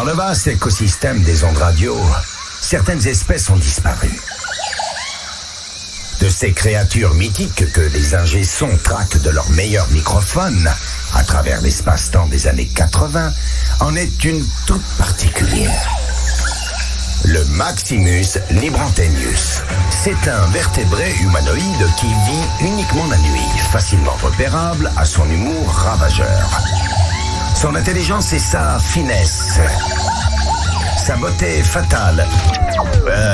Dans le vaste écosystème des ondes radio, certaines espèces ont disparu. De ces créatures mythiques que les ingé-sons traquent de leur meilleur microphone à travers l'espace-temps des années 80, en est une toute particulière. Le Maximus Librantenius. C'est un vertébré humanoïde qui vit uniquement la nuit, facilement repérable à son humour ravageur. Son intelligence et sa finesse. Sa beauté fatale.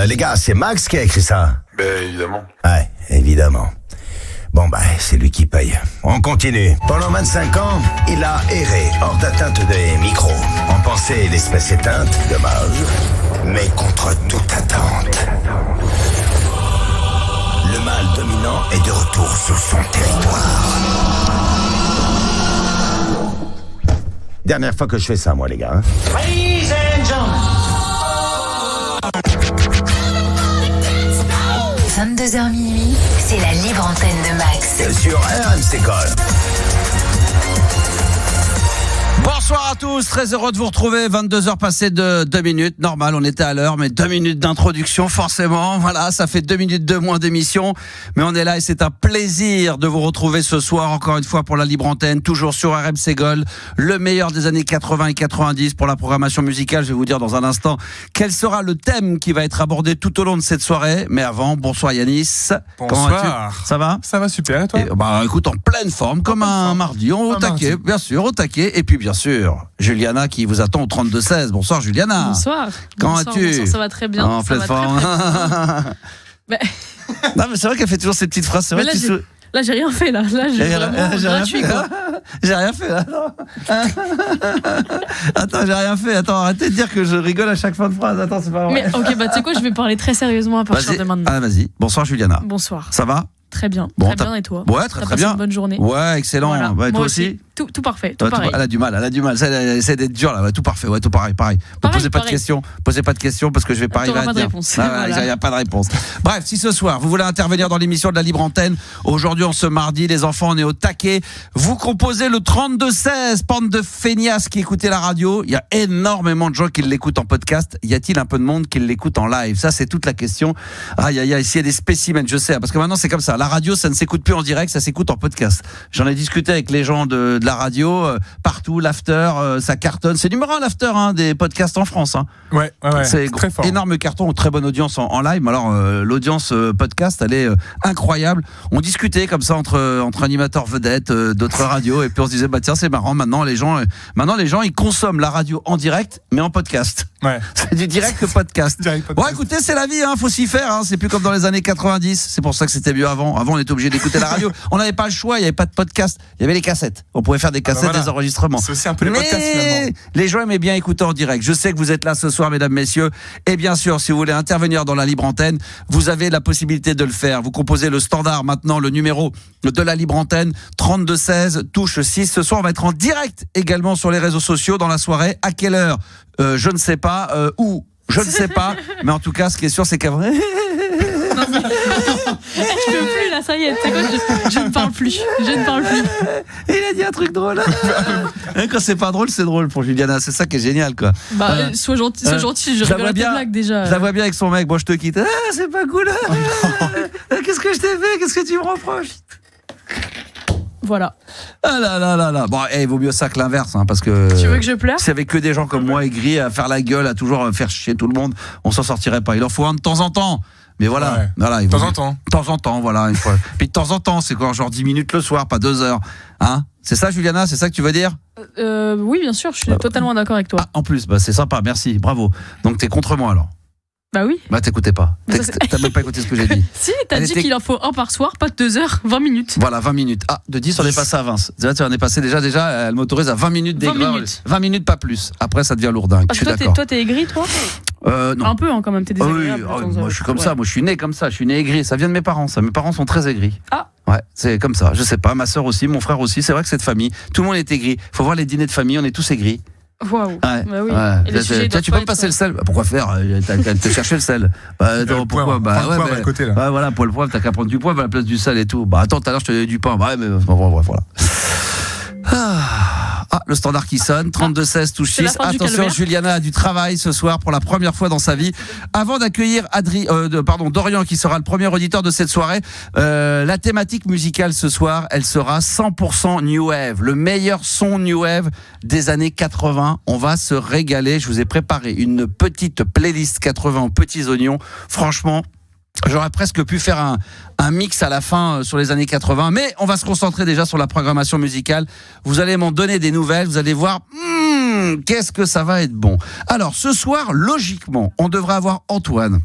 Les gars, c'est Max qui a écrit ça. Évidemment. Ouais, évidemment. Bon c'est lui qui paye. On continue. Pendant 25 ans, il a erré hors d'atteinte des micros. On pensait l'espèce éteinte, dommage. Mais contre toute attente. Le mâle dominant est de retour sur son territoire. Dernière fois que je fais ça, moi, les gars. Ladies and gentlemen. 22h minuit, c'est la libre antenne de Max. Sur RMC Gold. Bonsoir à tous, très heureux de vous retrouver. 22h passées de 2 minutes. Normal, on était à l'heure, mais 2 minutes d'introduction, forcément. Voilà, ça fait 2 minutes de moins d'émission. Mais on est là et c'est un plaisir de vous retrouver ce soir, encore une fois, pour la libre antenne, toujours sur RMC Gold. Le meilleur des années 80 et 90 pour la programmation musicale. Je vais vous dire dans un instant quel sera le thème qui va être abordé tout au long de cette soirée. Mais avant, bonsoir Yanis. Bonsoir. Comment vas-tu ? Ça va ? Ça va super, et toi ? Écoute, en pleine forme, comme un mardi. On est au taquet, bien sûr, au taquet. Et puis, bien sûr, Juliana qui vous attend au 32-16. Bonsoir Juliana. Bonsoir. Comment vas-tu ? Bonsoir, ça va très bien. En pleine forme. Non mais c'est vrai qu'elle fait toujours ces petites phrases. C'est vrai là, que là j'ai rien fait là. Là j'ai vraiment gratuit quoi. J'ai rien fait là. Attends, j'ai rien fait. Attends, arrêtez de dire que je rigole à chaque fin de phrase. Attends, c'est pas vrai. Mais ok, tu sais quoi, je vais parler très sérieusement à partir de maintenant. Ah vas-y. Bonsoir Juliana. Bonsoir. Ça va ? Très bien. Bon, très bien et toi ? Ouais, très bien. Une bonne journée. Ouais, excellent. Voilà. Ouais, toi Moi aussi. Tout parfait, tout pareil. Elle a du mal. Elle essaie d'être dure là. Ouais, tout parfait. Ouais, tout pareil. Posez pas de questions. Posez pas de questions parce que je vais pas arriver à pas de dire. réponse. Il n'y a pas de réponse. Bref, si ce soir vous voulez intervenir dans l'émission de la libre antenne, aujourd'hui en ce mardi, les enfants, on est au taquet. Vous composez le 32-16, bande de feignasses qui écoutez la radio. Il y a énormément de gens qui l'écoutent en podcast. Y a-t-il un peu de monde qui l'écoute en live ? Ça, c'est toute la question. Aïe, ici il y a des spécimens, je sais, parce que maintenant c'est comme ça. La radio, ça ne s'écoute plus en direct, ça s'écoute en podcast. J'en ai discuté avec les gens de la radio. Partout, l'after, ça cartonne. C'est numéro 1 l'after des podcasts en France. Ouais. C'est très fort. Énorme carton, très bonne audience en live. Alors l'audience podcast, elle est incroyable. On discutait comme ça entre animateurs vedettes d'autres radios et puis on se disait tiens c'est marrant. Maintenant les gens ils consomment la radio en direct mais en podcast. Ouais. C'est du direct podcast. Bon écoutez, c'est la vie, faut s'y faire. C'est plus comme dans les années 90. C'est pour ça que c'était mieux avant. Avant on était obligé d'écouter la radio. On n'avait pas le choix. Il n'y avait pas de podcast. Il y avait les cassettes. On pouvait faire des cassettes, des enregistrements. C'est aussi un peu les podcasts finalement. Les gens aimaient bien écouter en direct. Je sais que vous êtes là ce soir, mesdames, messieurs. Et bien sûr, si vous voulez intervenir dans la libre antenne, vous avez la possibilité de le faire. Vous composez le standard maintenant, le numéro de la libre antenne, 32-16, touche 6. Ce soir, on va être en direct également sur les réseaux sociaux dans la soirée. À quelle heure ? Je ne sais pas. Où ? Je ne sais pas. Mais en tout cas, ce qui est sûr, c'est qu'après... Je peux plus là, ça y est, tu sais quoi, je ne parle plus. Il a dit un truc drôle. Quand c'est pas drôle, c'est drôle pour Juliana. C'est ça qui est génial, quoi. Sois gentil, je rigole à tes blagues déjà. Je la vois bien avec son mec. Bon, je te quitte. C'est pas cool. Qu'est-ce que je t'ai fait ? Qu'est-ce que tu me reproches ? Voilà. Ah là. Bon, il vaut mieux ça que l'inverse, parce que. Tu veux que je pleure ? C'est avec que des gens comme moi aigris à faire la gueule, à toujours faire chier tout le monde, on s'en sortirait pas. Il en faut un de temps en temps. Mais voilà, de temps en temps. De temps en temps, voilà. Une fois. Puis de temps en temps, c'est quoi, genre 10 minutes le soir, pas 2 heures. C'est ça, Juliana, c'est ça que tu veux dire ? Oui, bien sûr, je suis totalement d'accord avec toi. En plus, c'est sympa, merci, bravo. Donc t'es contre moi alors ? Bah oui. T'écoutais pas. T'as même pas écouté ce que j'ai dit. Si, t'as dit qu'il en faut un par soir, pas 2 heures, 20 minutes. Voilà, 20 minutes. De 10, on est passé à 20. On est passé déjà, elle m'autorise à 20 minutes d'aigreur. 20 minutes, pas plus. Après, ça devient lourdingue. Parce que toi, t'es aigri, toi ? Non. Un peu, quand même, t'es désagréable. Moi, je suis comme ça. Moi, je suis né comme ça. Je suis né aigri. Ça vient de mes parents. Mes parents sont très aigris. Ouais, c'est comme ça. Je sais pas. Ma sœur aussi, mon frère aussi. C'est vrai que cette famille, tout le monde est aigri. Faut voir les dîners de famille. On est tous aigris. Waouh. Ouais. Bah oui. Tu peux me passer le sel. Pourquoi faire ? T'as te chercher le sel. Pourquoi ? À côté, là. Voilà, pour le poivre, t'as qu'à prendre du poivre à la place du sel et tout. Attends, tout à l'heure, je te donnais du pain. Ouais, mais voilà. le standard qui sonne. 32-16 touche C'est la 6. fin du Attention, calvaire. Juliana a du travail ce soir pour la première fois dans sa vie. Avant d'accueillir Dorian qui sera le premier auditeur de cette soirée, la thématique musicale ce soir, elle sera 100% New Wave. Le meilleur son New Wave des années 80. On va se régaler. Je vous ai préparé une petite playlist 80 aux petits oignons. Franchement, j'aurais presque pu faire un mix à la fin sur les années 80, mais on va se concentrer déjà sur la programmation musicale. Vous allez m'en donner des nouvelles, vous allez voir, qu'est-ce que ça va être bon. Alors, ce soir, logiquement, on devrait avoir Antoine,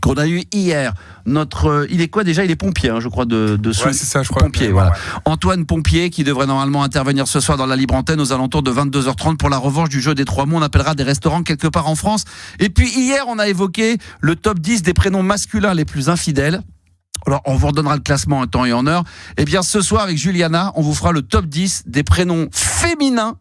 qu'on a eu hier. Il est quoi déjà ? Il est pompier, je crois, de Ouais, c'est ça, je crois. Pompier, voilà. Antoine Pompier, qui devrait normalement intervenir ce soir dans la libre antenne aux alentours de 22h30 pour la revanche du jeu des 3 mots. On appellera des restaurants quelque part en France. Et puis hier, on a évoqué le top 10 des prénoms masculins les plus infidèles. Alors, on vous redonnera le classement en temps et en heure. Eh bien, ce soir, avec Juliana, on vous fera le top 10 des prénoms féminins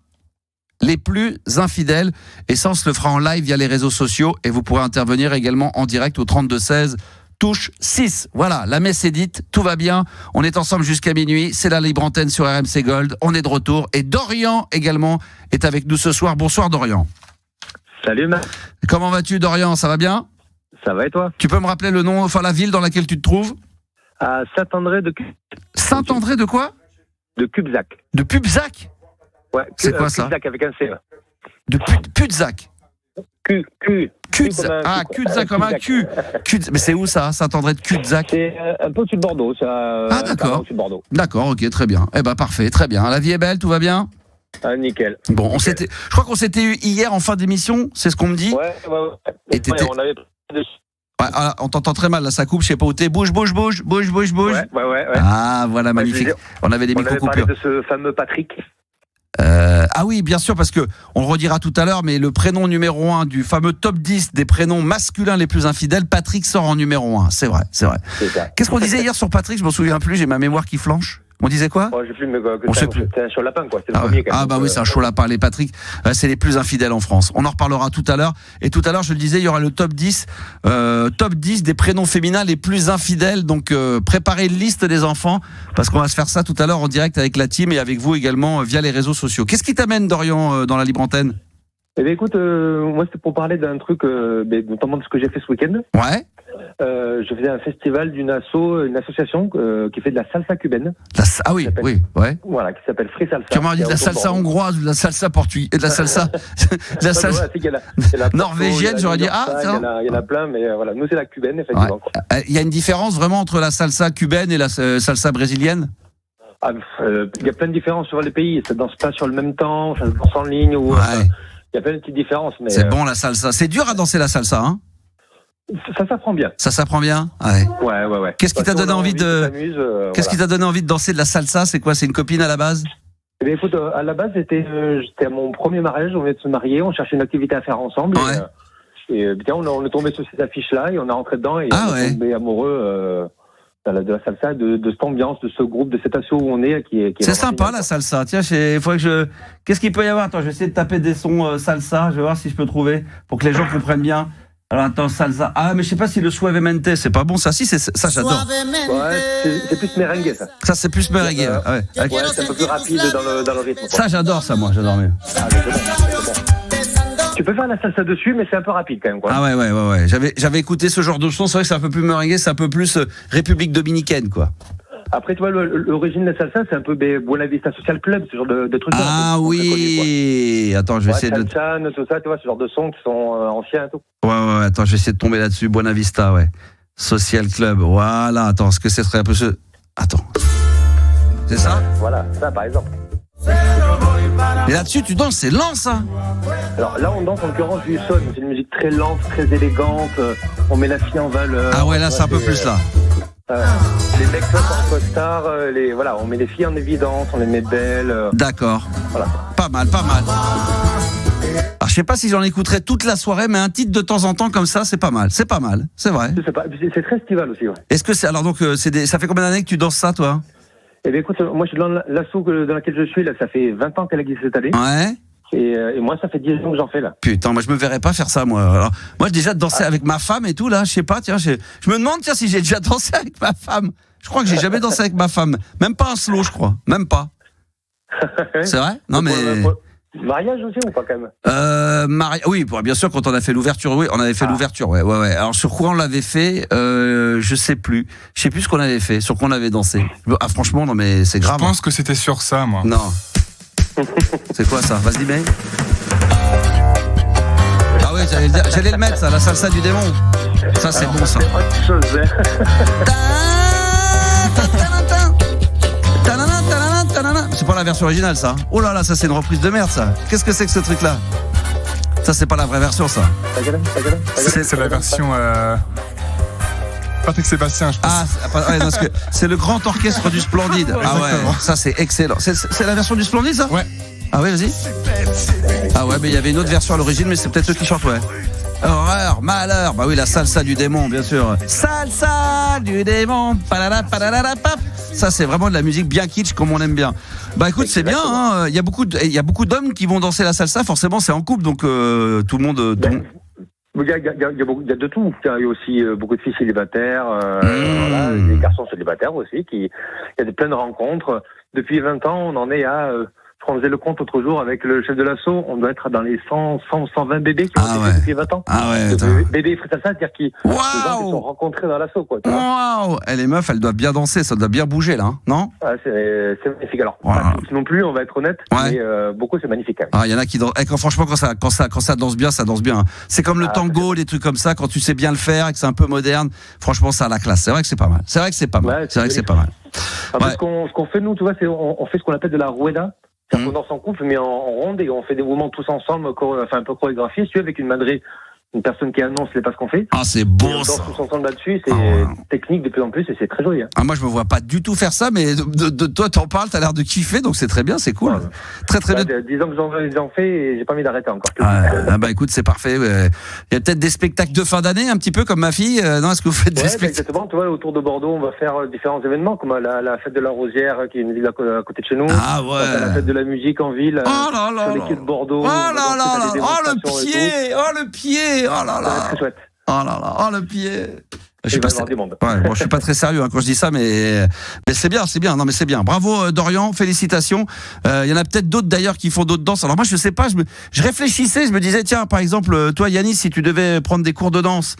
les plus infidèles. Et ça, on se le fera en live via les réseaux sociaux. Et vous pourrez intervenir également en direct au 32-16. Touche 6. Voilà, la messe est dite, tout va bien. On est ensemble jusqu'à minuit. C'est la libre antenne sur RMC Gold. On est de retour. Et Dorian également est avec nous ce soir. Bonsoir Dorian. Salut Marc. Comment vas-tu Dorian ? Ça va bien ? Ça va et toi ? Tu peux me rappeler le nom, enfin la ville dans laquelle tu te trouves ? À Saint-André de Saint-André de quoi ? De Cubzac. De Pubzac ? Ouais. C'est quoi ça ? Cubzac avec un C. De Pubzac. Cudzac. Ah, Cudzac comme un cul. Mais c'est où ça, Saint-André de Cudzac ? C'est un peu au-dessus de Bordeaux. Ah d'accord. Au-dessus de Bordeaux. D'accord, ok, très bien. Eh ben parfait, très bien. La vie est belle, tout va bien ? Ah, nickel. Bon, je crois qu'on s'était eu hier en fin d'émission, c'est ce qu'on me dit ? Ouais. Et t'étais... On avait... Ouais, alors, on t'entend très mal, là ça coupe, je sais pas où t'es. Bouge. Ouais. Ah, voilà, magnifique. On avait des micro-coupures. On avait parlé de ce fameux Patrick. Ah oui, bien sûr, parce que on le redira tout à l'heure, mais le prénom numéro 1 du fameux top 10 des prénoms masculins les plus infidèles, Patrick sort en numéro 1. C'est vrai. C'est ça. Qu'est-ce qu'on disait hier sur Patrick ? Je m'en souviens plus, j'ai ma mémoire qui flanche. On disait quoi ? Je sais plus, mais on sait plus. C'est un chaud lapin, quoi. C'est le premier. Ah bah oui, c'est un chaud lapin. Les Patrick, c'est les plus infidèles en France. On en reparlera tout à l'heure. Et tout à l'heure, je le disais, il y aura le top 10 des prénoms féminins les plus infidèles. Donc, préparez une liste des enfants, parce qu'on va se faire ça tout à l'heure en direct avec la team et avec vous également via les réseaux sociaux. Qu'est-ce qui t'amène, Dorian, dans la libre antenne ? Eh bien, écoute, moi, c'était pour parler d'un truc, notamment de ce que j'ai fait ce week-end. Ouais. Je faisais un festival une association qui fait de la salsa cubaine. Ah oui, ouais. Voilà, qui s'appelle Free Salsa. Comment on dit, de la salsa hongroise ou de la salsa portugaise, de la salsa, de la salsa norvégienne, j'aurais dit. Il y en a plein, mais voilà, nous c'est la cubaine, effectivement. Il y a une différence vraiment entre la salsa cubaine et la salsa brésilienne ? Il y a plein de différences sur les pays. Ça danse pas sur le même temps, ça se danse en ligne. Il y a plein de petites différences. Mais c'est bon la salsa. C'est dur à danser la salsa, hein ? Ça s'apprend bien. Ça s'apprend bien ? Ouais. Qu'est-ce qui t'a donné envie Qu'est-ce qui t'a donné envie de danser de la salsa ? C'est quoi ? C'est une copine à la base ? Eh bien, écoute, à la base, j'étais à mon premier mariage, on venait de se marier, on cherchait une activité à faire ensemble. Ouais. Et on est tombé sur cette affiche-là et on est rentré dedans et on est tombé amoureux de la salsa, de cette ambiance, de ce groupe, de cet assaut où on est. Qui c'est sympa génial, la salsa. Tiens, il faudrait que Qu'est-ce qu'il peut y avoir ? Attends, je vais essayer de taper des sons salsa, je vais voir si je peux trouver, pour que les gens comprennent bien. Alors attends, salsa. Ah, mais je sais pas si le suavemente, c'est pas bon ça. Si, ça j'adore. Ouais, c'est plus merengue ça. Ça c'est plus merengue. Ouais, c'est un peu plus rapide dans le rythme. Ça j'adore ça, moi j'adore mieux. Ah, c'est bon. Tu peux faire la salsa dessus, mais c'est un peu rapide quand même, quoi. Ah ouais. J'avais écouté ce genre de son. C'est vrai que c'est un peu plus merengue, c'est un peu plus République dominicaine, quoi. Après, tu vois, l'origine de la salsa, c'est un peu Buena Vista Social Club, ce genre de trucs. Ah oui. Connu, attends, je vais essayer Chan, tout ça, tu vois, ce genre de sons qui sont anciens et tout. Ouais. Attends, je vais essayer de tomber là-dessus. Buena Vista, ouais. Social Club. Voilà. Attends, est-ce que ce serait un peu ce... Attends. C'est ça ? Voilà, ça par exemple. Et là-dessus, tu danses, c'est lent, ça ? Alors là, on danse en l'occurrence du son. C'est une musique très lente, très élégante. On met la fille en valeur. Ah ouais, là, c'est un peu plus là. Les mecs en costard, on met les filles en évidence, on les met belles. D'accord. Voilà. Pas mal. Alors, je sais pas si j'en écouterai toute la soirée, mais un titre de temps en temps comme ça, c'est pas mal, c'est vrai. C'est très estival aussi, ouais. Est-ce que c'est alors donc ça fait combien d'années que tu danses ça, toi ? Eh bien, écoute, moi je suis dans l'asso dans laquelle je suis là, ça fait 20 ans qu'elle existe cette année. Ouais. Et moi, ça fait 10 ans que j'en fais là. Putain, moi je me verrais pas faire ça, moi. Alors, moi déjà de danser avec ma femme et tout là, je sais pas, tiens, je me demande si j'ai déjà dansé avec ma femme. Je crois que j'ai jamais dansé avec ma femme, même pas un slow, je crois, même pas. C'est vrai ? Non mais Mariage aussi ou pas quand même? Oui, bien sûr, quand on a fait l'ouverture, oui, on avait fait l'ouverture, ouais. Alors sur quoi on l'avait fait, je sais plus ce qu'on avait fait, sur quoi on avait dansé. Ah franchement, non mais c'est grave. Je pense que c'était sur ça, moi. Non. C'est quoi ça? Vas-y, mets. Ah oui, j'allais le mettre, ça, la salsa du démon. Ça c'est bon ça. C'est pas la version originale ça. Oh là là, ça c'est une reprise de merde ça. Qu'est-ce que c'est que ce truc là? Ça c'est pas la vraie version ça. C'est la version Patrick Sébastien, je pense. Parce que c'est le grand orchestre du Splendide. Ah ouais, ça c'est excellent. C'est la version du Splendide ça? Ouais. Ah ouais, vas-y. Ah ouais, mais il y avait une autre version à l'origine, mais c'est peut-être eux qui chantent, ouais. Horreur, malheur, bah oui, la salsa du démon, bien sûr. Salsa du démon, pap. Ça, c'est vraiment de la musique bien kitsch, comme on aime bien. Bah écoute, c'est bien, hein. Il y a beaucoup d'hommes qui vont danser la salsa, forcément, c'est en couple, donc tout le monde. Il y a de tout. Il y a aussi beaucoup de filles célibataires, voilà, des garçons célibataires aussi. Il y a plein de rencontres. Depuis 20 ans, on en est à... on faisait le compte l'autre jour avec le chef de l'assaut, on doit être dans les 120 bébés qui ont été depuis 20 ans. Ah ouais, bébés frais à ça, c'est-à-dire qu'ils sont rencontrés dans l'assaut, quoi. Waouh! Les meufs, elles doivent bien danser, ça doit bien bouger là, non? C'est magnifique. Alors, pas toutes non plus, on va être honnête, mais beaucoup c'est magnifique. Il y en a qui dansent. Franchement, quand ça danse bien, ça danse bien. C'est comme le tango, les trucs comme ça, quand tu sais bien le faire et que c'est un peu moderne, franchement, ça a la classe. C'est vrai que c'est pas mal. C'est vrai que c'est pas mal. Ce qu'on fait, nous, tu vois, c'est on fait ce qu'on appelle de la rueda. C'est-à-dire qu'on danse en couple, mais en ronde, et on fait des mouvements tous ensemble, un peu chorégraphiés, si tu veux, avec une madrée, une personne qui annonce les pas ce qu'on fait. Ah, c'est beau, on ça. On danse tous ensemble là-dessus, c'est technique de plus en plus, et c'est très joli. Hein. Ah, moi, je me vois pas du tout faire ça, mais de toi, t'en parles, t'as l'air de kiffer, donc c'est très bien, c'est cool. Très bien. 10 ans que j'en fais, et j'ai pas envie d'arrêter encore. Bah écoute, c'est parfait. Il y a peut-être des spectacles de fin d'année, un petit peu comme ma fille. Non, est-ce que vous faites des spectacles? Exactement. Tu vois, autour de Bordeaux, on va faire différents événements, comme la fête de la Rosière, qui est une ville à côté de chez nous. Ah ouais. La fête de la musique en ville. Oh là là. Sur les quais de Bordeaux. Oh là là. Oh le pied. Oh là là. Très chouette. Oh là là. Oh le pied. Je suis pas très sérieux quand je dis ça, mais c'est bien. Non, mais c'est bien. Bravo Dorian, félicitations. Il y en a peut-être d'autres d'ailleurs qui font d'autres danses. Alors moi, je sais pas. Je réfléchissais, je me disais tiens, par exemple, toi Yannis, si tu devais prendre des cours de danse,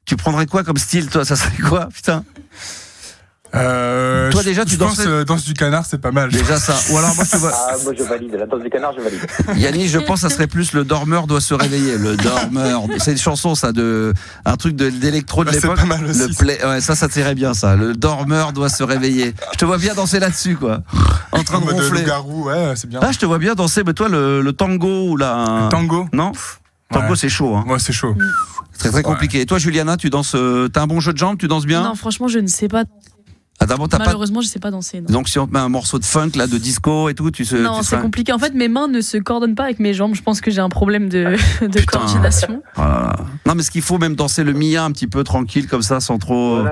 tu prendrais quoi comme style, toi? Ça serait quoi, putain? Toi déjà tu danses danse du canard, c'est pas mal. Déjà ça. Ou alors moi je valide la danse du canard, je valide. Yannis, je pense que ça serait plus le dormeur doit se réveiller. Le dormeur, c'est une chanson ça un truc d'électro de l'époque. C'est pas mal aussi. Ça t'irait bien ça. Le dormeur doit se réveiller. Je te vois bien danser là-dessus quoi. En train de ronfler. Loup-garou, ouais, c'est bien. Ah, je te vois bien danser, mais toi le tango ou la. Le tango. Non. Tango c'est chaud. Hein. Ouais, c'est chaud. C'est très compliqué. Et toi Juliana, tu danses. T'as un bon jeu de jambes, tu danses bien? Non, franchement, je ne sais pas. Malheureusement, je sais pas danser. Non. Donc si on te met un morceau de funk là, de disco et tout, Non, c'est compliqué. En fait, mes mains ne se coordonnent pas avec mes jambes. Je pense que j'ai un problème de coordination. Voilà. Non, mais ce qu'il faut même danser le mia un petit peu tranquille comme ça, sans trop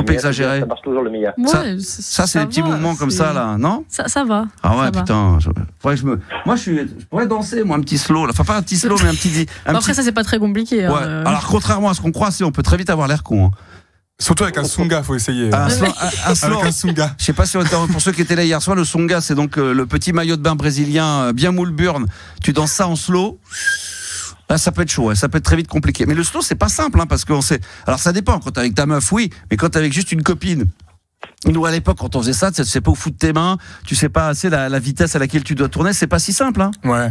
exagérer. Ça marche toujours le mia. Ouais, ça c'est des petits mouvements comme ça là, non? Ça va. Ah ouais, ça putain. Je pourrais danser moi un petit slow là. Enfin pas un petit slow mais un petit. Après ça c'est pas très compliqué. Ouais. Alors contrairement à ce qu'on croit, on peut très vite avoir l'air con. Hein. Surtout avec un sunga, faut essayer. Avec un sunga. Je sais pas si pour ceux qui étaient là hier soir, le sunga, c'est donc le petit maillot de bain brésilien bien moule burn. Tu danses ça en slow. Là, ça peut être chaud, ça peut être très vite compliqué. Mais le slow, c'est pas simple, parce qu'on sait. Alors ça dépend. Quand t'es avec ta meuf, oui, mais quand t'es avec juste une copine. Nous, à l'époque, quand on faisait ça, tu sais pas où foutre tes mains, tu sais pas assez la vitesse à laquelle tu dois tourner, c'est pas si simple. Hein. Ouais.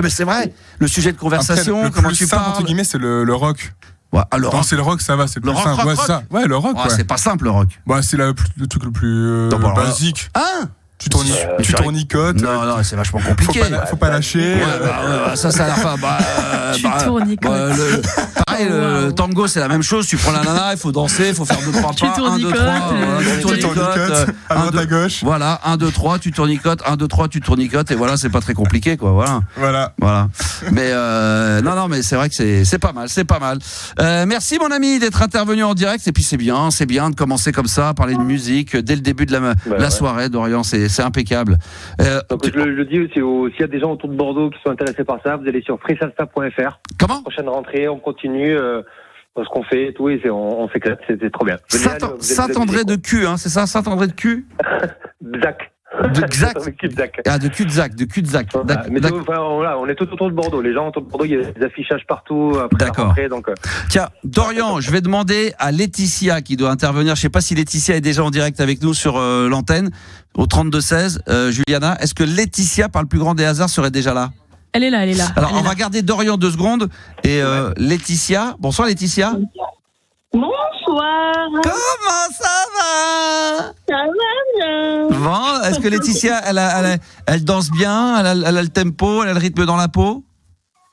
Mais c'est vrai. Le sujet de conversation, après, comment tu parles. Entre guillemets, c'est le rock. Ouais, danser le rock, ça va, c'est plus simple. Rock. Ça. Ouais, le rock. C'est pas simple le rock. C'est le truc le plus basique. Tu tournicotes. Non, c'est vachement compliqué. Faut pas lâcher. Ça a l'air pas. Tu tournicotes. Pareil, le tango, c'est la même chose. Tu prends la nana, il faut danser, il faut faire 2-3 pas. Tu tournicotes. 1, 2, 3. Tu tournicotes. À droite, à gauche. Voilà, 1, 2, 3, tu tournicotes. 1, 2, 3, tu tournicotes. Et voilà, c'est pas très compliqué, quoi. Voilà. Mais non, mais c'est vrai que c'est pas mal. Merci, mon ami, d'être intervenu en direct. Et puis, c'est bien de commencer comme ça, à parler de musique dès le début de la soirée, Dorian. C'est impeccable. Donc je le dis aussi, s'il y a des gens autour de Bordeaux qui sont intéressés par ça, vous allez sur freesalsa.fr. Comment? Prochaine rentrée, on continue ce qu'on fait et tout, et on s'éclate, c'était trop bien. Saint-André de Cul, c'est ça, Saint-André de Cul? Zac. De Xac. Ah, de cul-de-sac. Voilà. Mais on est tout autour de Bordeaux. Les gens autour de Bordeaux, il y a des affichages partout. Après la rentrée, donc. Tiens, Dorian, je vais demander à Laetitia qui doit intervenir. Je ne sais pas si Laetitia est déjà en direct avec nous sur l'antenne au 32-16. Juliana, est-ce que Laetitia, par le plus grand des hasards, serait déjà là ? Elle est là. Alors, on va garder Dorian 2 secondes et Laetitia. Bonsoir Laetitia. Bonsoir. Comment ça va ? Ça va bien. Bon, est-ce que Laetitia, elle danse bien, elle a le tempo, elle a le rythme dans la peau ?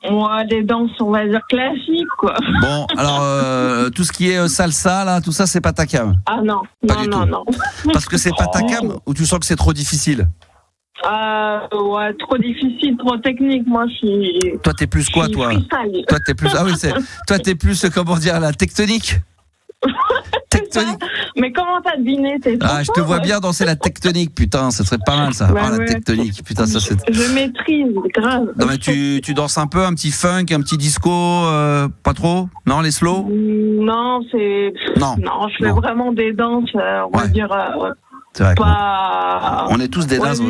Moi, des danses, on va dire classiques, quoi. Bon, alors, tout ce qui est salsa, là, tout ça, c'est pas ta cam ? Ah non, non. Parce que c'est pas ta cam ou tu sens que c'est trop difficile ? Ouais, trop difficile, trop technique. Moi, je suis. Toi, t'es plus quoi, toi ? Toi, t'es plus. Ah oui, toi, t'es plus, comment dire, la tectonique ? Tectonique. Mais comment t'as deviné ? Je te vois bien danser la tectonique, putain, ça serait pas mal ça. La tectonique, putain, ça c'est. Je maîtrise, grave. Non, mais tu danses un peu, un petit funk, un petit disco, pas trop ? Non, les slow ? Non, c'est. Non, je fais vraiment des danses, on va dire. C'est vrai. Pas... On est tous des danses.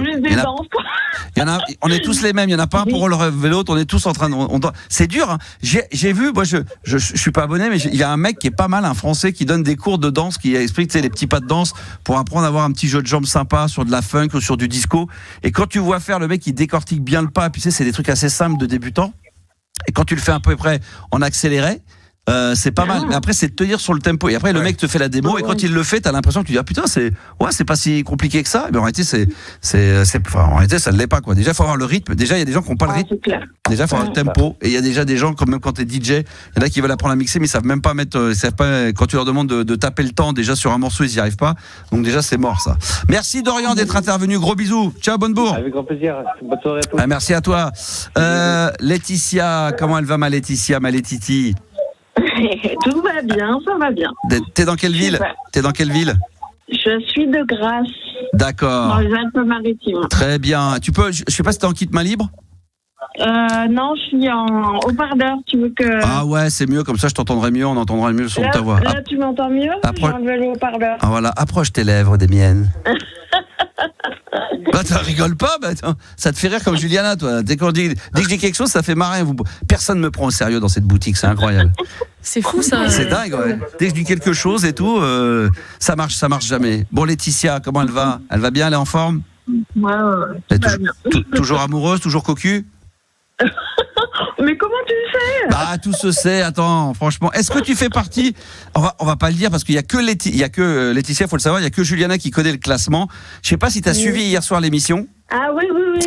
On est tous les mêmes. Il y en a pas un pour relever l'autre. On est tous en train de. C'est dur. Hein. J'ai vu. Moi, je suis pas abonné, mais il y a un mec qui est pas mal, un Français, qui donne des cours de danse, qui explique les petits pas de danse pour apprendre à avoir un petit jeu de jambes sympa sur de la funk ou sur du disco. Et quand tu vois faire le mec, qui décortique bien le pas. Puis tu sais, c'est des trucs assez simples de débutants. Et quand tu le fais à peu près en accéléré. C'est pas mal, mais après c'est de tenir sur le tempo. Et après le mec te fait la démo et quand il le fait, t'as l'impression que tu dis putain c'est pas si compliqué que ça. Mais en réalité en réalité ça ne l'est pas quoi. Déjà faut avoir le rythme. Déjà il y a des gens qui n'ont pas le rythme. Déjà faut avoir le tempo. Et il y a déjà des gens même quand t'es DJ, il y en a qui veulent apprendre à mixer mais ils savent même pas mettre. Ils savent pas quand tu leur demandes de taper le temps déjà sur un morceau ils y arrivent pas. Donc déjà c'est mort ça. Merci Dorian d'être intervenu. Gros bisous. Ciao bonne bourre. Avec grand plaisir. Bonne soirée à tous. Merci à toi. Laetitia, comment elle va ma Laetitia, ma Laetiti? Tout va bien, ça va bien. T'es dans quelle ville ? Je suis de Grasse. D'accord. Dans les Alpes-Maritimes. Très bien. Tu peux, je sais pas si t'es en kit main libre ? Non, je suis en haut-parleur. Tu veux que. Ah ouais, c'est mieux, comme ça je t'entendrai mieux, on entendra mieux le son de ta voix. Là, tu m'entends mieux ? J'ai enlevé le haut-parleur. Ah voilà, approche tes lèvres des miennes. Bah, tu rigoles pas, ça te fait rire comme Juliana, toi. Dès que je dis quelque chose, ça fait marrer. Personne ne me prend au sérieux dans cette boutique, c'est incroyable. C'est fou ça. C'est dingue, ouais. Dès que je dis quelque chose et tout, ça marche jamais. Bon, Laetitia, comment elle va ? Elle va bien, elle est en forme ? Ouais. Toujours amoureuse, toujours cocu ? Mais comment tu le sais ? Bah tout se sait. Attends, franchement, est-ce que tu fais partie ? On va pas le dire parce qu'il y a que Laetitia, faut le savoir, il y a que Juliana qui connaît le classement. Je sais pas si tu as suivi hier soir l'émission. Ah oui,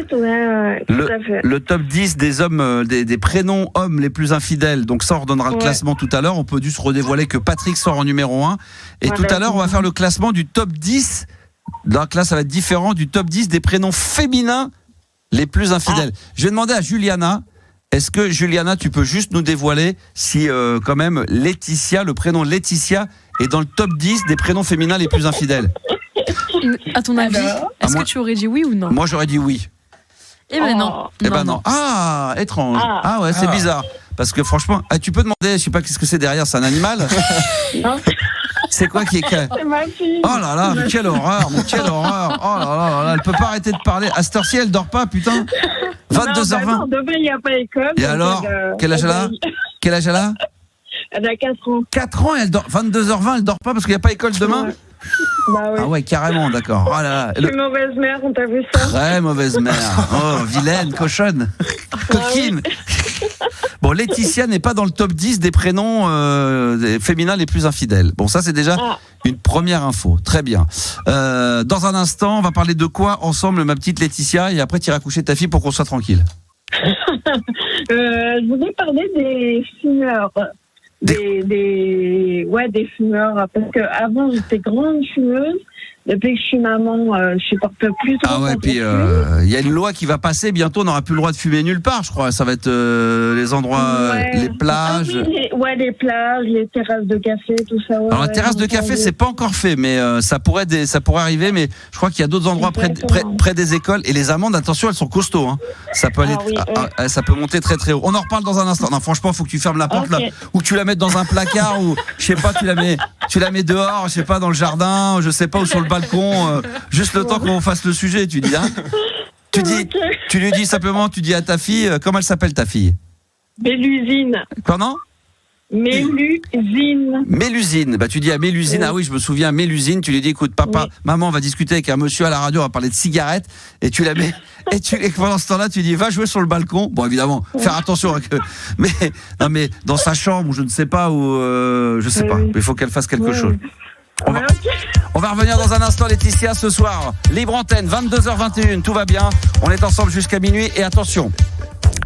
tout à fait. Le top 10 des hommes, des prénoms hommes les plus infidèles. Donc ça, on redonnera le classement tout à l'heure. On peut juste redévoiler que Patrick sort en numéro 1. Et tout à l'heure, on va faire le classement du top 10. Donc là, ça va être différent du top 10 des prénoms féminins les plus infidèles. Je vais demander à Juliana, est-ce que Juliana, tu peux juste nous dévoiler si quand même Laetitia, le prénom Laetitia est dans le top 10 des prénoms féminins les plus infidèles ? À ton avis, est-ce que tu aurais dit oui ou non ? Moi j'aurais dit oui. Eh ben non. Non. Ah, étrange. Ah ouais, c'est bizarre. Parce que franchement, tu peux demander, je sais pas qu'est-ce que c'est derrière, c'est un animal ? C'est quoi qui est... C'est ma fille. Oh là là, mais quelle horreur. Oh là là, elle peut pas arrêter de parler. À cette heure-ci, elle dort pas, putain. 22h20. Non, demain, il n'y a pas école. Et alors, quel âge elle a ? Elle a 4 ans. 4 ans, elle dort. 22h20, elle dort pas parce qu'il n'y a pas école demain ? Bah ouais. Ah ouais, carrément, d'accord. Oh là là. C'est une mauvaise mère, on t'a vu ça ? Très mauvaise mère. Oh, vilaine, cochonne, coquine. Bon, Laetitia n'est pas dans le top 10 des prénoms des féminins les plus infidèles. Bon, ça c'est déjà une première info. Très bien. Dans un instant, on va parler de quoi ensemble, ma petite Laetitia, et après tu iras coucher ta fille pour qu'on soit tranquille. Je voulais parler des fumeurs. Des fumeurs, parce que avant j'étais grande fumeuse. Depuis que je suis maman, je supporte plus. Ah ouais, puis il y a une loi qui va passer bientôt. On n'aura plus le droit de fumer nulle part, je crois. Ça va être les endroits, les plages. Ah oui, les plages, les terrasses de café, tout ça. Alors la terrasse de café, c'est pas encore fait, mais ça pourrait arriver. Mais je crois qu'il y a d'autres endroits près des écoles. Et les amendes, attention, elles sont costauds. Hein. Ça peut aller, ça peut monter très très haut. On en reparle dans un instant. Non, franchement, faut que tu fermes la porte là, ou que tu la mettes dans un placard, ou je sais pas, tu la mets tu la mets dehors, je sais pas, dans le jardin, je sais pas, ou sur le balcon, juste le temps qu'on fasse le sujet, tu dis, hein. Tu lui dis simplement, tu dis à ta fille, comment elle s'appelle ta fille? Mélusine. Comment? Mélusine. Bah, tu dis à Mélusine, ah oui, je me souviens, Mélusine, tu lui dis, écoute, papa, maman, on va discuter avec un monsieur à la radio, on va parler de cigarettes, et tu la mets, et pendant ce temps-là, tu dis, va jouer sur le balcon. Bon, évidemment, faire attention avec mais dans sa chambre, ou je ne sais pas, ou, je sais pas, il faut qu'elle fasse quelque chose. On va revenir dans un instant, Laetitia, ce soir. Libre antenne, 22h21, tout va bien. On est ensemble jusqu'à minuit. Et attention,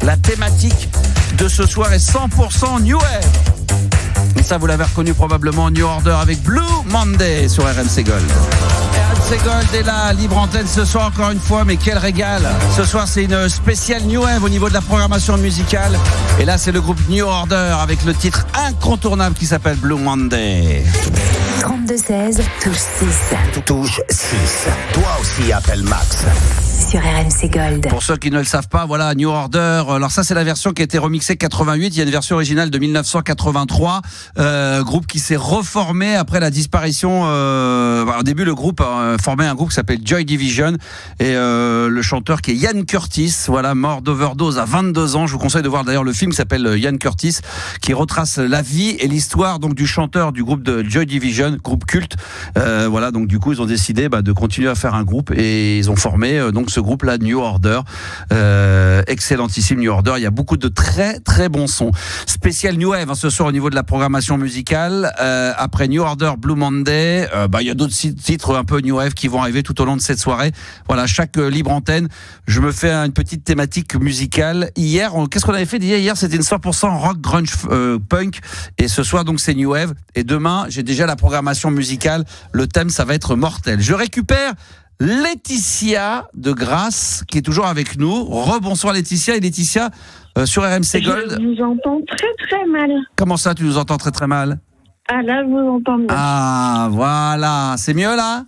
la thématique de ce soir est 100% New Wave. Et ça, vous l'avez reconnu probablement, New Order avec Blue Monday sur RMC Gold. RMC Gold est là, libre antenne ce soir encore une fois, mais quel régal. Ce soir, c'est une spéciale New Wave au niveau de la programmation musicale. Et là, c'est le groupe New Order avec le titre incontournable qui s'appelle Blue Monday. 32-16, touche 6. Touche 6. Toi aussi, appelle Max. Sur RMC Gold. Pour ceux qui ne le savent pas, voilà, New Order. Alors ça, c'est la version qui a été remixée 88. Il y a une version originale de 1983. Groupe qui s'est reformé après la disparition. Au début, le groupe formait un groupe qui s'appelle Joy Division. Et le chanteur qui est Ian Curtis, voilà, mort d'overdose à 22 ans. Je vous conseille de voir d'ailleurs le film qui s'appelle Ian Curtis, qui retrace la vie et l'histoire donc du chanteur du groupe de Joy Division, groupe culte. Voilà, donc du coup, ils ont décidé de continuer à faire un groupe et ils ont formé donc ce groupe-là, New Order, excellentissime New Order. Il y a beaucoup de très très bons sons. Spécial New Wave ce soir au niveau de la programmation musicale. Après New Order, Blue Monday, il y a d'autres titres un peu New Wave qui vont arriver tout au long de cette soirée. Voilà, chaque libre antenne, je me fais une petite thématique musicale. Hier, qu'est-ce qu'on avait fait hier? C'était une 100% rock, grunge, punk. Et ce soir, donc, c'est New Wave. Et demain, j'ai déjà la programmation musicale. Le thème, ça va être mortel. Je récupère Laetitia de Grasse qui est toujours avec nous. Rebonsoir Laetitia. Et Laetitia sur RMC Gold. Je vous entends très très mal. Comment ça, tu nous entends très très mal? Ah là, je vous entends bien. Ah voilà, c'est mieux là?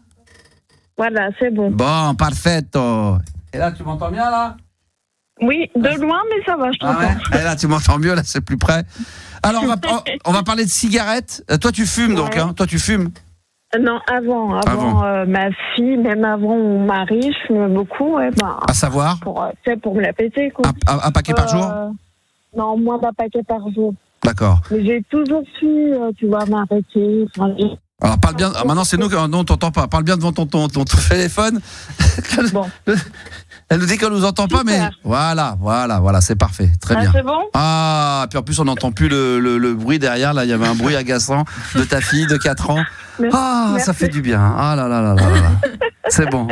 Voilà, c'est bon. Bon, parfait. Et là, tu m'entends bien là? Oui, de loin, mais ça va, je t'entends. Ouais. Et là, tu m'entends mieux, là, c'est plus près. Alors, on va parler de cigarettes. Toi, tu fumes donc, hein? Toi, tu fumes? Non, avant ma fille, même avant mon mari, je fumais beaucoup. Ouais, à savoir pour me la péter, quoi. Un paquet par jour? Non, moins d'un paquet par jour. D'accord. Mais j'ai toujours su, tu vois, m'arrêter. Alors, parle bien. Maintenant, c'est nous qui non, t'entends pas. Parle bien devant ton téléphone. Bon. Elle nous dit qu'elle nous entend pas, mais voilà, c'est parfait, très bien. C'est bon. Ah, puis en plus on n'entend plus le bruit derrière. Là, il y avait un bruit agaçant de ta fille de 4 ans. Merci. Ça fait du bien. Ah là. C'est bon.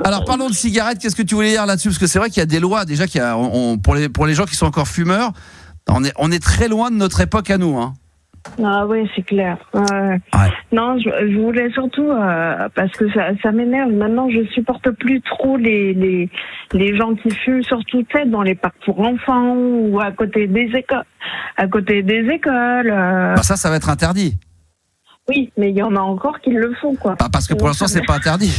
Alors parlons de cigarettes. Qu'est-ce que tu voulais dire là-dessus? Parce que c'est vrai qu'il y a des lois déjà pour les gens qui sont encore fumeurs. On est très loin de notre époque à nous, hein. Ah oui, c'est clair. Non, je voulais surtout parce que ça m'énerve. Maintenant, je supporte plus trop les gens qui fument, surtout dans les parcs pour enfants ou à côté des écoles. Ça va être interdit. Oui, mais il y en a encore qui le font, quoi. Parce que pour l'instant, c'est pas interdit.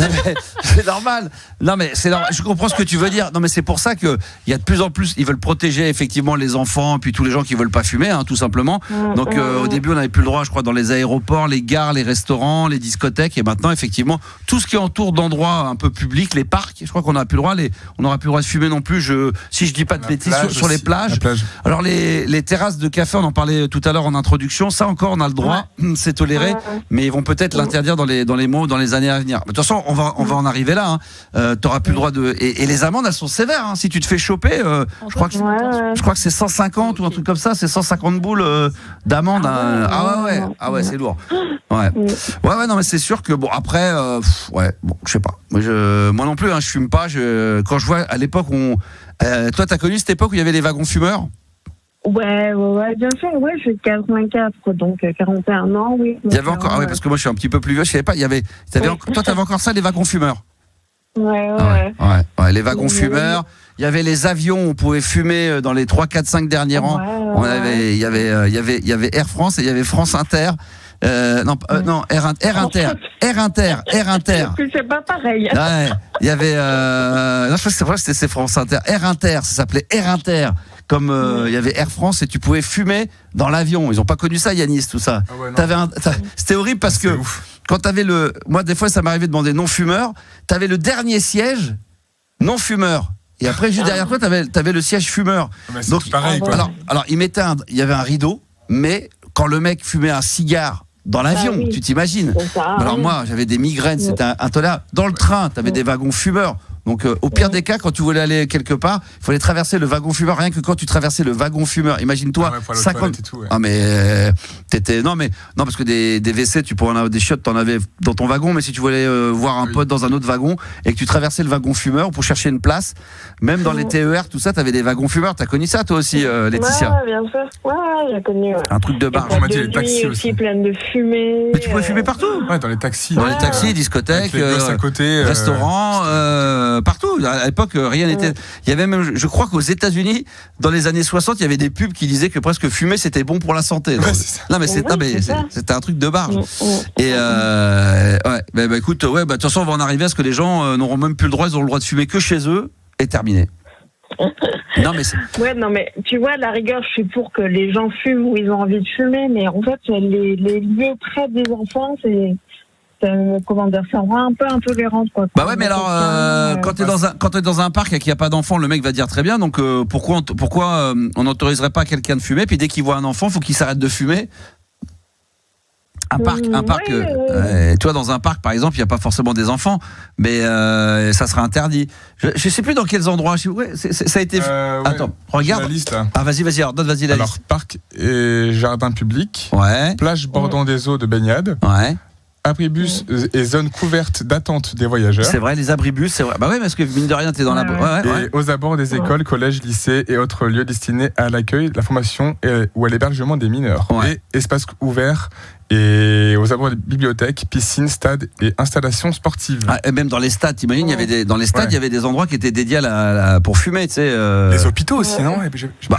Non, mais c'est normal. Non, mais c'est normal. Je comprends ce que tu veux dire. Non, mais c'est pour ça que il y a de plus en plus, ils veulent protéger effectivement les enfants, et puis tous les gens qui veulent pas fumer, hein, tout simplement. Donc, au début, on n'avait plus le droit, je crois, dans les aéroports, les gares, les restaurants, les discothèques, et maintenant, effectivement, tout ce qui entoure d'endroits un peu publics, les parcs, je crois qu'on n'a plus le droit, on n'aura plus le droit de fumer non plus. Si je dis pas de bêtises, sur les plages. Alors, les terrasses de café, on en parlait tout à l'heure en introduction. Ça encore, on a le droit. C'est toléré, mais ils vont peut-être l'interdire dans les mois ou dans les années à venir. De toute façon, on va en arriver là. Hein. T'auras plus le droit de. Et les amendes, elles sont sévères. Hein. Si tu te fais choper, je crois que c'est 150 ou un truc comme ça. C'est 150 boules d'amende. Ah ouais, c'est lourd. Ouais. Non, mais c'est sûr que bon après, je sais pas. Moi non plus, hein, je fume pas. Quand je vois à l'époque, toi, t'as connu cette époque où il y avait les wagons fumeurs? Ouais, bien sûr, je suis de 84, donc 41 ans, oui. Il y avait encore, parce que moi je suis un petit peu plus vieux, je savais pas, toi t'avais encore ça, les wagons fumeurs? Ouais, les wagons fumeurs, il y avait les avions, on pouvait fumer dans les 3, 4, 5 derniers rangs. Il y avait Air France et il y avait France Inter. Non, Air Inter. C'est pas pareil. Ouais, il y avait, non, je crois que c'était France Inter. Air Inter, ça s'appelait Air Inter. comme il y avait Air France et tu pouvais fumer dans l'avion. Ils ont pas connu ça, Yanis, tout ça. Ah ouais, c'était horrible parce que quand t'avais moi des fois ça m'arrivait de demander non-fumeur, t'avais le dernier siège non-fumeur. Et après, juste derrière toi, t'avais le siège fumeur. Donc, c'est pareil, quoi. Alors, il y avait un rideau, mais quand le mec fumait un cigare dans l'avion, tu t'imagines. Alors moi, j'avais des migraines, c'était intolérable. Dans le train, t'avais des wagons fumeurs. Donc, au pire des cas, quand tu voulais aller quelque part, il fallait traverser le wagon fumeur. Rien que quand tu traversais le wagon fumeur, imagine-toi, 50. Ah mais non parce que des WC, tu pourrais en avoir des chiottes, t'en avais dans ton wagon. Mais si tu voulais voir un pote dans un autre wagon et que tu traversais le wagon fumeur pour chercher une place, même dans les TER, tout ça, t'avais des wagons fumeurs. T'as connu ça toi aussi, Laetitia? Ouais, bien sûr. Ouais, j'ai connu. Un truc de bar. On m'a dit les taxis aussi pleines de fumée. Mais tu pouvais fumer partout. Ouais, dans les taxis. Dans les taxis, discothèques, à côté, restaurants, partout. À l'époque, rien n'était. Il y avait même, je crois qu'aux États-Unis, dans les années 60, il y avait des pubs qui disaient que presque fumer c'était bon pour la santé. Donc, non, mais c'était un truc de barge. Et écoute, de toute façon, on va en arriver à ce que les gens n'auront même plus le droit, ils auront le droit de fumer que chez eux, et terminé. Non mais tu vois, à la rigueur, je suis pour que les gens fument où ils ont envie de fumer, mais en fait, les lieux près des enfants, c'est comment dire, ça rend un peu intolérant, quoi. Bah ouais, mais alors quand t'es dans un parc et qu'il n'y a pas d'enfant, le mec va dire très bien. Donc pourquoi on n'autoriserait pas quelqu'un de fumer, puis dès qu'il voit un enfant, faut qu'il s'arrête de fumer. Un parc. Tu vois, dans un parc, par exemple, il n'y a pas forcément des enfants, mais ça sera interdit. Je sais plus dans quels endroits. Ça a été. Attends, regarde. La liste, là. Ah, vas-y, vas-y la liste. Parc et jardin public. Ouais. Plage bordant des eaux de baignade. Ouais. Abribus et zones couvertes d'attente des voyageurs. C'est vrai, les abribus, c'est vrai. Bah ouais, parce que mine de rien, t'es dans la. Et aux abords des écoles, collèges, lycées et autres lieux destinés à l'accueil, la formation ou à l'hébergement des mineurs. Et espaces ouverts et aux abords des bibliothèques, piscines, stades et installations sportives. Et même dans les stades, t'imagines, il y avait dans les stades, il y avait des endroits qui étaient dédiés pour fumer, tu sais. Les hôpitaux aussi, non?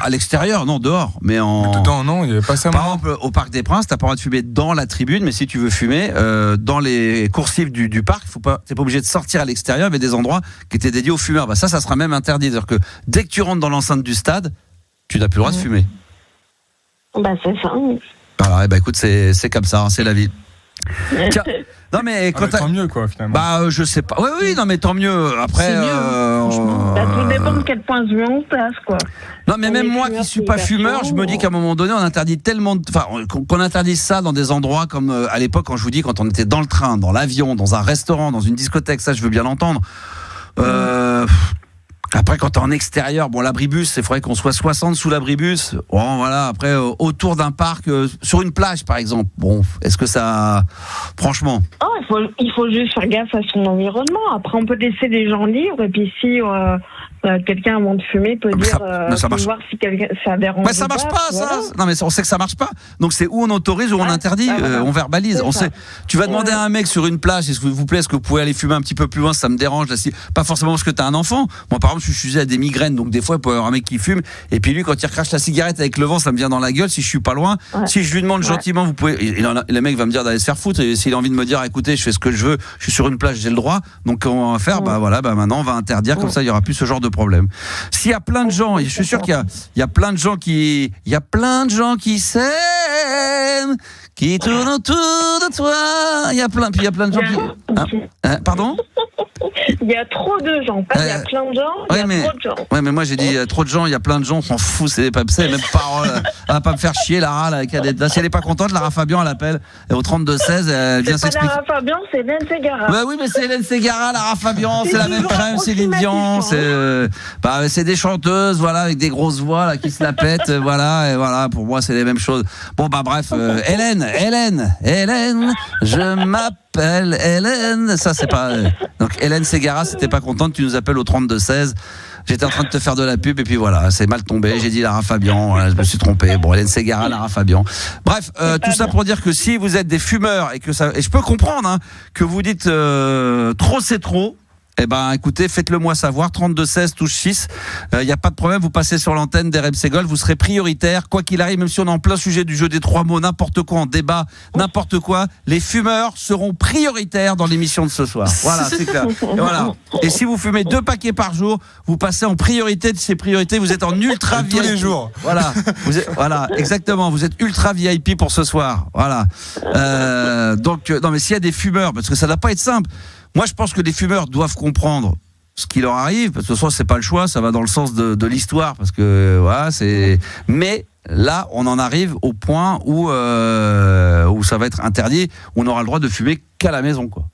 À l'extérieur, non, dehors, mais dedans, non, il n'y avait pas ça. Par exemple, au Parc des Princes, t'as pas le droit de fumer dans la tribune, mais si tu veux fumer dans les coursives du parc, t'es pas obligé de sortir à l'extérieur. Il y avait des endroits qui étaient dédiés aux fumeurs. Bah ça sera même interdit, c'est-à-dire que dès que tu rentres dans l'enceinte du stade, tu n'as plus le droit de fumer. Bah c'est ça. Alors, écoute, c'est comme ça, c'est la vie. Tiens, non mais tant mieux quoi finalement. Bah je sais pas. Oui, non mais tant mieux. Après, c'est mieux, franchement. Tout dépend de quel point de vue on passe, quoi. Non mais même moi qui suis pas fumeur, je me dis qu'à un moment donné, on interdit tellement, qu'on interdise ça dans des endroits comme à l'époque, quand je vous dis, quand on était dans le train, dans l'avion, dans un restaurant, dans une discothèque, ça je veux bien l'entendre. Après, quand t'es en extérieur, l'abribus, il faudrait qu'on soit 60 sous l'abribus. Bon, voilà. Après, autour d'un parc, sur une plage, par exemple. Bon, est-ce que ça, franchement. Il faut juste faire gaffe à son environnement. Après, on peut laisser les gens libres. Et puis, si quelqu'un avant de fumer peut dire, voir si ça dérange. Mais ça marche pas, ça. Non, mais on sait que ça marche pas. Donc, c'est où on autorise, où on interdit, on verbalise. On sait. Tu vas demander à un mec sur une plage, s'il vous plaît, est-ce que vous pouvez aller fumer un petit peu plus loin? Ça me dérange. Là, pas forcément parce que t'as un enfant. Moi, par exemple, je suis sujet à des migraines, donc des fois il peut y avoir un mec qui fume et puis lui quand il recrache la cigarette avec le vent, ça me vient dans la gueule. Si je suis pas loin, si je lui demande gentiment, vous pouvez, le mec va me dire d'aller se faire foutre, et s'il a envie de me dire écoutez, je fais ce que je veux, je suis sur une plage, j'ai le droit, donc comment on va faire? Maintenant on va interdire, comme ça il y aura plus ce genre de problème. S'il y a plein de gens, et je suis sûr qu'il y a plein de gens qui s'aiment, qui tournent autour de toi, il y a plein de gens qui pardon? Il y a trop de gens, pas il y a plein de gens, il y a trop de gens. Ouais, mais moi j'ai dit il y a trop de gens, il y a plein de gens, on s'en fout, c'est pas ça, même paroles. Elle va pas me faire chier, Lara, là, si elle est pas contente, Lara Fabian, elle appelle au 32-16, elle vient s'expliquer. Lara Fabian, c'est Hélène Ségara. Ouais, oui, mais c'est Hélène Ségara, Lara Fabian, c'est la même crème, Céline Dion, c'est des chanteuses, voilà, avec des grosses voix, là, qui se la pètent, voilà, et voilà, pour moi c'est les mêmes choses. Bon, bref, Hélène, je m'appelle Hélène, ça c'est pas. Donc Hélène Ségara, si t'es pas contente, tu nous appelles au 32-16. J'étais en train de te faire de la pub et puis voilà, c'est mal tombé. J'ai dit Lara Fabian, voilà, je me suis trompé. Bon, Hélène Ségara, Lara Fabian. Bref, tout ça pour dire que si vous êtes des fumeurs et que ça, et je peux comprendre que vous dites trop c'est trop. Eh ben, écoutez, faites-le moi savoir. 32 16 touche 6. Il n'y a pas de problème. Vous passez sur l'antenne d'RMC Gold. Vous serez prioritaire. Quoi qu'il arrive, même si on est en plein sujet du jeu des 3 mots, n'importe quoi en débat, n'importe quoi, les fumeurs seront prioritaires dans l'émission de ce soir. Voilà, c'est clair. Et voilà. Et si vous fumez 2 paquets par jour, vous passez en priorité de ces priorités. Vous êtes en ultra VIP. Tous les jours. Voilà. Voilà, exactement. Vous êtes ultra VIP pour ce soir. Voilà. Donc, non, mais s'il y a des fumeurs, parce que ça ne va pas être simple. Moi, je pense que les fumeurs doivent comprendre ce qui leur arrive, parce que soit c'est pas le choix, ça va dans le sens de l'histoire, parce que voilà, c'est. Mais là, on en arrive au point où ça va être interdit, où on n'aura le droit de fumer qu'à la maison, quoi.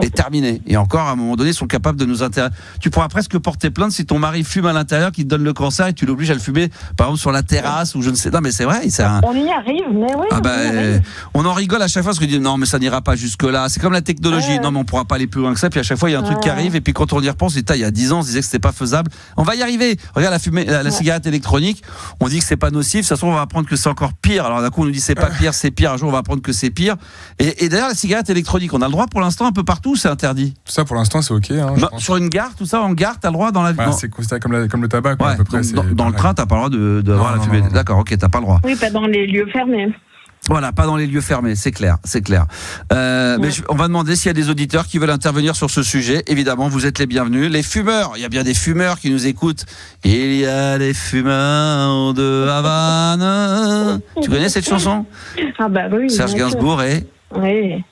Et terminé. Et encore, à un moment donné, ils sont capables de nous intéresser. Tu pourras presque porter plainte si ton mari fume à l'intérieur, qui te donne le cancer et tu l'obliges à le fumer, par exemple, sur la terrasse ou je ne sais. Non, mais c'est vrai. On y arrive, mais oui. On en rigole à chaque fois parce qu'on dit non, mais ça n'ira pas jusque-là. C'est comme la technologie. Non, mais on pourra pas aller plus loin que ça. Puis à chaque fois, il y a un truc qui arrive. Et puis quand on y repense, il y a 10 ans, on se disait que c'était pas faisable. On va y arriver. Regarde la cigarette électronique. On dit que c'est pas nocif. De toute façon, on va apprendre que c'est encore pire. Alors d'un coup, on nous dit c'est pas pire, c'est pire. Un jour, on va apprendre que c'est pire. Et d'ailleurs, la cigarette électronique, on a le droit pour l'instant un peu partout. C'est interdit. Tout ça pour l'instant c'est ok. Sur une gare, tout ça en gare, t'as le droit dans la. C'est considéré comme le tabac, quoi, à peu près. Dans le train, t'as pas le droit d'avoir la fumée. D'accord, ok, t'as pas le droit. Oui, pas dans les lieux fermés. Voilà, pas dans les lieux fermés, c'est clair. Mais on va demander s'il y a des auditeurs qui veulent intervenir sur ce sujet. Évidemment, vous êtes les bienvenus. Les fumeurs, il y a bien des fumeurs qui nous écoutent. Il y a des fumeurs de Havane. Tu connais cette chanson ? Ah bah oui. Serge Gainsbourg et. Oui,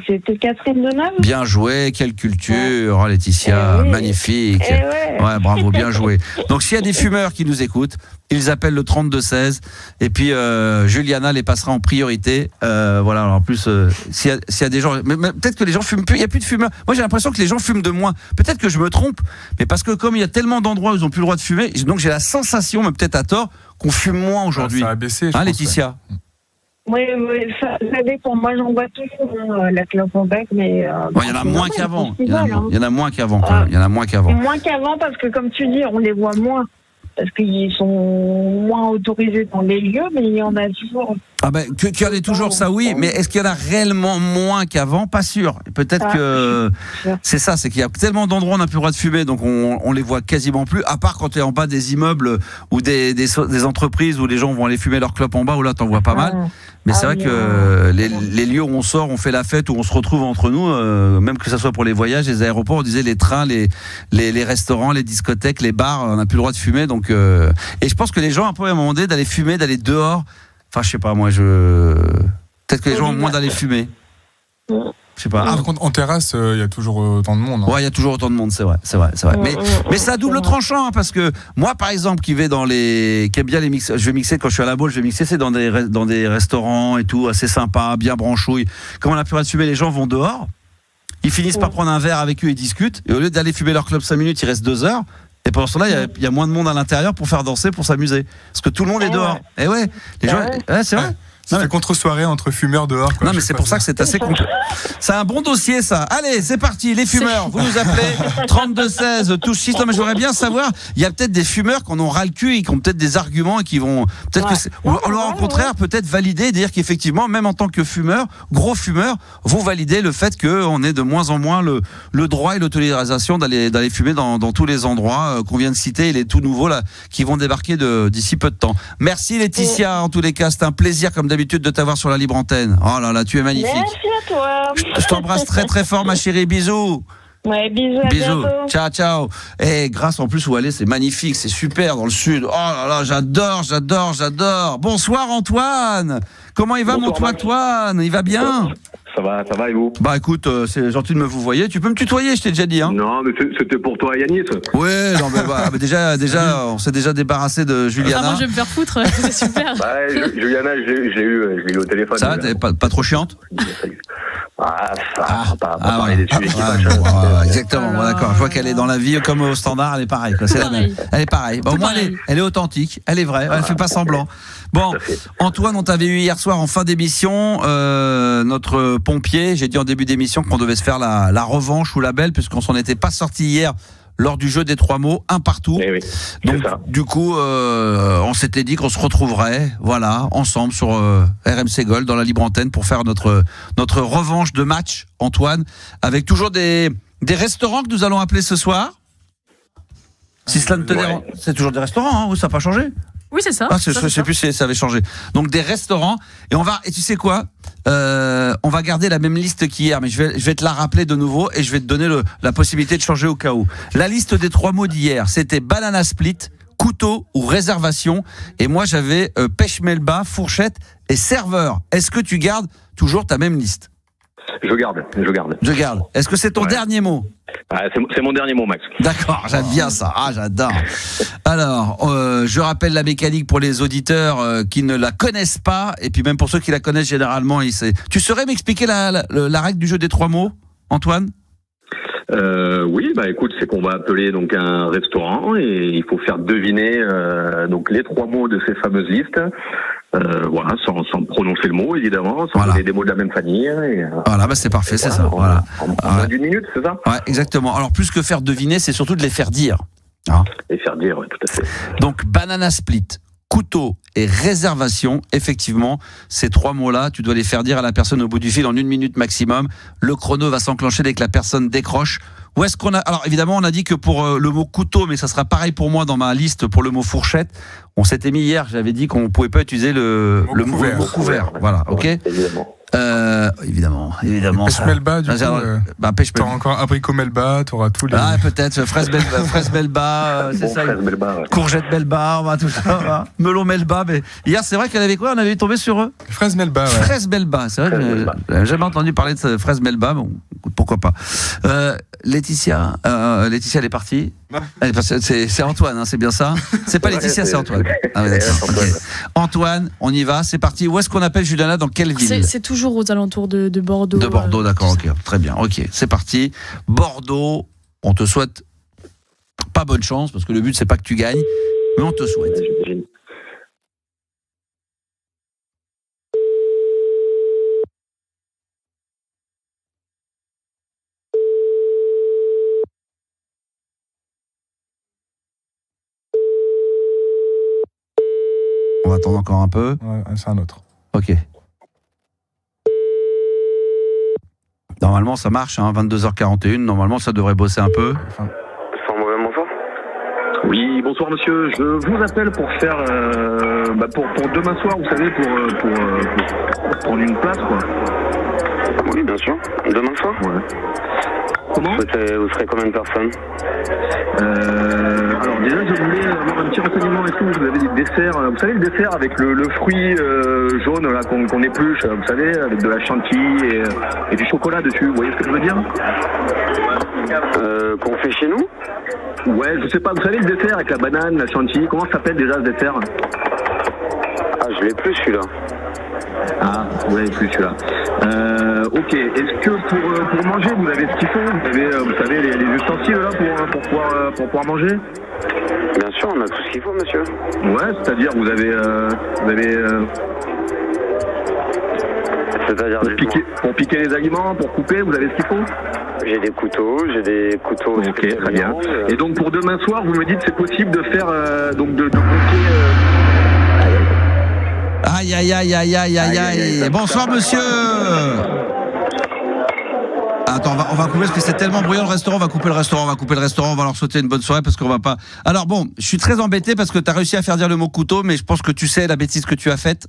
c'était Catherine Deneuve. Bien joué, quelle culture, Laetitia, magnifique. Ouais, bravo, bien joué. Donc s'il y a des fumeurs qui nous écoutent, ils appellent le 32-16 et puis Juliana les passera en priorité. Voilà, alors en plus, s'il y a des gens, mais peut-être que les gens fument plus, il n'y a plus de fumeurs. Moi j'ai l'impression que les gens fument de moins. Peut-être que je me trompe, mais parce que comme il y a tellement d'endroits où ils n'ont plus le droit de fumer, donc j'ai la sensation, mais peut-être à tort, qu'on fume moins aujourd'hui. Ça a baissé, je pense, Laetitia. Oui, ça dépend. Moi, j'en vois toujours la clope au bec, mais... il y en a moins qu'avant. Il y en a moins qu'avant. Moins qu'avant, parce que, comme tu dis, on les voit moins. Parce qu'ils sont moins autorisés dans les lieux, mais il y en a toujours... Ah ben, qu'il y en ait toujours, ça oui, mais est-ce qu'il y en a réellement moins qu'avant ? Pas sûr. Peut-être que c'est ça, c'est qu'il y a tellement d'endroits où on n'a plus le droit de fumer, donc on les voit quasiment plus, à part quand tu es en bas des immeubles ou des entreprises où les gens vont aller fumer leur clope en bas, où là t'en vois pas mal. Mais c'est vrai que les lieux où on sort, on fait la fête, où on se retrouve entre nous, même que ce soit pour les voyages, les aéroports, on disait les trains, les restaurants, les discothèques, les bars, on n'a plus le droit de fumer. Donc, et je pense que les gens, un peu à un moment donné, d'aller fumer, d'aller dehors. Enfin, je sais pas, moi, peut-être que les gens ont moins d'aller fumer. Je sais pas. Par contre, en terrasse, il y a toujours autant de monde. Ouais, il y a toujours autant de monde, c'est vrai. Mais c'est à double tranchant, hein, parce que moi, par exemple, qui aime bien les mix, je vais mixer quand je suis à la boule, c'est dans des restaurants et tout, assez sympa, bien branchouille. Comme on a plus le droit de fumer, les gens vont dehors. Ils finissent par prendre un verre avec eux et discutent. Et au lieu d'aller fumer leur clope 5 minutes, ils restent 2 heures. Et pendant ce temps-là, il y a moins de monde à l'intérieur pour faire danser, pour s'amuser. Parce que tout le monde est dehors. Et les gens, c'est vrai. Ça fait contre-soirée entre fumeurs dehors, quoi. Non, mais c'est pour ça que c'est assez complet. C'est un bon dossier, ça. Allez, c'est parti, les fumeurs. Vous nous appelez 32-16, touche 6. Non, mais j'aimerais bien savoir, il y a peut-être des fumeurs qui en ont ras le cul et qui ont peut-être des arguments et qui vont, ou alors au contraire, peut-être valider, dire qu'effectivement, même en tant que fumeur, gros fumeur, vous validez le fait qu'on ait de moins en moins le droit et l'autorisation d'aller fumer dans tous les endroits qu'on vient de citer et les tout nouveaux, là, qui vont débarquer d'ici peu de temps. Merci, Laetitia. En tous les cas, c'est un plaisir, comme d'habitude, de t'avoir sur la libre antenne. Oh là là, tu es magnifique. Merci à toi. Je t'embrasse très très fort, ma chérie. Bisous. Ouais, bisous. À bientôt. Ciao, ciao. Et grâce en plus où aller, c'est magnifique, c'est super dans le sud. Oh là là, j'adore. Bonsoir Antoine. Comment il va, mon Antoine ? Il va bien ? Ça va et vous ? Bah écoute, c'est gentil de me vous voyer. Tu peux me tutoyer, je t'ai déjà dit. Hein. Non, mais c'était pour toi, Yannis. Ouais, non, mais déjà, on s'est déjà débarrassé de Juliana. Moi, je vais me faire foutre, c'est super. Juliana, je l'ai eu au téléphone. Ça va, t'es pas trop chiante ? Pas parler des sujets qui fâchent. Exactement, d'accord. Je vois qu'elle est dans la vie comme au standard, elle est pareille. C'est la même. Elle est pareille. Au moins, elle est authentique, elle est vraie, elle fait pas semblant. Bon, Antoine, on t'avait eu hier soir en fin d'émission, notre pompier. J'ai dit en début d'émission qu'on devait se faire la revanche ou la belle, puisqu'on s'en était pas sorti hier lors du jeu des 3 mots, un partout. Oui, donc, du coup, on s'était dit qu'on se retrouverait, voilà, ensemble sur RMC Gold dans la libre antenne pour faire notre revanche de match, Antoine, avec toujours des des restaurants que nous allons appeler ce soir. Si cela ne te dérange, c'est toujours des restaurants, ça n'a pas changé. Oui, c'est ça. Je ne sais plus si ça avait changé. Donc des restaurants, et tu sais quoi, on va garder la même liste qu'hier, mais je vais te la rappeler de nouveau et je vais te donner la possibilité de changer au cas où. La liste des 3 mots d'hier, c'était banana split, couteau ou réservation, et moi j'avais pêche melba, fourchette et serveur. Est-ce que tu gardes toujours ta même liste ? Je garde. Est-ce que c'est ton dernier mot ? C'est mon dernier mot, Max. D'accord, j'aime bien ça. J'adore. Alors, je rappelle la mécanique pour les auditeurs qui ne la connaissent pas, et puis même pour ceux qui la connaissent généralement. Tu saurais m'expliquer la règle du jeu des 3 mots, Antoine ? Oui, écoute, c'est qu'on va appeler donc un restaurant et il faut faire deviner donc les 3 mots de ces fameuses listes. Sans prononcer le mot évidemment, sans donner des mots de la même famille. Et, voilà, c'est parfait, c'est ça. Voilà. En moins d'une minute, c'est ça ? Ouais, exactement. Alors plus que faire deviner, c'est surtout de les faire dire. Les faire dire, oui, tout à fait. Donc banana split, couteau et réservation, effectivement, ces 3 mots-là, tu dois les faire dire à la personne au bout du fil en 1 minute maximum. Le chrono va s'enclencher dès que la personne décroche. Où est-ce qu'on a ? Alors évidemment, on a dit que pour le mot couteau, mais ça sera pareil pour moi dans ma liste pour le mot fourchette. On s'était mis hier, j'avais dit qu'on pouvait pas utiliser le mot couvert. Voilà, ok. Évidemment. Pêche melba, du coup. T'auras encore abricot melba, t'auras tous les. Peut-être fraise melba, c'est ça. Courgette melba, on va tout ça. Melon melba, mais hier c'est vrai qu'elle avait quoi ? On avait tombé sur eux. Fraise melba, ouais. Fraise melba, c'est vrai que j'avais jamais entendu parler de fraise melba, bon, pourquoi pas. Laetitia, elle est partie. C'est Antoine, c'est bien ça ? C'est pas Laetitia, c'est Antoine. Ah ouais, d'accord. Okay. Antoine, on y va, c'est parti. Où est-ce qu'on appelle Juliana ? Dans quelle ville ? C'est toujours aux alentours de Bordeaux. De Bordeaux, d'accord, ok, très bien, ok, c'est parti. Bordeaux, on te souhaite pas bonne chance, parce que le but c'est pas que tu gagnes, mais on te souhaite. On va attendre encore un peu. Ouais, c'est un autre. Ok. Normalement, ça marche, 22h41. Normalement, ça devrait bosser un peu. Bonsoir. Oui, bonsoir monsieur. Je vous appelle pour faire pour demain soir, vous savez, pour prendre une place, quoi. Oui, bien sûr. Demain soir. Ouais. Comment ? Vous serez combien de personnes ? Alors déjà, je voulais avoir un petit renseignement. Est-ce que vous avez des desserts ? Vous savez, le dessert avec le fruit jaune là qu'on épluche, vous savez, avec de la chantilly et du chocolat dessus. Vous voyez ce que je veux dire ? Qu'on fait chez nous ? Ouais, je sais pas. Vous savez, le dessert avec la banane, la chantilly, comment ça s'appelle déjà ce dessert ? Ah, je l'ai plus celui-là. Ah, vous l'avez plus celui-là. Ok. Est-ce que pour manger, vous avez ce qu'il faut ? Vous savez, les ustensiles là pour pouvoir manger ? Bien sûr, on a tout ce qu'il faut, monsieur. Ouais, c'est-à-dire vous avez c'est-à-dire pour piquer les aliments, pour couper, vous avez ce qu'il faut ? J'ai des couteaux. Ok, très bien. Et donc pour demain soir, vous me dites c'est possible de faire donc de compter. Aïe. Bonsoir monsieur. Attends, on va couper parce que c'est tellement bruyant le restaurant. On va couper le restaurant. On va leur souhaiter une bonne soirée parce qu'on va pas. Alors bon, je suis très embêté parce que tu as réussi à faire dire le mot couteau, mais je pense que tu sais la bêtise que tu as faite.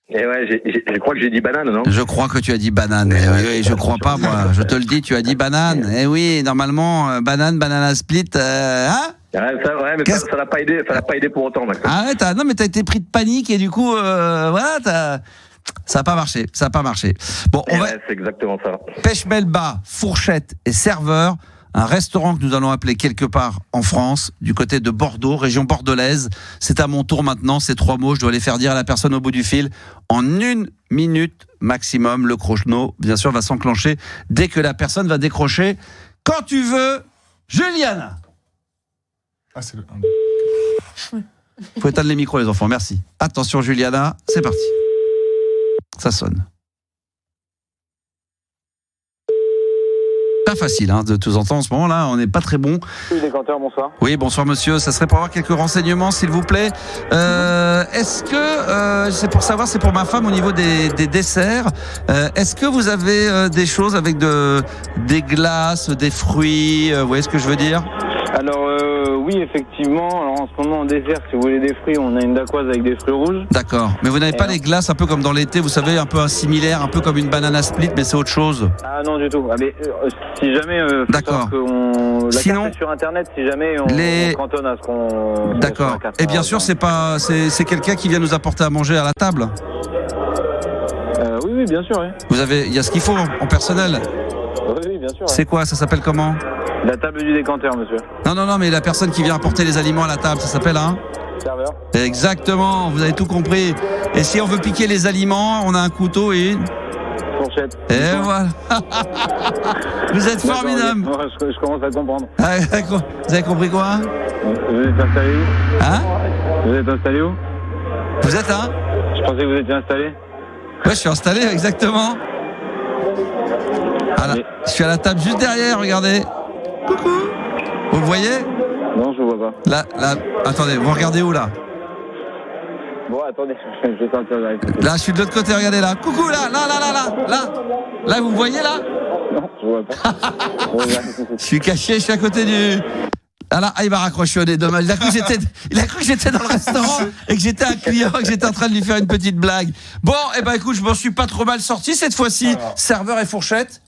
Et ouais, je crois que j'ai dit banane, non ? Je crois que tu as dit banane. Oui, je crois pas, moi. Je te le dis, tu as dit banane. Eh oui, normalement, banana split, hein ? Ouais, mais ça l'a pas aidé. Ça l'a pas aidé pour autant, Max. Ah ouais, t'as été pris de panique et du coup, voilà, ça a pas marché. Bon, c'est exactement ça. Pêche melba, fourchette et serveur. Un restaurant que nous allons appeler quelque part en France, du côté de Bordeaux, région bordelaise. C'est à mon tour maintenant, ces 3 mots, je dois les faire dire à la personne au bout du fil. En 1 minute maximum, le chrono, bien sûr, va s'enclencher dès que la personne va décrocher. Quand tu veux, Juliana. Ah, c'est le 1. Faut éteindre les micros, les enfants, merci. Attention, Juliana, c'est parti. Ça sonne. Pas facile, hein, de temps en temps, en ce moment-là, on n'est pas très bon. Oui, décanteur, bonsoir. Oui, bonsoir monsieur, ça serait pour avoir quelques renseignements, s'il vous plaît. Est-ce que, c'est pour savoir, c'est pour ma femme au niveau des desserts, est-ce que vous avez des choses avec des glaces, des fruits, vous voyez ce que je veux dire ? Alors, oui, effectivement. Alors, en ce moment, en dessert, si vous voulez des fruits, on a une dacquoise avec des fruits rouges. D'accord. Mais vous n'avez pas les glaces un peu comme dans l'été, vous savez, un peu similaire, un peu comme une banana split, mais c'est autre chose. Ah non, du tout. Ah, mais si jamais... D'accord. La Sinon, carte est sur Internet, si jamais on cantonne à ce qu'on... D'accord. Et bien sûr, c'est quelqu'un qui vient nous apporter à manger à la table. Oui, bien sûr. Oui. Il y a ce qu'il faut en personnel. Oui, bien sûr. C'est quoi? Ça s'appelle comment? La table du décanteur, monsieur. Non, mais la personne qui vient apporter les aliments à la table, ça s'appelle un serveur. Exactement, vous avez tout compris. Et si on veut piquer les aliments, on a un couteau et une fourchette. Et voilà. Vous êtes formidable. Je commence à comprendre. Ah, vous avez compris quoi? Vous êtes installé où? Hein? Vous êtes installé où? Vous êtes un? Je pensais que vous étiez installé. Ouais, je suis installé, exactement. Je suis à la table juste derrière, regardez. Coucou. Vous le voyez? Non, je ne vois pas. Là, attendez, vous regardez où là? Bon, attendez, je vais sortir là. Là, je suis de l'autre côté, regardez là. Coucou là. Là, vous me voyez là? Non, je vois pas. Je suis caché, je suis à côté du... Ah là, il m'a raccroché au nez, dommage. Il a cru que j'étais dans le restaurant et que j'étais un client, que j'étais en train de lui faire une petite blague. Bon, écoute, je m'en suis pas trop mal sorti cette fois-ci. Alors. Serveur et fourchette,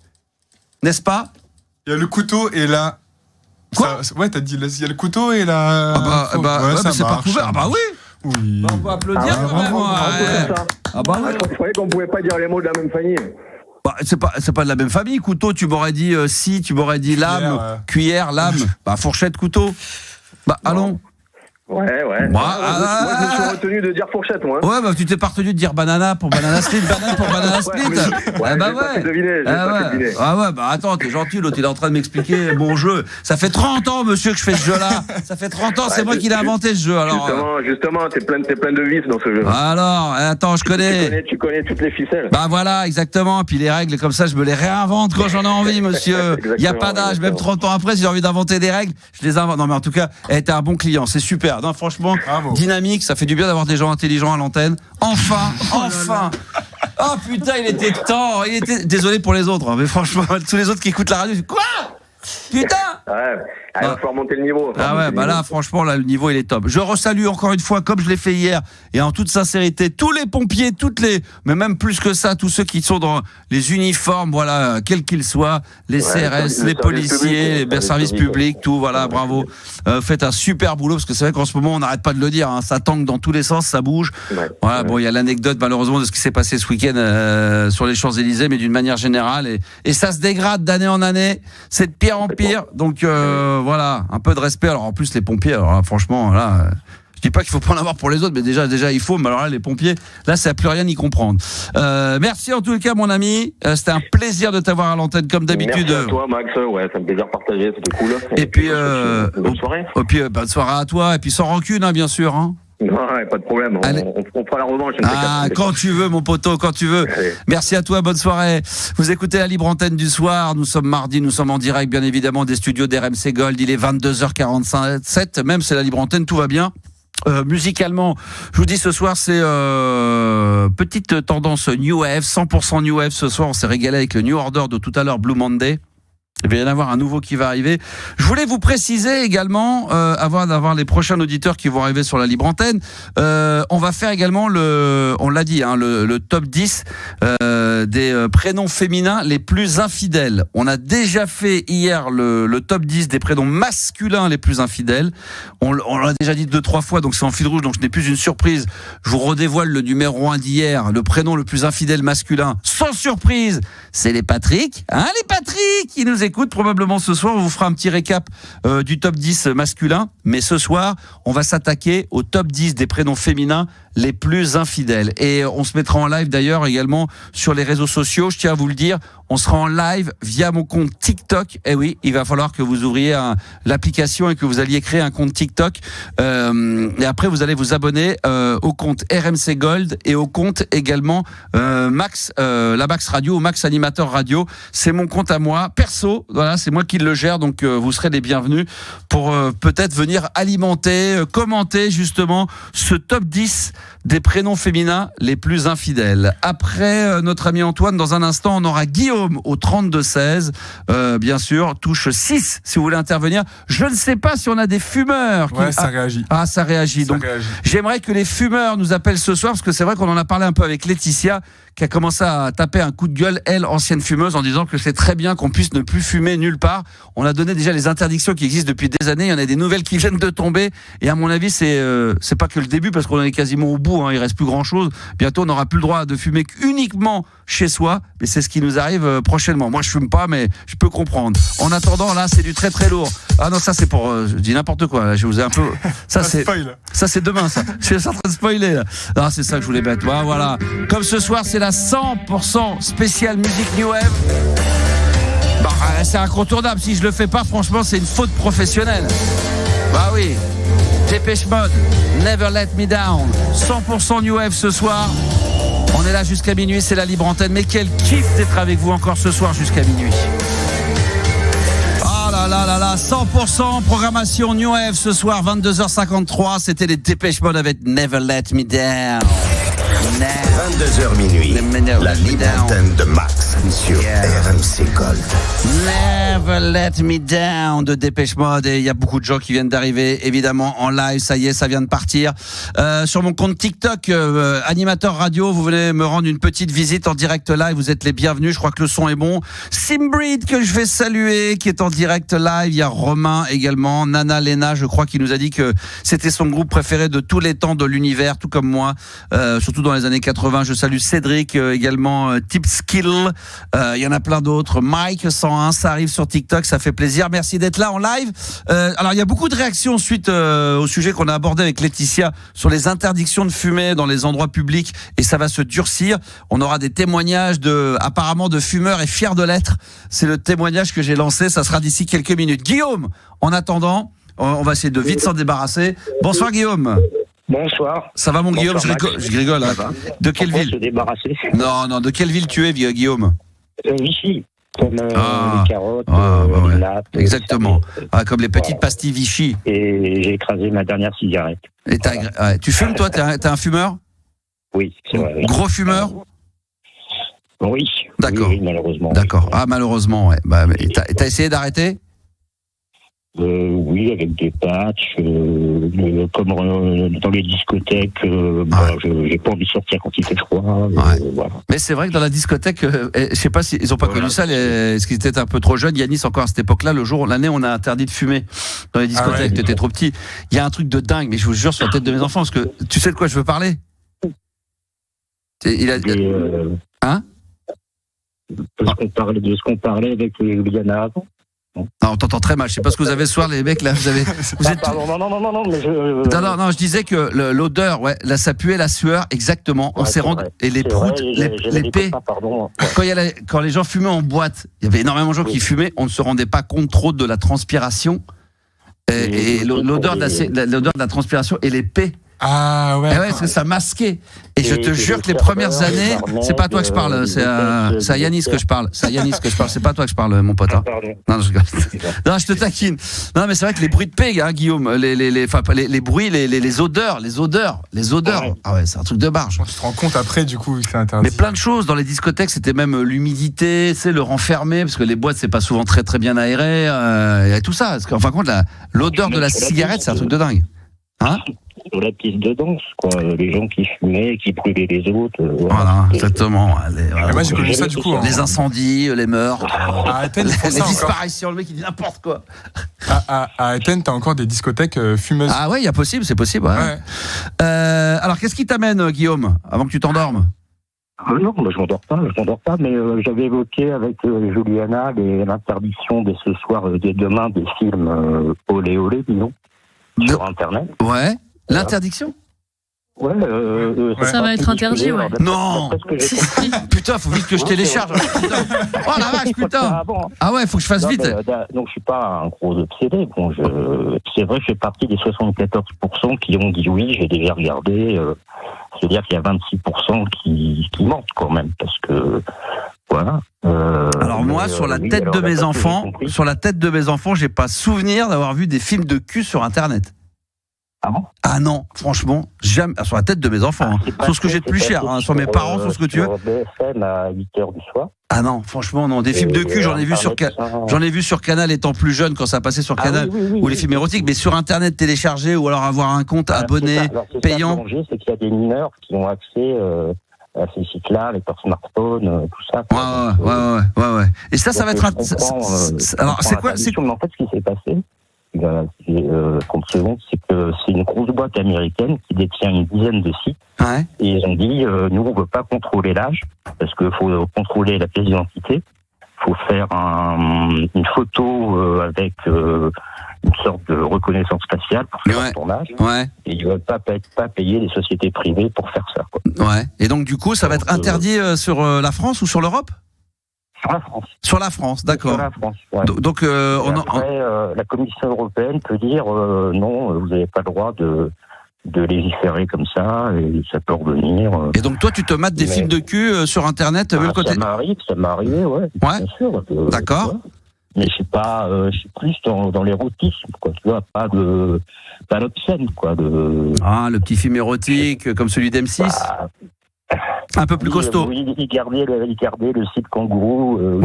n'est-ce pas? Il y a le couteau et la... Quoi? Ouais, t'as dit, il y a le couteau et la... mais c'est pas couvert. Ah bah oui. Oui. On peut applaudir quand même. Ah bah oui. Je croyais qu'on pouvait pas dire les mots de la même famille. Bah, c'est pas de la même famille. Couteau, tu m'aurais dit scie, tu m'aurais dit lame, cuillère, lame. Bah fourchette, couteau. Bah allons. Ouais. Moi, je me suis retenu de dire fourchette, moi. Ouais, bah tu t'es pas retenu de dire banana pour banana split, banane pour banana split. Ah ouais, bah attends, t'es gentil, l'autre il est en train de m'expliquer mon jeu. Ça fait 30 ans, monsieur, que je fais ce jeu-là. Ça fait 30 ans, c'est moi qui l'ai inventé ce jeu. Alors. Justement, t'es plein de vices dans ce jeu. Alors, attends, je connais. Tu connais toutes les ficelles. Bah voilà, exactement. Puis les règles, comme ça, je me les réinvente quand j'en ai envie, monsieur. Il y a pas d'âge, même 30 ans après, si j'ai envie d'inventer des règles, je les invente. Non, mais en tout cas, t'es un bon client, c'est super. Non, franchement, bravo. Dynamique, ça fait du bien d'avoir des gens intelligents à l'antenne. Enfin. Oh putain, il était temps. Désolé pour les autres, hein, mais franchement, tous les autres qui écoutent la radio, quoi? Putain! Ouais, il va falloir monter le niveau. Là, franchement, là, le niveau, il est top. Je resalue encore une fois, comme je l'ai fait hier, et en toute sincérité, tous les pompiers, mais même plus que ça, tous ceux qui sont dans les uniformes, voilà, quels qu'ils soient, les CRS, les policiers, les services publics, tout, voilà, bravo. Faites un super boulot, parce que c'est vrai qu'en ce moment, on n'arrête pas de le dire, hein, ça tangue dans tous les sens, ça bouge. Voilà, bon, il y a l'anecdote, malheureusement, de ce qui s'est passé ce week-end sur les Champs-Élysées, mais d'une manière générale, et ça se dégrade d'année en année, c'est de pire en pire, donc voilà, un peu de respect. Alors en plus les pompiers, alors là, franchement là, je dis pas qu'il faut pas en avoir pour les autres, mais déjà il faut, mais alors là les pompiers, là ça n'a plus rien y comprendre. Merci en tout cas mon ami, c'était un plaisir de t'avoir à l'antenne comme d'habitude. Merci à toi Max, ouais, c'est un plaisir partagé, c'était cool. Et puis bonne soirée. Et puis bonne soirée à toi, et puis sans rancune hein, bien sûr hein. Non, pas de problème. On fera la revanche. Quand tu veux, mon poteau, quand tu veux. Allez. Merci à toi, bonne soirée. Vous écoutez la libre antenne du soir. Nous sommes mardi, nous sommes en direct, bien évidemment, des studios d'RMC Gold. Il est 22h47. Même c'est la libre antenne, tout va bien. Musicalement, je vous dis ce soir, c'est petite tendance New Wave, 100% New Wave ce soir. On s'est régalé avec le New Order de tout à l'heure, Blue Monday. Il va y en avoir un nouveau qui va arriver. Je voulais vous préciser également, avant d'avoir les prochains auditeurs qui vont arriver sur la libre antenne, on va faire également on l'a dit, hein, le top 10 des prénoms féminins les plus infidèles. On a déjà fait hier le top 10 des prénoms masculins les plus infidèles. On l'a déjà dit 2-3 fois, donc c'est en fil rouge, donc ce n'est plus une surprise. Je vous redévoile le numéro 1 d'hier, le prénom le plus infidèle masculin. Sans surprise, c'est les Patrick. Hein, les Patrick qui nous écoute probablement ce soir. On vous fera un petit récap du top 10 masculin, mais ce soir on va s'attaquer au top 10 des prénoms féminins les plus infidèles, et on se mettra en live d'ailleurs également sur les réseaux sociaux. Je tiens à vous le dire, on sera en live via mon compte TikTok. Et oui, il va falloir que vous ouvriez l'application et que vous alliez créer un compte TikTok. Et après, vous allez vous abonner au compte RMC Gold et au compte également la Max Radio ou Max Animateur Radio. C'est mon compte à moi, perso. Voilà, c'est moi qui le gère. Donc, vous serez les bienvenus pour peut-être venir alimenter, commenter justement ce top 10 des prénoms féminins les plus infidèles. Après notre ami Antoine, dans un instant, on aura Guillaume au 32-16. Bien sûr, touche 6 si vous voulez intervenir. Je ne sais pas si on a des fumeurs. Ça réagit. Ah, ça réagit. Donc, j'aimerais que les fumeurs nous appellent ce soir, parce que c'est vrai qu'on en a parlé un peu avec Laetitia, qui a commencé à taper un coup de gueule, elle, ancienne fumeuse, en disant que c'est très bien qu'on puisse ne plus fumer nulle part. On a donné déjà les interdictions qui existent depuis des années. Il y en a des nouvelles qui viennent de tomber. Et à mon avis, c'est pas que le début, parce qu'on est quasiment au bout. Il reste plus grand chose. Bientôt, on n'aura plus le droit de fumer uniquement chez soi. Mais c'est ce qui nous arrive prochainement. Moi, je fume pas, mais je peux comprendre. En attendant, là, c'est du très très lourd. Ah non, ça c'est pour. Je dis n'importe quoi. Là, je vous ai un peu. Ça c'est demain. Ça. Je suis en train de spoiler. Là. Ah, c'est ça que je voulais mettre. Voilà. Comme ce soir, c'est la 100% spéciale musique New Wave. Bah, c'est incontournable. Si je le fais pas, franchement, c'est une faute professionnelle. Bah oui. Dépêche Mode, Never Let Me Down. 100% New Wave ce soir. On est là jusqu'à minuit, c'est la libre antenne. Mais quel kiff d'être avec vous encore ce soir jusqu'à minuit. Ah là, 100% programmation New Wave ce soir, 22h53. C'était les Dépêche Mode avec Never Let Me Down. 22h minuit, la libre antenne de Max sur RMC Gold. Never Let Me Down de Dépêche Mode. Et il y a beaucoup de gens qui viennent d'arriver, évidemment, en live. Ça y est, ça vient de partir. Sur mon compte TikTok, Animateur Radio, vous venez me rendre une petite visite en direct live. Vous êtes les bienvenus. Je crois que le son est bon. Simbreed, que je vais saluer, qui est en direct live. Il y a Romain également. Nana Lena, je crois, qui nous a dit que c'était son groupe préféré de tous les temps de l'univers, tout comme moi. Surtout dans les années 80. Je salue Cédric, également Tip Skill. Il y en a plein d'autres. Mike 101, ça arrive sur TikTok, ça fait plaisir. Merci d'être là en live. Alors, il y a beaucoup de réactions suite au sujet qu'on a abordé avec Laetitia sur les interdictions de fumer dans les endroits publics, et ça va se durcir. On aura des témoignages apparemment de fumeurs et fiers de l'être. C'est le témoignage que j'ai lancé. Ça sera d'ici quelques minutes. Guillaume, en attendant, on va essayer de vite s'en débarrasser. Bonsoir Guillaume. Bonsoir. Ça va mon Guillaume, je rigole. Hein. De quelle ville? Se débarrasser. Non, de quelle ville tu es, Guillaume? Vichy. Comme les carottes, les nappes. Exactement. Comme les petites pastilles Vichy. Et j'ai écrasé ma dernière cigarette. Et tu fumes, toi? T'es un fumeur? Oui, c'est vrai. Oui. Gros fumeur? Oui. D'accord. Oui, malheureusement. D'accord. Ah, malheureusement, ouais. Bah, t'as essayé d'arrêter? Oui, avec des patchs, comme dans les discothèques, j'ai pas envie de sortir quand il fait froid. Voilà. Mais c'est vrai que dans la discothèque, je sais pas s'ils ont pas connu ça, est-ce qu'ils étaient un peu trop jeunes? Yanis, encore à cette époque-là, l'année où on a interdit de fumer dans les discothèques, t'étais trop petit. Il y a un truc de dingue, mais je vous jure sur la tête de mes enfants, parce que tu sais de quoi je veux parler? Hein? De ce qu'on parlait avec Juliana avant. Non, on t'entend très mal. Je sais pas ce que vous avez ce soir, les mecs là. Vous êtes. Pardon, non, mais Non, je disais que l'odeur, là, ça puait la sueur, exactement. On s'est rendu et les proutes, les pets. Quand les gens fumaient en boîte, il y avait énormément de gens qui fumaient. On ne se rendait pas compte trop de la transpiration et l'odeur de la transpiration et les pets. Ah ouais. Parce que ça masquait. Et je te jure que les premières années, c'est pas à toi que je parle, c'est à Yanis que je parle. C'est pas à toi que je parle, mon pote. Hein. Non, je te taquine. Non, mais c'est vrai que les bruits de paix, hein, Guillaume, les bruits, les odeurs. Ah ouais, c'est un truc de barge. Tu te rends compte après, du coup, que c'est interdit. Mais plein de choses dans les discothèques, c'était même l'humidité, le renfermé, parce que les boîtes, c'est pas souvent très très bien aéré, et tout ça. Parce qu'en fin de compte, l'odeur de la cigarette, c'est un truc de dingue. Hein? Sur la piste de danse, quoi. Les gens qui fumaient, qui brûlaient les autres. Voilà, exactement. Moi, j'ai connu ça, du coup. Les incendies, les meurtres, Athènes, les disparitions, le mec, il dit n'importe quoi. À Athènes, t'as encore des discothèques fumeuses. Ah ouais, c'est possible. Ouais. Alors, qu'est-ce qui t'amène, Guillaume, avant que tu t'endormes? Non, je m'endors pas, mais j'avais évoqué avec Juliana l'interdiction dès ce soir, dès demain, des films olé olé, disons. Sur Internet. Ouais. L'interdiction? Ouais, ça va être interdit, ouais. Non. Putain, faut vite que je télécharge. Oh la vache, putain. Ah ouais, faut que je fasse vite. Donc je suis pas un gros obsédé. Bon, c'est vrai que je fais partie des 74% qui ont dit oui, j'ai déjà regardé. C'est-à-dire qu'il y a 26% qui mentent quand même, parce que voilà. Alors moi, sur la tête de mes enfants, j'ai pas souvenir d'avoir vu des films de cul sur Internet. Ah bon ? Ah non, franchement, jamais. Sur la tête de mes enfants, sur ce que j'ai de plus cher, sur mes parents, sur ce que tu veux. Sur BFM à 8h du soir. Ah non, franchement non, des films de cul, j'en ai vu sur Canal étant plus jeune quand ça passait sur Canal, ou les films érotiques, mais sur Internet téléchargé ou alors avoir un compte abonné payant. C'est qu'il y a des mineurs qui ont accès à ces sites-là avec leur smartphone, tout ça. Ouais. Et ça va être. Alors c'est quoi ? Mais en fait, ce qui s'est passé. 30 secondes, c'est que c'est une grosse boîte américaine qui détient une dizaine de sites. Ouais. Et ils ont dit, nous, on veut pas contrôler l'âge, parce qu'il faut contrôler la pièce d'identité. Il faut faire une photo avec une sorte de reconnaissance faciale pour faire ton âge. Ouais. Et ils veulent pas payer les sociétés privées pour faire ça, quoi. Ouais. Et donc, du coup, ça va être interdit sur la France ou sur l'Europe ? Sur la France. Sur la France, d'accord. Sur la France, ouais. Donc, après, la Commission européenne peut dire non, vous n'avez pas le droit de légiférer comme ça, et ça peut revenir. Et donc, toi, tu te mates des films de cul sur Internet, même côté. Ça m'est arrivé, ouais. Bien sûr. D'accord. Mais je suis plus dans l'érotisme, quoi. Tu vois, pas l'obscène, quoi. Ah, le petit film érotique, comme celui d'M6. Un peu plus costaud. Oui, il gardait le site Kangourou.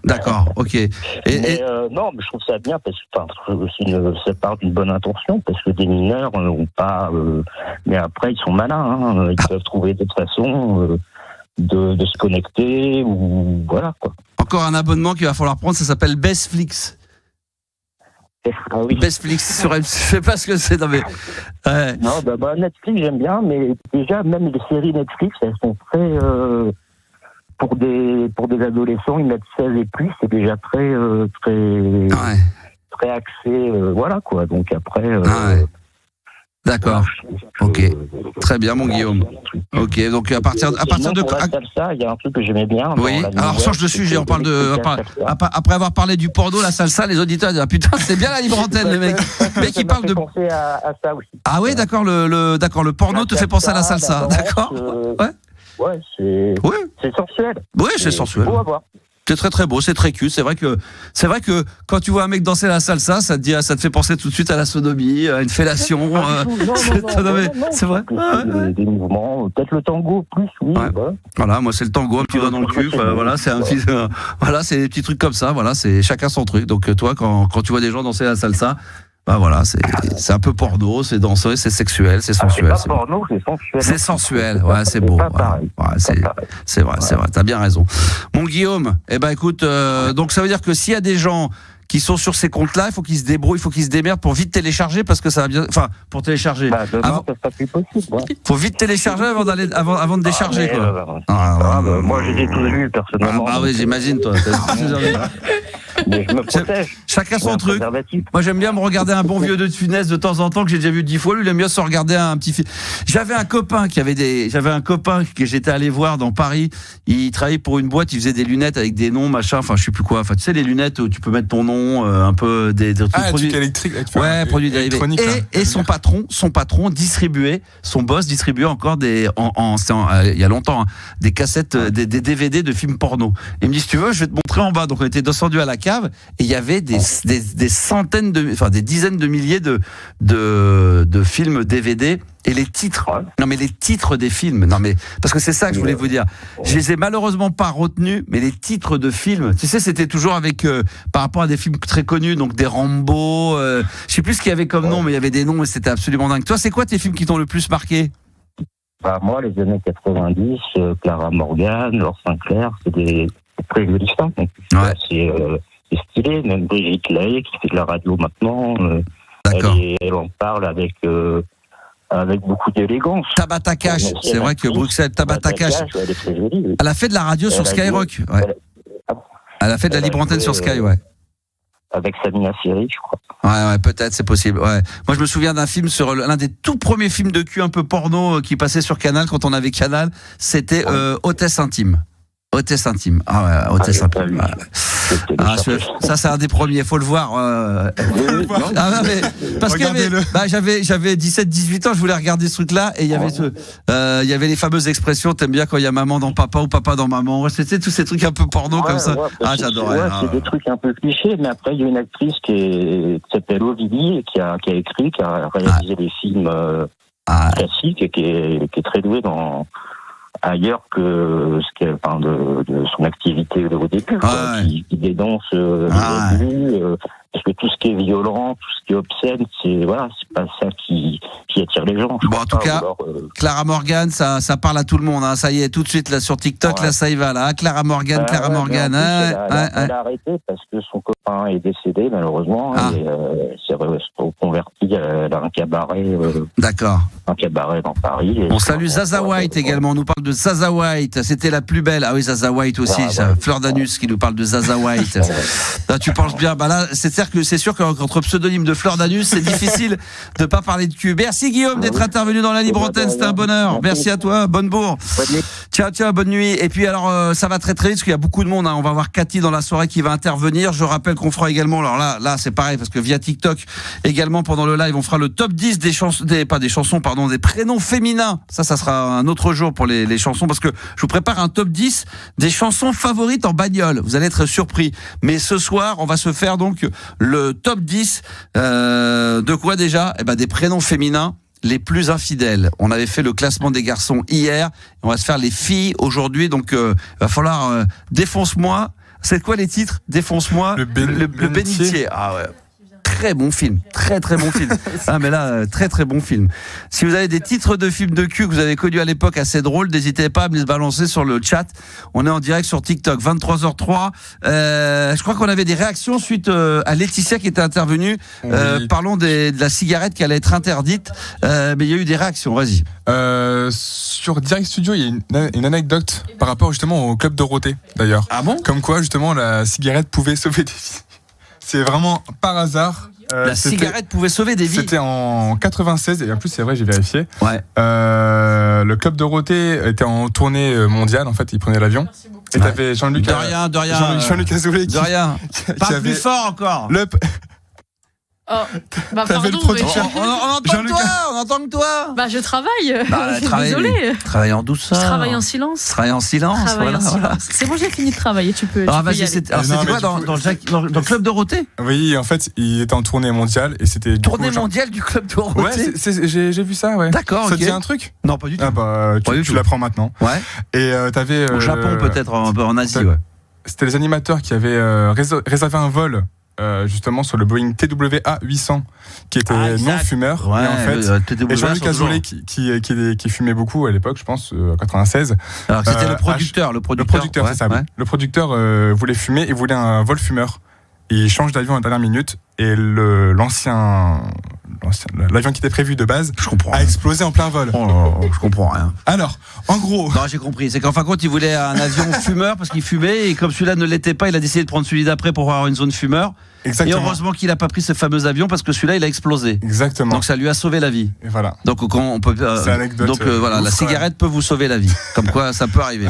D'accord, ok. Non, mais je trouve ça bien parce que ça part d'une bonne intention, parce que des mineurs n'ont pas. Mais après, ils sont malins, ils peuvent trouver d'autres façons de se connecter, ou voilà, quoi. Encore un abonnement qu'il va falloir prendre, ça s'appelle Bestflix. Ah oui. Bestflix sur M6, je sais pas ce que c'est, non mais. Non, Netflix j'aime bien, mais déjà même les séries Netflix, elles sont très pour des adolescents, ils mettent 16 et plus, c'est déjà très axé, voilà quoi. Donc après. D'accord. Ok. Très bien, mon Guillaume. Ok. Donc à partir de. Salsa, il y a un truc que j'aimais bien. Oui. Alors change de sujet. On parle de. Après avoir parlé du porno, la salsa, les auditeurs disent putain, c'est bien la libre antenne, les mecs. Mais qui parle de. Penser à ça aussi. Ah oui, d'accord. Le porno te fait penser à la salsa, d'accord. Ouais, c'est sensuel. Oui, c'est sensuel. Beau à voir. C'est très très beau, c'est très cul. C'est vrai que quand tu vois un mec danser la salsa, ça te fait penser tout de suite à la sodomie, à une fellation. C'est vrai. Des mouvements, peut-être le tango plus, oui. Voilà, moi c'est le tango, un petit doigt dans le cul. Voilà, c'est c'est des petits trucs comme ça. Voilà, c'est chacun son truc. Donc toi, quand tu vois des gens danser la salsa. Voilà, c'est un peu porno, c'est danseux, c'est sexuel, c'est sensuel. C'est pas porno, c'est sensuel. C'est sensuel, ouais, c'est beau. C'est vrai, t'as bien raison. Mon Guillaume, écoute, donc ça veut dire que s'il y a des gens qui sont sur ces comptes-là, il faut qu'ils se débrouillent, il faut qu'ils se démerdent pour vite télécharger, parce que ça va bien. Enfin, pour télécharger. Demain, ça sera plus possible. Ouais. Faut vite télécharger avant de décharger, quoi. Moi, je les ai tous vus personnellement. Oui, j'imagine, toi. Mais je me protège. Chacun son truc. Moi, j'aime bien me regarder un bon vieux de Funès de temps en temps que j'ai déjà vu 10 fois. Lui, il aime bien se regarder un petit film. J'avais un copain que j'étais allé voir dans Paris. Il travaillait pour une boîte. Il faisait des lunettes avec des noms, machin. Enfin, je sais plus quoi. Enfin, tu sais, les lunettes où tu peux mettre ton nom, un peu des produits électriques. Produits dérivés. Et son patron distribuait, son boss distribuait encore il y a longtemps, des cassettes, des DVD de films porno. Il me dit, si tu veux, je vais te montrer en bas. Donc, on était descendu à la cave et il y avait des centaines des dizaines de milliers de films DVD. Et les titres, les titres des films, parce que c'est ça que je voulais vous dire. Je les ai malheureusement pas retenus, mais les titres de films, tu sais, c'était toujours avec, par rapport à des films très connus, donc des Rambo, je sais plus ce qu'il y avait comme nom, mais il y avait des noms et c'était absolument dingue. Toi, c'est quoi tes films qui t'ont le plus marqué? Moi, les années 90, Clara Morgan, Laure Sinclair, c'est des très jolis films. C'est stylé, même Brigitte Lahaye qui fait de la radio maintenant. Elle en parle avec beaucoup d'élégance. Tabata Cash, c'est vrai que Bruxelles, Tabata Cash. Elle a fait de la radio sur Skyrock. Ouais. Elle a fait de la libre antenne sur Sky, ouais. avec Samina Seri, je crois. Ouais, peut-être, c'est possible. Ouais. Moi, je me souviens d'un film sur l'un des tout premiers films de cul un peu porno qui passait sur Canal quand on avait Canal. C'était Hôtesse Intime. Hôtesse Intime. Ah ouais, Hôtesse Intime. Ça, c'est un des premiers, faut le voir. Non, mais parce que j'avais 17-18 ans, je voulais regarder ce truc-là et il y avait les fameuses expressions. T'aimes bien quand il y a maman dans papa ou papa dans maman. C'était tous ces trucs un peu porno comme ça. J'adorais. C'est des trucs un peu clichés, mais après il y a une actrice qui s'appelle Ovidy et qui a écrit, qui a réalisé des films classiques et qui est très douée dans ailleurs que ce qu'elle parle de son activité au début, qui dénonce le début, parce que tout ce qui est violent, tout ce qui est obscène, c'est pas ça qui attire les gens. Bon, en tout cas, Clara Morgan, ça parle à tout le monde. Hein. Ça y est, tout de suite là sur TikTok, là ça y va là. Clara Morgan. Elle a arrêté parce que son copain est décédé malheureusement et s'est reconverti. Elle a un cabaret. D'accord. Un cabaret dans Paris. On salue Zaza White également. On nous parle de Zaza White. C'était la plus belle. Ah oui, Zaza White aussi. Fleur d'Anus qui nous parle de Zaza White. Là, tu penses bien. Bah là, c'est sûr qu'entre pseudonyme de Fleur d'Anus, c'est difficile de pas parler de cul. Merci Guillaume d'être intervenu dans la libre antenne. C'était un bonheur. Merci à toi. Bonne bourre. Ciao, bonne nuit. Et puis alors, ça va très très vite parce qu'il y a beaucoup de monde. Hein. On va voir Cathy dans la soirée qui va intervenir. Je rappelle qu'on fera également. Alors là, c'est pareil parce que via TikTok également pendant le live, on fera le top 10 des prénoms féminins. Ça sera un autre jour pour les chansons parce que je vous prépare un top 10 des chansons favorites en bagnole. Vous allez être surpris. Mais ce soir, on va se faire donc le top 10 de quoi déjà ? Des prénoms féminins les plus infidèles. On avait fait le classement des garçons hier. On va se faire les filles aujourd'hui. Donc, va falloir défonce-moi. C'est quoi les titres ? Défonce-moi. Le bénitier. Ah ouais. Très bon film, très bon film. Mais là, très bon film. Si vous avez des titres de films de cul que vous avez connus à l'époque assez drôles, n'hésitez pas à me les balancer sur le chat. On est en direct sur TikTok, 23h03. Je crois qu'on avait des réactions suite à Laetitia qui était intervenue. Parlons de la cigarette qui allait être interdite. Mais il y a eu des réactions, vas-y. Sur Direct Studio, il y a une anecdote par rapport justement au Club Dorothée, d'ailleurs. Ah bon ? Comme quoi, justement, la cigarette pouvait sauver des vies. C'est vraiment par hasard. La cigarette pouvait sauver des vies. C'était en 96 et en plus c'est vrai, j'ai vérifié. Ouais. Le Club Dorothée était en tournée mondiale, en fait, il prenait l'avion. Et t'avais Jean-Luc. De rien. Jean-Luc Azoulay. De rien. Parle plus fort encore. Pardon, on entend que toi. Je travaille. Désolée. Travaille en douceur. Je travaille en silence. C'est bon, j'ai fini de travailler. Tu peux. C'était quoi dans le Club Dorothée ? Oui, en fait, il était en tournée mondiale et c'était. Tournée mondiale du Club Dorothée. Ouais, j'ai vu ça, ouais. D'accord. Ça te dit un truc ? Non, pas du tout. Tu l'apprends maintenant. Ouais. Et t'avais. Au Japon, peut-être, en Asie, ouais. C'était les animateurs qui avaient réservé un vol. Justement sur le Boeing TWA 800 qui était non fumeur, ouais, et en fait et Jean-Luc Azoulay qui fumait beaucoup à l'époque, je pense, en 96. Alors c'était le producteur, ouais, c'est ça. Ouais. Le producteur voulait fumer et voulait un vol fumeur. Et il change d'avion à la dernière minute et l'avion qui était prévu de base a explosé en plein vol. Je comprends rien. Alors, en gros... Non, j'ai compris. C'est qu'en fin de compte, il voulait un avion fumeur parce qu'il fumait et comme celui-là ne l'était pas, il a décidé de prendre celui d'après pour avoir une zone fumeur. Exactement. Et heureusement qu'il n'a pas pris ce fameux avion parce que celui-là, il a explosé. Exactement. Donc ça lui a sauvé la vie. Et voilà. Donc on peut... c'est anecdote. Donc voilà, la cigarette peut vous sauver la vie. Comme quoi, ça peut arriver.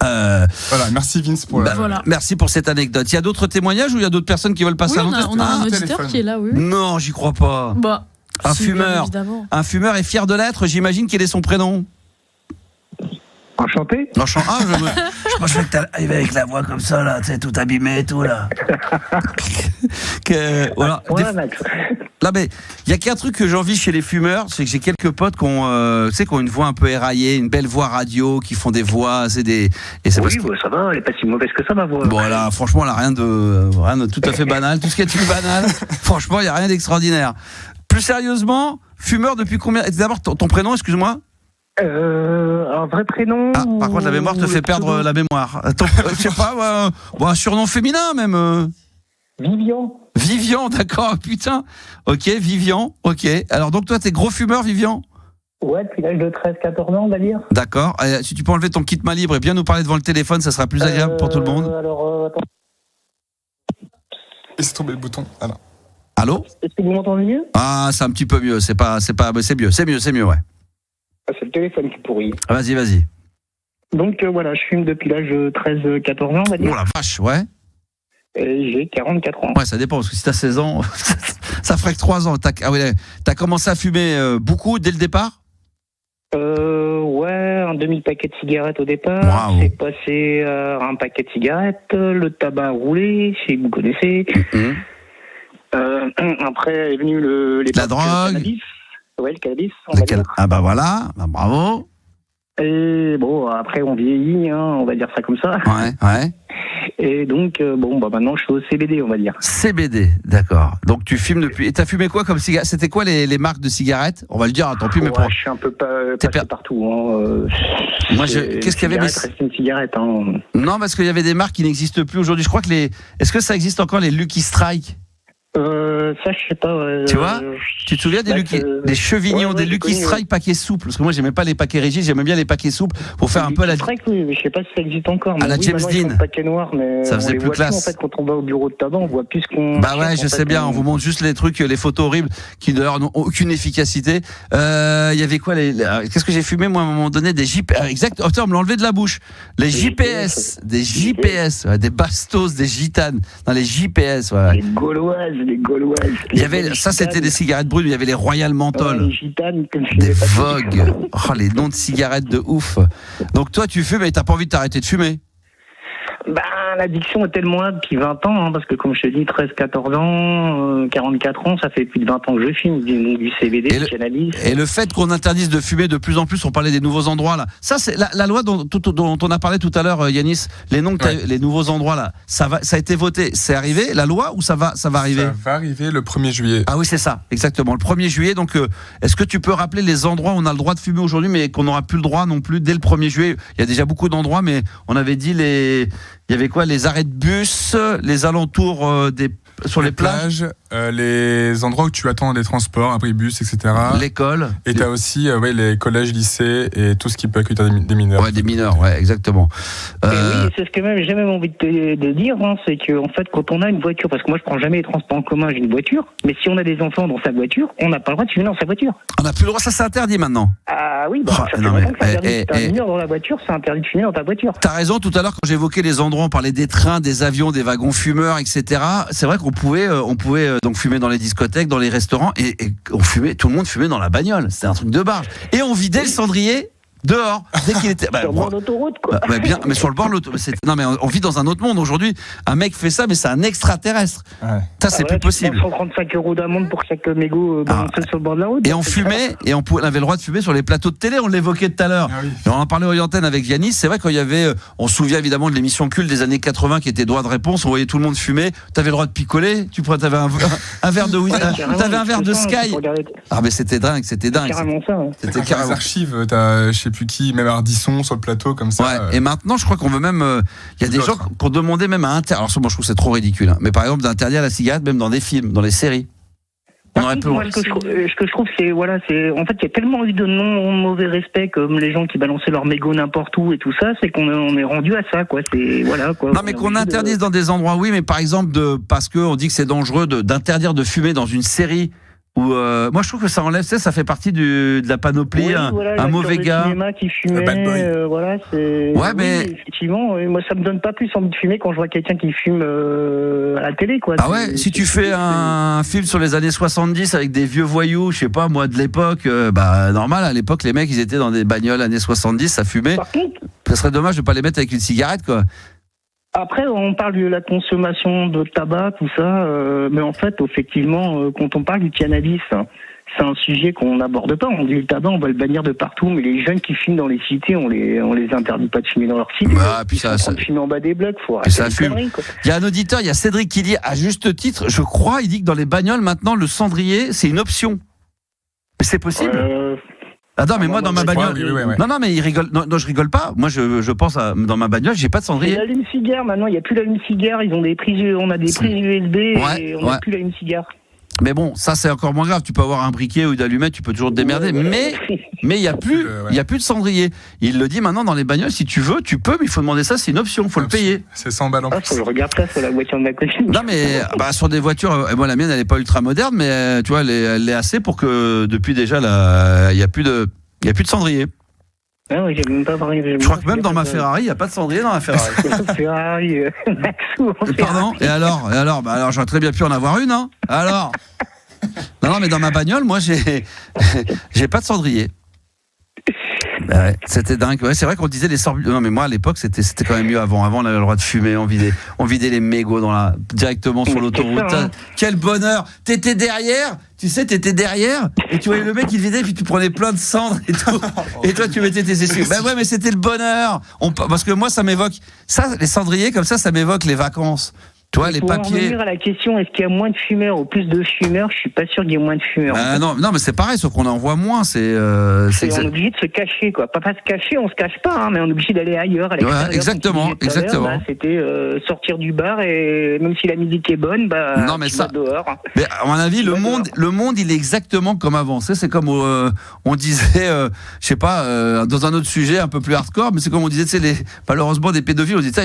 Voilà, merci Vince pour merci pour cette anecdote. Il y a d'autres témoignages ou il y a d'autres personnes qui veulent passer à l'antenne ? On a un auditeur qui est là, oui. Non, j'y crois pas. Un fumeur est fier de l'être, j'imagine quel est son prénom ? Enchanté. Je pensais que t'arrivais avec la voix comme ça là, tu sais, tout abîmé et tout là. Voilà. Max. Là, mais il y a qu'un truc que j'envie chez les fumeurs, c'est que j'ai quelques potes qui ont une voix un peu éraillée, une belle voix radio, qui font des voix, ça va, elle est pas si mauvaise que ça ma voix. Bon là, franchement, elle a rien de tout à fait banal, tout ce qui est plus banal. Franchement, il y a rien d'extraordinaire. Plus sérieusement, fumeur depuis combien ? D'abord ton prénom, excuse-moi. Un vrai prénom. Par contre, la mémoire te fait perdre la mémoire. Je sais pas, un surnom féminin même. Vivian, d'accord, putain. Ok, Vivian, ok. Alors donc toi, t'es gros fumeur, Vivian ? Ouais, depuis l'âge de 13-14 ans, on va dire. D'accord. Si tu peux enlever ton kit main libre et bien nous parler devant le téléphone, ça sera plus agréable pour tout le monde. Alors, attends. Et c'est tombé le bouton. Voilà. Allô ? Est-ce que vous m'entendez mieux ? Ah, c'est un petit peu mieux. C'est mieux, ouais. Ah, c'est le téléphone qui pourrit. Vas-y. Donc voilà, je fume depuis l'âge de 13-14 ans, on va dire. Oh la vache, ouais. Et j'ai 44 ans. Ouais, ça dépend, parce que si t'as 16 ans, ça ferait que 3 ans. T'as commencé à fumer beaucoup dès le départ ? Ouais, un demi-paquet de cigarettes au départ. Wow. C'est passé à un paquet de cigarettes, le tabac roulé, si vous connaissez. Après est venu la drogue. Cannabis. Ouais, le cannabis, on va dire. Ah bah voilà, bravo. Et bon, après on vieillit, hein, on va dire ça comme ça. Ouais. Et donc, maintenant je suis au CBD, on va dire. CBD, d'accord. Donc tu fumes depuis. Et t'as fumé quoi comme cigarette ? C'était quoi les marques de cigarettes ? On va le dire, tant pis, mais je suis un peu passé partout. Hein. Moi, qu'est-ce qu'il y avait reste une cigarette. Hein. Non, parce qu'il y avait des marques qui n'existent plus aujourd'hui. Je crois que Est-ce que ça existe encore les Lucky Strike ? Ça, je sais pas. Tu vois ? Tu te souviens des chevignons, des Lucky Strike paquets souples ? Parce que moi, j'aimais pas les paquets rigides, j'aimais bien les paquets souples pour faire un peu la. Strike, oui, mais je sais pas si ça existe encore. À la James Dean. Paquet noir, mais ça faisait plus classe. En fait, quand on va au bureau de tabac, on voit plus ce qu'on. Bah ouais, je sais bien. On vous montre juste les trucs, les photos horribles qui d'ailleurs n'ont aucune efficacité. Il y avait quoi qu'est-ce que j'ai fumé moi à un moment donné ? Des JPS. Exact. Oh, on me l'a enlevé de la bouche. Les JPS, des JPS, des bastos, des gitanes. Dans les JPS. Ouais. Les gauloises. Il y avait, ça c'était des cigarettes brûles, il y avait les Royal Menthol, les gitanes, des Vogue, les noms de cigarettes de ouf. Donc toi tu fumes et t'as pas envie de t'arrêter de fumer ? L'addiction est tellement là depuis 20 ans, hein, parce que comme je te dis, 13-14 ans, 44 ans, ça fait plus de 20 ans que je fume, du CBD, du cannabis. Et le fait qu'on interdise de fumer de plus en plus, on parlait des nouveaux endroits là. Ça c'est la loi dont on a parlé tout à l'heure, Yanis, les noms que les nouveaux endroits là, ça a été voté, c'est arrivé la loi ou ça va arriver ? Ça va arriver le 1er juillet. Ah oui, c'est ça, exactement, le 1er juillet. Donc est-ce que tu peux rappeler les endroits où on a le droit de fumer aujourd'hui mais qu'on n'aura plus le droit non plus dès le 1er juillet ? Il y a déjà beaucoup d'endroits mais on avait dit il y avait quoi ? Les arrêts de bus, les alentours sur les plages, les endroits où tu attends des transports, abribus, etc. L'école. Et tu as aussi les collèges, lycées et tout ce qui peut accueillir des mineurs. Ouais, des mineurs, ouais, exactement. Oui, c'est ce que j'ai même envie de dire, hein, c'est que en fait, quand on a une voiture, parce que moi je prends jamais les transports en commun, j'ai une voiture, mais si on a des enfants dans sa voiture, on n'a pas le droit de fumer dans sa voiture. On n'a plus le droit, ça c'est interdit maintenant. Ah oui, ça fait longtemps que c'est interdit. Si t'as un mineur dans la voiture, c'est interdit de fumer dans ta voiture. T'as raison, tout à l'heure quand j'évoquais les endroits, on parlait des trains, des avions, des wagons fumeurs, etc. C'est vrai qu'on pouvait donc fumer dans les discothèques, dans les restaurants, et on fumait, tout le monde fumait dans la bagnole. C'était un truc de barge. Et on vidait le cendrier dehors dès qu'il était sur le bord de l'autoroute, quoi. Bien, mais sur le bord de l'autoroute. Non, mais on vit dans un autre monde aujourd'hui. Un mec fait ça, mais c'est un extraterrestre. Ouais. Ça, c'est plus possible. 135 € d'amende pour chaque mégot sur le bord de la route. Et on fumait, et on avait le droit de fumer sur les plateaux de télé. On l'évoquait tout à l'heure. Ah oui. Et on en parlait aux antennes avec Yanis. C'est vrai qu'il y avait, on se souvient évidemment de l'émission culte des années 80 qui était Droit de réponse. On voyait tout le monde fumer. T'avais le droit de picoler. T'avais un verre de t'avais un verre de Sky. Ah, mais c'était dingue. C'était carrément ça. C'était carrément. Les archives, t'as, je sais plus qui, même Ardisson sur le plateau comme ça. Ouais. Et maintenant, je crois qu'on veut même. Il y a des gens qui ont demandé même à interdire. Alors, moi, je trouve que c'est trop ridicule. Hein. Mais par exemple, d'interdire la cigarette, même dans des films, dans les séries. Moi, ce que je trouve, c'est en fait, il y a tellement eu de mauvais respect, comme les gens qui balançaient leurs mégots n'importe où et tout ça, c'est qu'on est rendu à ça, quoi. C'est voilà, quoi. Non, mais qu'on interdise dans des endroits, oui, mais par exemple, parce que on dit que c'est dangereux d'interdire de fumer dans une série. Moi je trouve que ça enlève, ça fait partie de la panoplie, un mauvais gars cinéma qui fumait, voilà, c'est mais effectivement, moi ça me donne pas plus envie de fumer quand je vois quelqu'un qui fume à la télé, quoi. Ah ouais, si tu fais un film sur les années 70 avec des vieux voyous, je sais pas moi de l'époque, normal, à l'époque les mecs ils étaient dans des bagnoles années 70, ça fumait. Par contre, ça serait dommage de pas les mettre avec une cigarette, quoi. Après, on parle de la consommation de tabac, tout ça, mais en fait, effectivement, quand on parle du cannabis, c'est un sujet qu'on n'aborde pas. On dit le tabac, on va le bannir de partout, mais les jeunes qui fument dans les cités, on les interdit pas de fumer dans leur cité. Puis ça de fumer en bas des blocs, faut arrêter les conneries, quoi. Il y a un auditeur, il y a Cédric qui dit, à juste titre, je crois, il dit que dans les bagnoles, maintenant, le cendrier, c'est une option. Mais c'est possible non, mais moi, dans ma bagnole. Non, mais il rigole. Non, je rigole pas. Moi, je pense dans ma bagnole, j'ai pas de cendrier. Il y a l'allume-cigare maintenant, il n'y a plus l'allume-cigare. On a des prises USB et on n'a plus l'allume-cigare. Mais bon, ça c'est encore moins grave. Tu peux avoir un briquet ou une allumette, tu peux toujours te démerder. Mais il y a plus de cendrier. Il le dit maintenant dans les bagnoles, si tu veux, tu peux, mais il faut demander ça, c'est une option, il faut le payer. C'est 100 balles en plus. Faut que je regarde ça sur la voiture de ma copine. Non mais sur des voitures, moi la mienne elle est pas ultra moderne, mais tu vois elle est assez pour que depuis déjà il y a plus de cendrier. Ah oui, j'ai même pas parlé. Je crois que même dans ma Ferrari, il n'y a pas de cendrier dans la Ferrari. Ferrari, Pardon. Et alors, j'aurais très bien pu en avoir une, hein. Alors. Non, mais dans ma bagnole, moi, j'ai pas de cendrier. Ouais, c'était dingue. Ouais, c'est vrai qu'on disait les sorbiers. Non, mais moi à l'époque, c'était quand même mieux avant. Avant, on avait le droit de fumer. On vidait les mégots directement sur l'autoroute. Ça, hein. Quel bonheur. T'étais derrière. Tu sais, t'étais derrière et tu voyais le mec, il vidait, puis tu prenais plein de cendres et tout. Et toi, tu mettais tes essuies. Ben ouais, mais c'était le bonheur. Parce que moi, ça m'évoque. Ça, les cendriers, comme ça m'évoque les vacances. Toi, les papiers. Pour revenir à la question, est-ce qu'il y a moins de fumeurs ou plus de fumeurs? Je suis pas sûr qu'il y ait moins de fumeurs. Non, mais c'est pareil, sauf qu'on en voit moins. On est obligé de se cacher, quoi. Pas se cacher, on se cache pas, hein, mais on est obligé d'aller ailleurs. À l'extérieur, exactement. C'était sortir du bar et même si la musique est bonne, non, mais ça, vas dehors. Mais à mon avis, le monde, il est exactement comme avant. C'est comme on disait, je sais pas, dans un autre sujet un peu plus hardcore, mais c'est comme on disait, tu sais, malheureusement des pédophiles. On dit ça,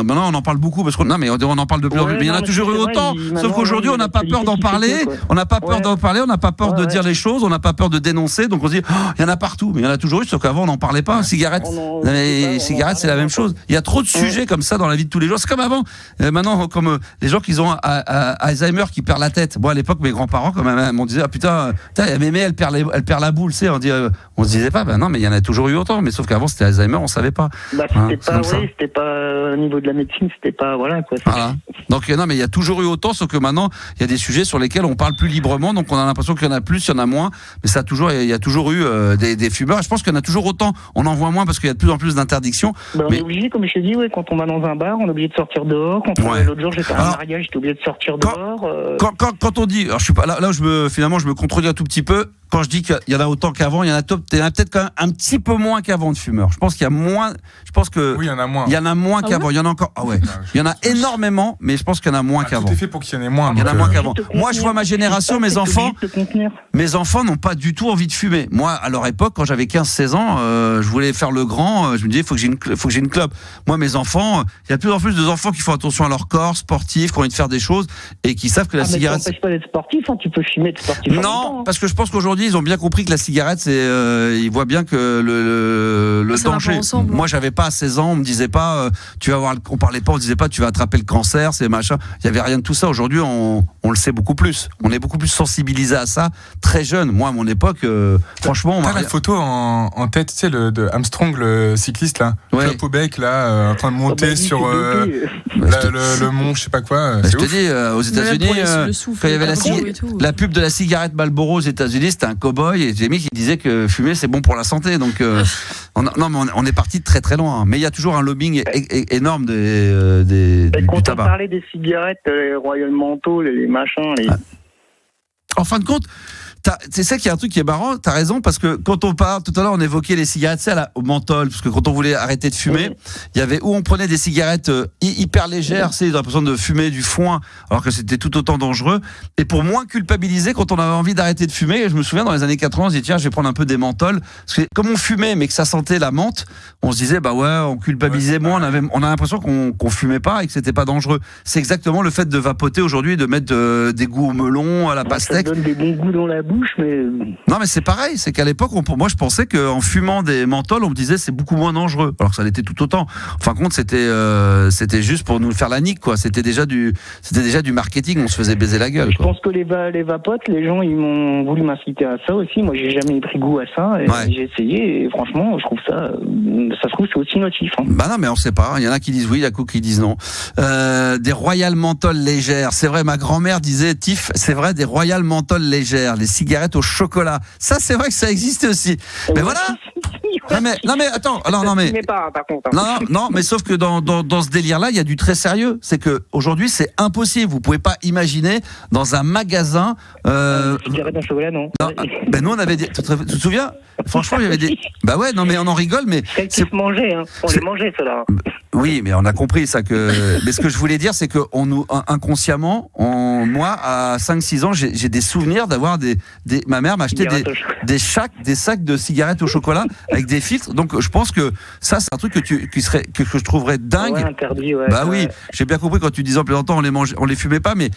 maintenant on en parle beaucoup parce qu'on en parle de plus en plus. Mais il y en a toujours eu autant. Sauf qu'aujourd'hui, on n'a pas peur d'en parler. On n'a pas peur d'en parler. On n'a pas peur de dire les choses. On n'a pas peur de dénoncer. Donc on se dit, il y en a partout. Mais il y en a toujours eu. Sauf qu'avant, on n'en parlait pas. Cigarettes, c'est la même chose. Il y a trop de sujets comme ça dans la vie de tous les jours. C'est comme avant. Maintenant, comme les gens qui ont Alzheimer, qui perdent la tête. Moi, à l'époque, mes grands-parents, quand même, on disait, ah putain, Mémé, elle perd la boule. Tu sais, on se disait pas, non, mais il y en a toujours eu autant. Mais sauf qu'avant, c'était Alzheimer, on savait pas. C'était pas au niveau de la médecine, c'était pas voilà quoi. Voilà. Donc non, mais il y a toujours eu autant, sauf que maintenant il y a des sujets sur lesquels on parle plus librement, donc on a l'impression qu'il y en a plus, il y en a moins, mais il y a toujours eu des fumeurs. Je pense qu'il y en a toujours autant, on en voit moins parce qu'il y a de plus en plus d'interdictions. On est obligé, comme je te dis, quand on va dans un bar, on est obligé de sortir dehors. L'autre jour j'étais à un mariage, j'étais obligé de sortir dehors. Quand on dit, alors je suis pas là je me contredis un tout petit peu. Quand je dis qu'il y en a autant qu'avant, il y en a peut-être quand même un petit peu moins qu'avant de fumeurs. Je pense qu'il y a moins. Je pense que oui, il y en a moins. Il y en a moins qu'avant. Il y en a encore. Ah ouais. Il y en a énormément, mais je pense qu'il y en a moins qu'avant. Tout est fait pour qu'il y en ait moins. Il y en a moins qu'avant. Moi, je vois ma génération, mes enfants n'ont pas du tout envie de fumer. Moi, à leur époque, quand j'avais 15-16 ans, je voulais faire le grand. Je me disais, faut que j'ai une clope. Moi, mes enfants, il y a de plus en plus d'enfants qui font attention à leur corps, sportifs, qui ont envie de faire des choses et qui savent que la cigarette. Ça n'empêche pas d'être sportif. Tu peux fumer, être sportif. Non, parce que je pense qu'aujourd'hui, ils ont bien compris que la cigarette, ils voient bien que le danger. Moi, j'avais pas 16 ans, on me disait pas, on parlait pas, on disait pas, tu vas attraper le cancer, c'est machin. Il y avait rien de tout ça. Aujourd'hui, on le sait beaucoup plus. On est beaucoup plus sensibilisé à ça, très jeune. Moi, à mon époque, franchement, t'as la photo en tête, tu sais, de Armstrong, le cycliste là, clope au bec là, en train de monter sur le mont, je sais pas quoi. Je te dis, aux États-Unis, quand il y avait la pub de la cigarette Marlboro aux États-Unis, c'était un cow-boy et Jamie qui disait que fumer c'est bon pour la santé. Donc on est parti de très très loin. Mais il y a toujours un lobbying énorme du quand tabac. on parlait des cigarettes, les Royal Menthol, les machins. En fin de compte, c'est ça qu'il y a un truc qui est marrant, t'as raison, parce que quand on parle, tout à l'heure on évoquait les cigarettes au menthol, parce que quand on voulait arrêter de fumer, il y avait où on prenait des cigarettes hyper légères, c'est l'impression de fumer du foin, alors que c'était tout autant dangereux, et pour moins culpabiliser quand on avait envie d'arrêter de fumer, je me souviens dans les années 80, on se dit tiens je vais prendre un peu des menthols, parce que comme on fumait mais que ça sentait la menthe, on se disait bah ouais, on culpabilisait moins, on a l'impression qu'on fumait pas et que c'était pas dangereux. C'est exactement le fait de vapoter aujourd'hui, de mettre des goûts au melon, à la pastèque. Ça donne des bons goûts dans la bouche, mais... Non mais c'est pareil, c'est qu'à l'époque, moi je pensais qu'en fumant des menthols, on me disait c'est beaucoup moins dangereux, alors que ça l'était tout autant. En fin de compte, c'était juste pour nous faire la nique, quoi. C'était déjà du marketing, on se faisait baiser la gueule, quoi. Je pense que les vapotes, les gens ils m'ont voulu m'inciter à ça aussi. Moi j'ai jamais pris goût à ça et j'ai essayé et franchement je trouve ça se trouve c'est aussi nocif. Bah non mais on sait pas, il y en a qui disent oui, il y a qui disent non. Des Royal Menthol légères, c'est vrai, ma grand-mère disait Tiff, c'est vrai, des Royal Menthol légères, les cigarettes au chocolat. Ça c'est vrai que ça existe aussi. Mais voilà. Non mais attends, non mais sauf que dans ce délire là, il y a du très sérieux, c'est que aujourd'hui c'est impossible, vous pouvez pas imaginer dans un magasin cigarettes au chocolat non. Ben nous on avait tu te souviens? Franchement, il y avait des bah ouais, non mais on en rigole mais c'est manger on les mangeait ceux-là. Oui, mais on a compris ça que. Mais ce que je voulais dire, c'est que inconsciemment, moi, à 5-6 ans, j'ai des souvenirs d'avoir ma mère m'achetait des sacs de cigarettes au chocolat avec des filtres. Donc, je pense que ça, c'est un truc que je trouverais dingue. Ouais, interdit, ouais. Bah oui, j'ai bien compris quand tu disais en plaisantant, on les fumait pas, mais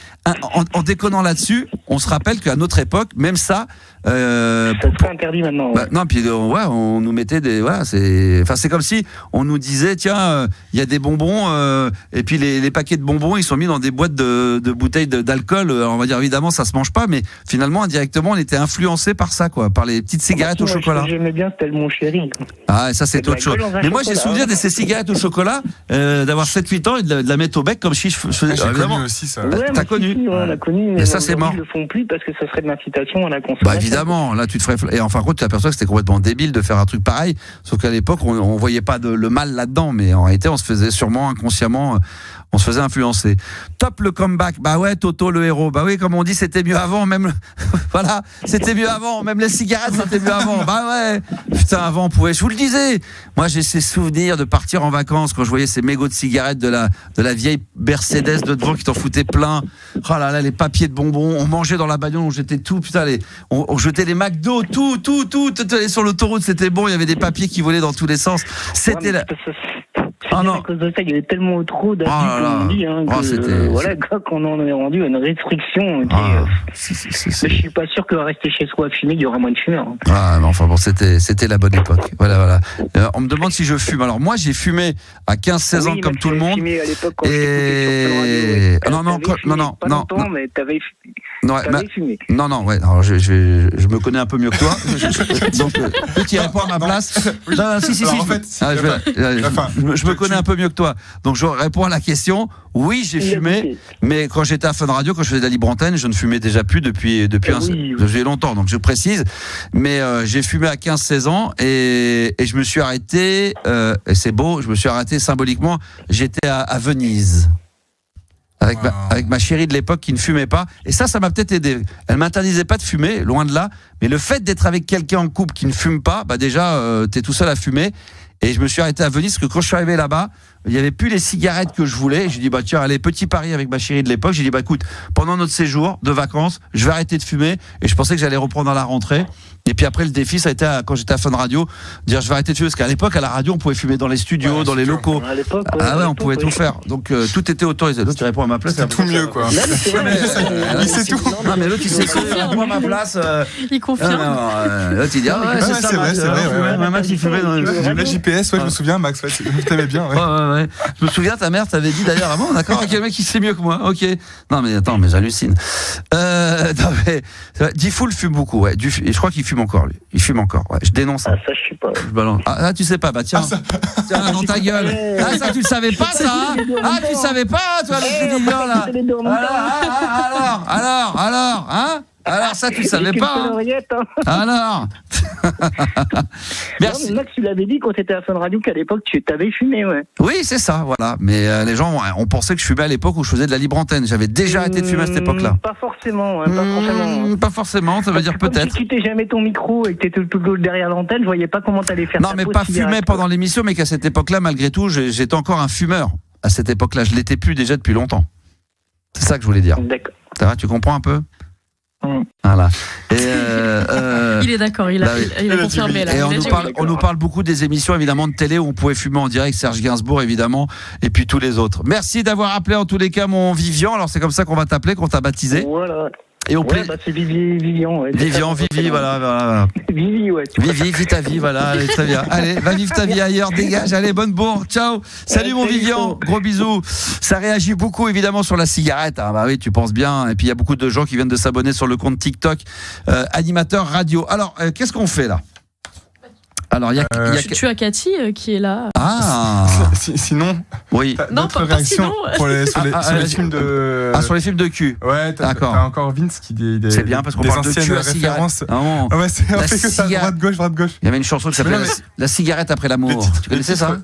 en déconnant là-dessus, on se rappelle qu'à notre époque, même ça. Ça serait interdit maintenant. Ouais. Bah, non, puis on nous mettait des. Voilà, c'est comme si on nous disait, tiens, il y a des bonbons, et puis les paquets de bonbons, ils sont mis dans des boîtes de bouteilles d'alcool. On va dire, évidemment, ça se mange pas, mais finalement, indirectement, on était influencé par ça, quoi, par les petites cigarettes au chocolat. J'aimais bien, c'était mon chéri. Ah, ça, c'est autre chose. Mais moi, j'ai souvenir de ces cigarettes au chocolat, d'avoir 7-8 ans et de la mettre au bec comme si je faisais. J'ai connu aussi ça. Ouais, t'as connu. Si, on l'a connu. Mais ça, c'est mort. Ils le font plus parce que ça serait de l'incitation à la consommation. Bah, évidemment, là, tu te ferais. Et en fin de compte, tu t'aperçois que c'était complètement débile de faire un truc pareil. Sauf qu'à l'époque, on voyait pas le mal là-dedans, mais en réalité, on se faisait sûrement inconsciemment, on se faisait influencer. Top le comeback. Bah ouais, Toto le héros. Bah oui, comme on dit, c'était mieux avant, même. Voilà, c'était mieux avant. Même les cigarettes, c'était mieux avant. Bah ouais. Putain, avant, on pouvait. Je vous le disais. Moi, j'ai ces souvenirs de partir en vacances quand je voyais ces mégots de cigarettes de la vieille Mercedes de devant qui t'en foutait plein. Oh là là, les papiers de bonbons. On mangeait dans la bagnole, on jetait tout. Putain, on jetait les McDo, tout. Sur l'autoroute, c'était bon. Il y avait des papiers qui volaient dans tous les sens. C'était Ah non. À cause de ça, il y avait tellement trop d'abus qu'on dit, qu'on en est rendu à une restriction. Je suis pas sûr que rester chez soi à fumer, il y aura moins de fumeurs. Ah, mais enfin bon, c'était la bonne époque. Voilà. On me demande si je fume. Alors moi, j'ai fumé à 15-16 ans comme tout le monde. À l'époque, quand non, mais t'avais fumé. Non, ouais. Alors je me connais un peu mieux que toi. Donc, tu réponds à ma place. Si. En fait, je me connais un peu mieux que toi. Donc, je réponds à la question. Oui, j'ai fumé, mais quand j'étais à Fun Radio, quand je faisais de la libre antenne, je ne fumais déjà plus depuis longtemps. Donc, je précise. Mais j'ai fumé à 15-16 ans et je me suis arrêté, et c'est beau, je me suis arrêté symboliquement. J'étais à Venise. Avec ma chérie de l'époque qui ne fumait pas. Et ça m'a peut-être aidé. Elle m'interdisait pas de fumer, loin de là. Mais le fait d'être avec quelqu'un en couple qui ne fume pas, bah déjà, t'es tout seul à fumer. Et je me suis arrêté à Venise parce que quand je suis arrivé là-bas, il n'y avait plus les cigarettes que je voulais. J'ai dit, bah tiens, allez, petit pari avec ma chérie de l'époque. J'ai dit, bah écoute, pendant notre séjour de vacances, je vais arrêter de fumer. Et je pensais que j'allais reprendre à la rentrée. Et puis après, le défi, ça a été, quand j'étais à Fun Radio, dire, je vais arrêter de fumer. Parce qu'à l'époque, à la radio, on pouvait fumer dans les studios, dans les locaux. À l'époque, on pouvait tout faire. Donc, tout était autorisé. L'autre, il répond à ma place. C'est tout mieux, quoi. Il sait tout. Non, mais l'autre, il sait tout. Il répond à ma place. Il confirme. L'autre, il dit, c'est vrai. Max, il fumait dans le GPS, je me souviens, Max, t'aimais bien. Ouais. Je me souviens, ta mère t'avait dit d'ailleurs, bon, d'accord, ok, le mec, il sait mieux que moi, ok. Non, mais attends, mais j'hallucine. Diffoul fume beaucoup, ouais. Et je crois qu'il fume encore, lui. Il fume encore, ouais. Je dénonce. Ah, ça, je sais pas. Je balance. Ah, tu sais pas, bah tiens. Tiens, dans ta gueule. Ah, ça, tu le savais pas, ça, hein? Ah, tu savais pas, toi, le petit idiot, là. Alors, hein? Alors ça, tu savais pas. Alors. Merci. Max, tu l'avais dit quand tu étais à Fun Radio qu'à l'époque, tu t'avais fumé, ouais. Oui, c'est ça, voilà. Mais les gens, on pensait que je fumais à l'époque où je faisais de la libre antenne. J'avais déjà arrêté de fumer à cette époque-là. Pas forcément, Pas forcément, ça veut dire peut-être. Si tu t'es jamais ton micro et que t'étais tout derrière l'antenne, je voyais pas comment t'allais faire. Non, mais pas fumer pendant l'émission, mais qu'à cette époque-là, malgré tout, j'étais encore un fumeur. À cette époque-là, je l'étais plus déjà depuis longtemps. C'est ça que je voulais dire. D'accord. Ça va, tu comprends un peu? Voilà. Et il est d'accord, il a confirmé là. Et on nous parle beaucoup des émissions évidemment de télé où on pouvait fumer en direct, Serge Gainsbourg évidemment, et puis tous les autres. Merci d'avoir appelé en tous les cas mon Vivian. Alors c'est comme ça qu'on va t'appeler, qu'on t'a baptisé. Voilà. Et on c'est Vivian. Ouais. Vivi, voilà. Vivi, ouais. Vivi, vis ta vie, voilà, allez, très bien. Allez, va vivre ta vie ailleurs, dégage, allez, bonne bourre, ciao. Salut mon Vivian, gros bisous. Ça réagit beaucoup évidemment sur la cigarette, hein. Bah oui, tu penses bien. Et puis il y a beaucoup de gens qui viennent de s'abonner sur le compte TikTok, animateur radio. Alors, qu'est-ce qu'on fait là? Alors, tu as Cathy qui est là. Ah. Sinon. Oui. Non, pas réaction sinon. sur les films de. Sur les films de cul. Ouais. D'accord. T'as encore Vince qui dit c'est bien parce qu'on parle de cul à références. Non. Ouais, c'est on fait que ça, droite gauche. Il y avait une chanson qui s'appelait La cigarette après l'amour. Tu connaissais ça?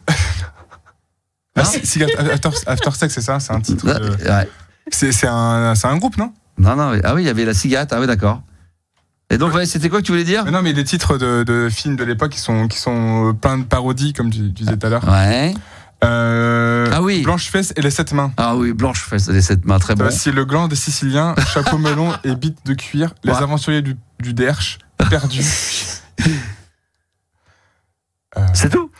Cigarette After Sex, c'est ça? C'est un titre. Ouais. C'est un groupe, non? Non. Ah oui, il y avait la cigarette. Ah oui, d'accord. Et donc, c'était quoi que tu voulais dire? Mais non, mais des titres de films de l'époque qui sont plein de parodies, comme tu disais tout à l'heure. Ouais. oui. Blanche-Fesse et les 7 mains. Ah oui, Blanche-Fesse et les 7 mains, très bon. C'est le gland des Siciliens, chapeau melon et bite de cuir, les aventuriers du Derche, perdus. C'est tout?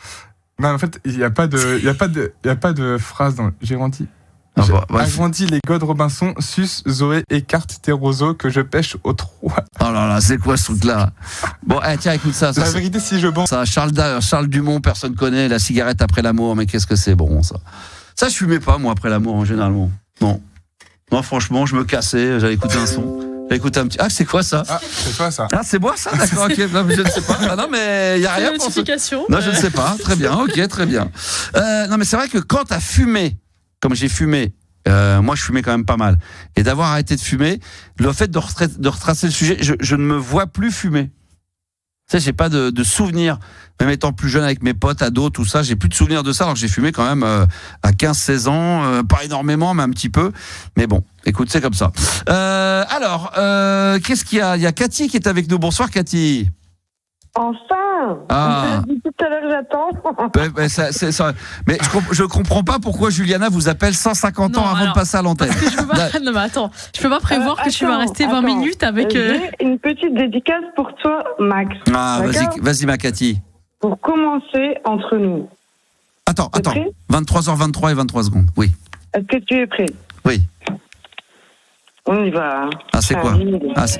Non, en fait, il n'y a pas de phrase dans Gérandy. Agrandis les godes Robinson, Sus, Zoé, écarte tes roseaux que je pêche aux 3. Oh là là, c'est quoi ce truc-là? Bon, tiens, écoute ça. La vérité, si je bande. Ça, Charles Dumont, personne connaît. La cigarette après l'amour, mais qu'est-ce que c'est bon, ça. Ça, je fumais pas, moi, après l'amour, généralement. Non. Non, franchement, je me cassais, j'allais écouter un son. J'allais écouter un petit. Ah, c'est quoi ça? Ah, c'est toi ça. Ah, c'est moi ça? D'accord, ok. Non, mais je ne sais pas. Ah, non, mais il n'y a rien pour ça. Non, je ne sais pas. Très bien, ok, très bien. Non, mais c'est vrai que quand t'as fumé, comme j'ai fumé, moi je fumais quand même pas mal, et d'avoir arrêté de fumer, le fait de retracer le sujet, je ne me vois plus fumer. Tu sais, j'ai pas de souvenirs, même étant plus jeune avec mes potes, ados, tout ça, j'ai plus de souvenirs de ça, alors que j'ai fumé quand même à 15-16 ans, pas énormément, mais un petit peu. Mais bon, écoute, c'est comme ça. Alors, qu'est-ce qu'il y a? Il y a Cathy qui est avec nous. Bonsoir Cathy. Enfin! Ah. Depuis tout à l'heure, j'attends. Mais je comprends pas pourquoi Juliana vous appelle 150 ans avant de passer à l'antenne. Non, mais attends, je peux pas prévoir que tu vas rester 20 minutes avec. J'ai une petite dédicace pour toi, Max. Ah, vas-y, ma Cathy. Pour commencer entre nous. Attends. 23h23 et 23 secondes. Oui. Est-ce que tu es prêt? Oui. On y va. Ah, c'est quoi? Ah, c'est...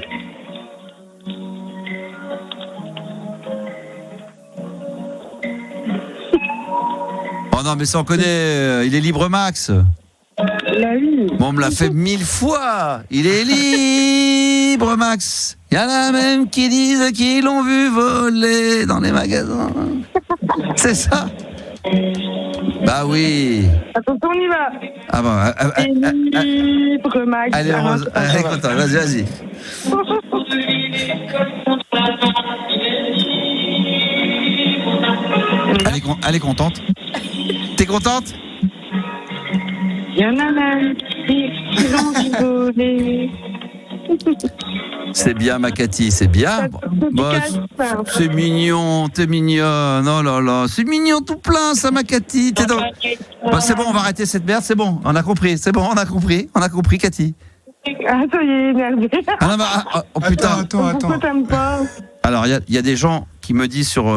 Oh non, mais ça on connaît, il est libre Max. Oui. Bon, on me l'a fait 1000 fois. Il est libre Max. Il y en a même qui disent qu'ils l'ont vu voler dans les magasins. C'est ça? Bah oui. Attention, on y va. Ah bon. Libre Max. Allez, Rose, allez, content, vas-y. Elle est contente. T'es contente? Il y en a même qui l'ont vu voler. C'est bien, ma Cathy, c'est bien. C'est mignon, t'es mignonne. Oh là là, c'est mignon tout plein, ça, ma Cathy. T'es dans... c'est bon, on va arrêter cette merde, c'est bon. On a compris, c'est bon, on a compris, Cathy. Ah, ça y est, énervé. Ah non, oh putain. Attends. Pourquoi t'aimes pas? Alors, il y a des gens qui me disent sur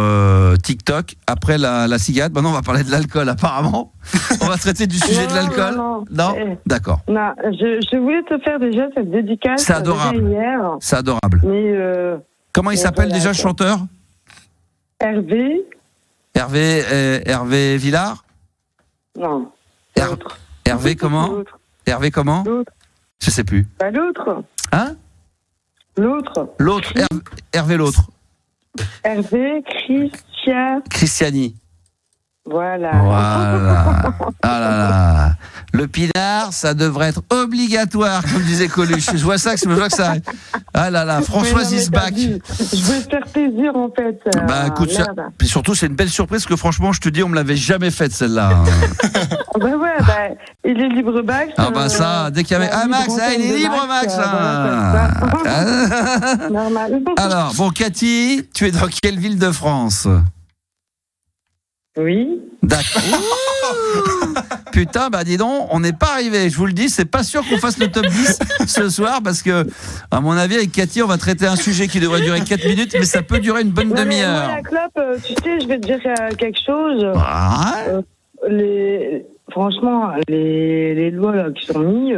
TikTok, après la cigarette, maintenant on va parler de l'alcool apparemment. On va traiter du sujet de l'alcool. Non, d'accord. Non, je voulais te faire déjà cette dédicace. C'est adorable. Hier. C'est adorable. Mais comment il s'appelle déjà le chanteur? Hervé. Hervé Villard? Non. Hervé comment? Hervé comment? L'autre. Je sais plus. Pas l'autre. Hein? L'autre. Hervé l'autre. Hervé Christiani. Voilà. Ah là là. Le pinard, ça devrait être obligatoire, comme disait Coluche. Je vois ça, que ça arrive. Ah là là, Françoise is back. Je veux te faire plaisir, en fait. Bah écoute, puis surtout, c'est une belle surprise que franchement, je te dis, on me l'avait jamais faite, celle-là. Il est libre Max. Ah bah ça, dès qu'il y avait... Ah Max, il est libre Max. Normal. Alors, bon, Cathy, tu es dans quelle ville de France? Oui. D'accord. Putain, bah dis donc, on n'est pas arrivé. Je vous le dis, c'est pas sûr qu'on fasse le top 10 ce soir parce que, à mon avis, avec Cathy, on va traiter un sujet qui devrait durer 4 minutes, mais ça peut durer une bonne demi-heure. Moi, la clope, tu sais, je vais te dire quelque chose. Franchement, les lois là, qui sont mises,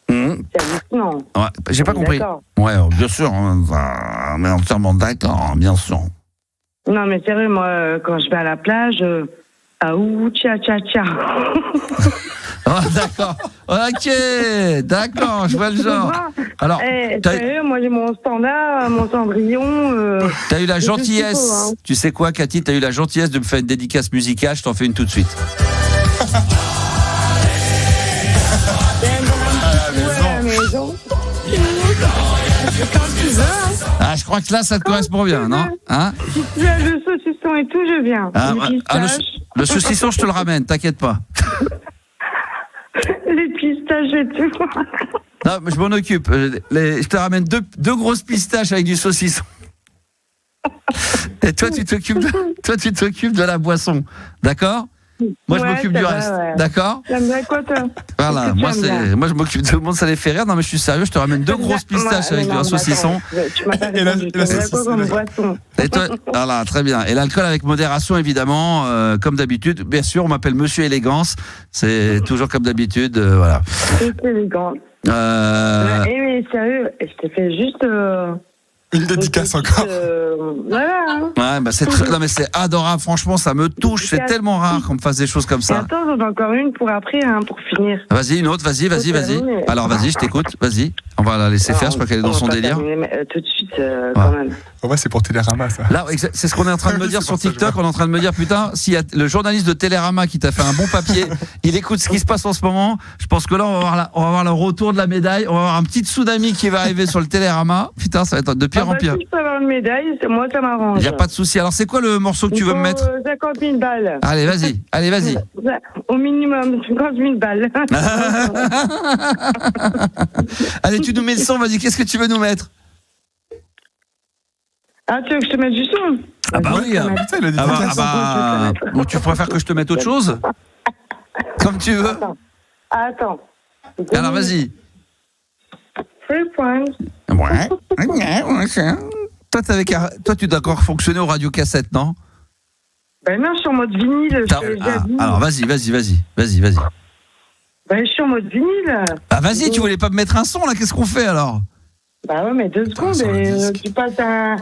c'est hallucinant. Ouais, j'ai pas compris. D'accord. Ouais, bien sûr, on est entièrement d'accord, bien sûr. Non, mais sérieux, moi, quand je vais à la plage, tcha. Oh, d'accord. Ok, d'accord, je vois le genre. Alors, sérieux, moi, j'ai mon standard, mon cendrillon. T'as eu la gentillesse. Tu sais quoi, Cathy, t'as eu la gentillesse de me faire une dédicace musicale, je t'en fais une tout de suite. Ah, je crois que là, ça te correspond bien, non? Hein? Si tu as le saucisson et tout, je viens. Le saucisson, je te le ramène, t'inquiète pas. Les pistaches et tout. Non, mais je m'en occupe. Je te ramène deux grosses pistaches avec du saucisson. Et toi, tu t'occupes de la boisson, d'accord? Moi, je m'occupe du reste. D'accord ? T'aimes bien quoi, toi ? Voilà, moi je m'occupe de tout le monde, ça les fait rire. Non mais je suis sérieux, je te ramène 2 grosses pistaches avec un saucisson. Tu m'as pas répondu, quoi comme boisson ? Et toi, voilà, très bien. Et l'alcool avec modération, évidemment, comme d'habitude. Bien sûr, on m'appelle Monsieur Élégance. C'est toujours comme d'habitude, voilà. C'est élégant. Mais sérieux, je t'ai fait juste... Une dédicace encore. Voilà. Ouais, bah non mais c'est adorable, franchement, ça me touche. C'est tellement rare qu'on me fasse des choses comme ça. Et attends, j'en ai encore une pour après, pour finir. Vas-y, une autre, vas-y. Alors vas-y, je t'écoute, vas-y. On va la laisser faire, je crois qu'elle est dans son délire. Tout de suite, quand même. Ouais, c'est pour Télérama, ça. Là, c'est ce qu'on est en train de me dire sur TikTok. On est en train de me dire, putain, s'il y a le journaliste de Télérama qui t'a fait un bon papier, il écoute ce qui se passe en ce moment. Je pense que là, on va voir le retour de la médaille. On va avoir un petit tsunami qui va arriver sur le Télérama. Putain, ça va être de pire en pire. Si je peux avoir une médaille, moi, ça m'arrange. Il n'y a pas de souci. Alors, c'est quoi le morceau que tu veux me mettre ? 50 000 balles. Allez, vas-y. Au minimum, 50 000 balles. Allez, tu nous mets le son, vas-y. Qu'est-ce que tu veux nous mettre ? Ah, tu veux que je te mette du son ? Ah bah oui. Ou tu préfères que je te mette autre chose ? Comme tu veux. Attends. Alors, vas-y. 3 points. Ouais. Toi, tu dois encore fonctionner au radio-cassette, non ? Ben non, je suis en mode vinyle. Alors, vas-y. Ben, je suis en mode vinyle. Ah, vas-y, tu voulais pas me mettre un son, là ? Qu'est-ce qu'on fait, alors ? Bah ouais, mais 2 secondes, et tu passes d'un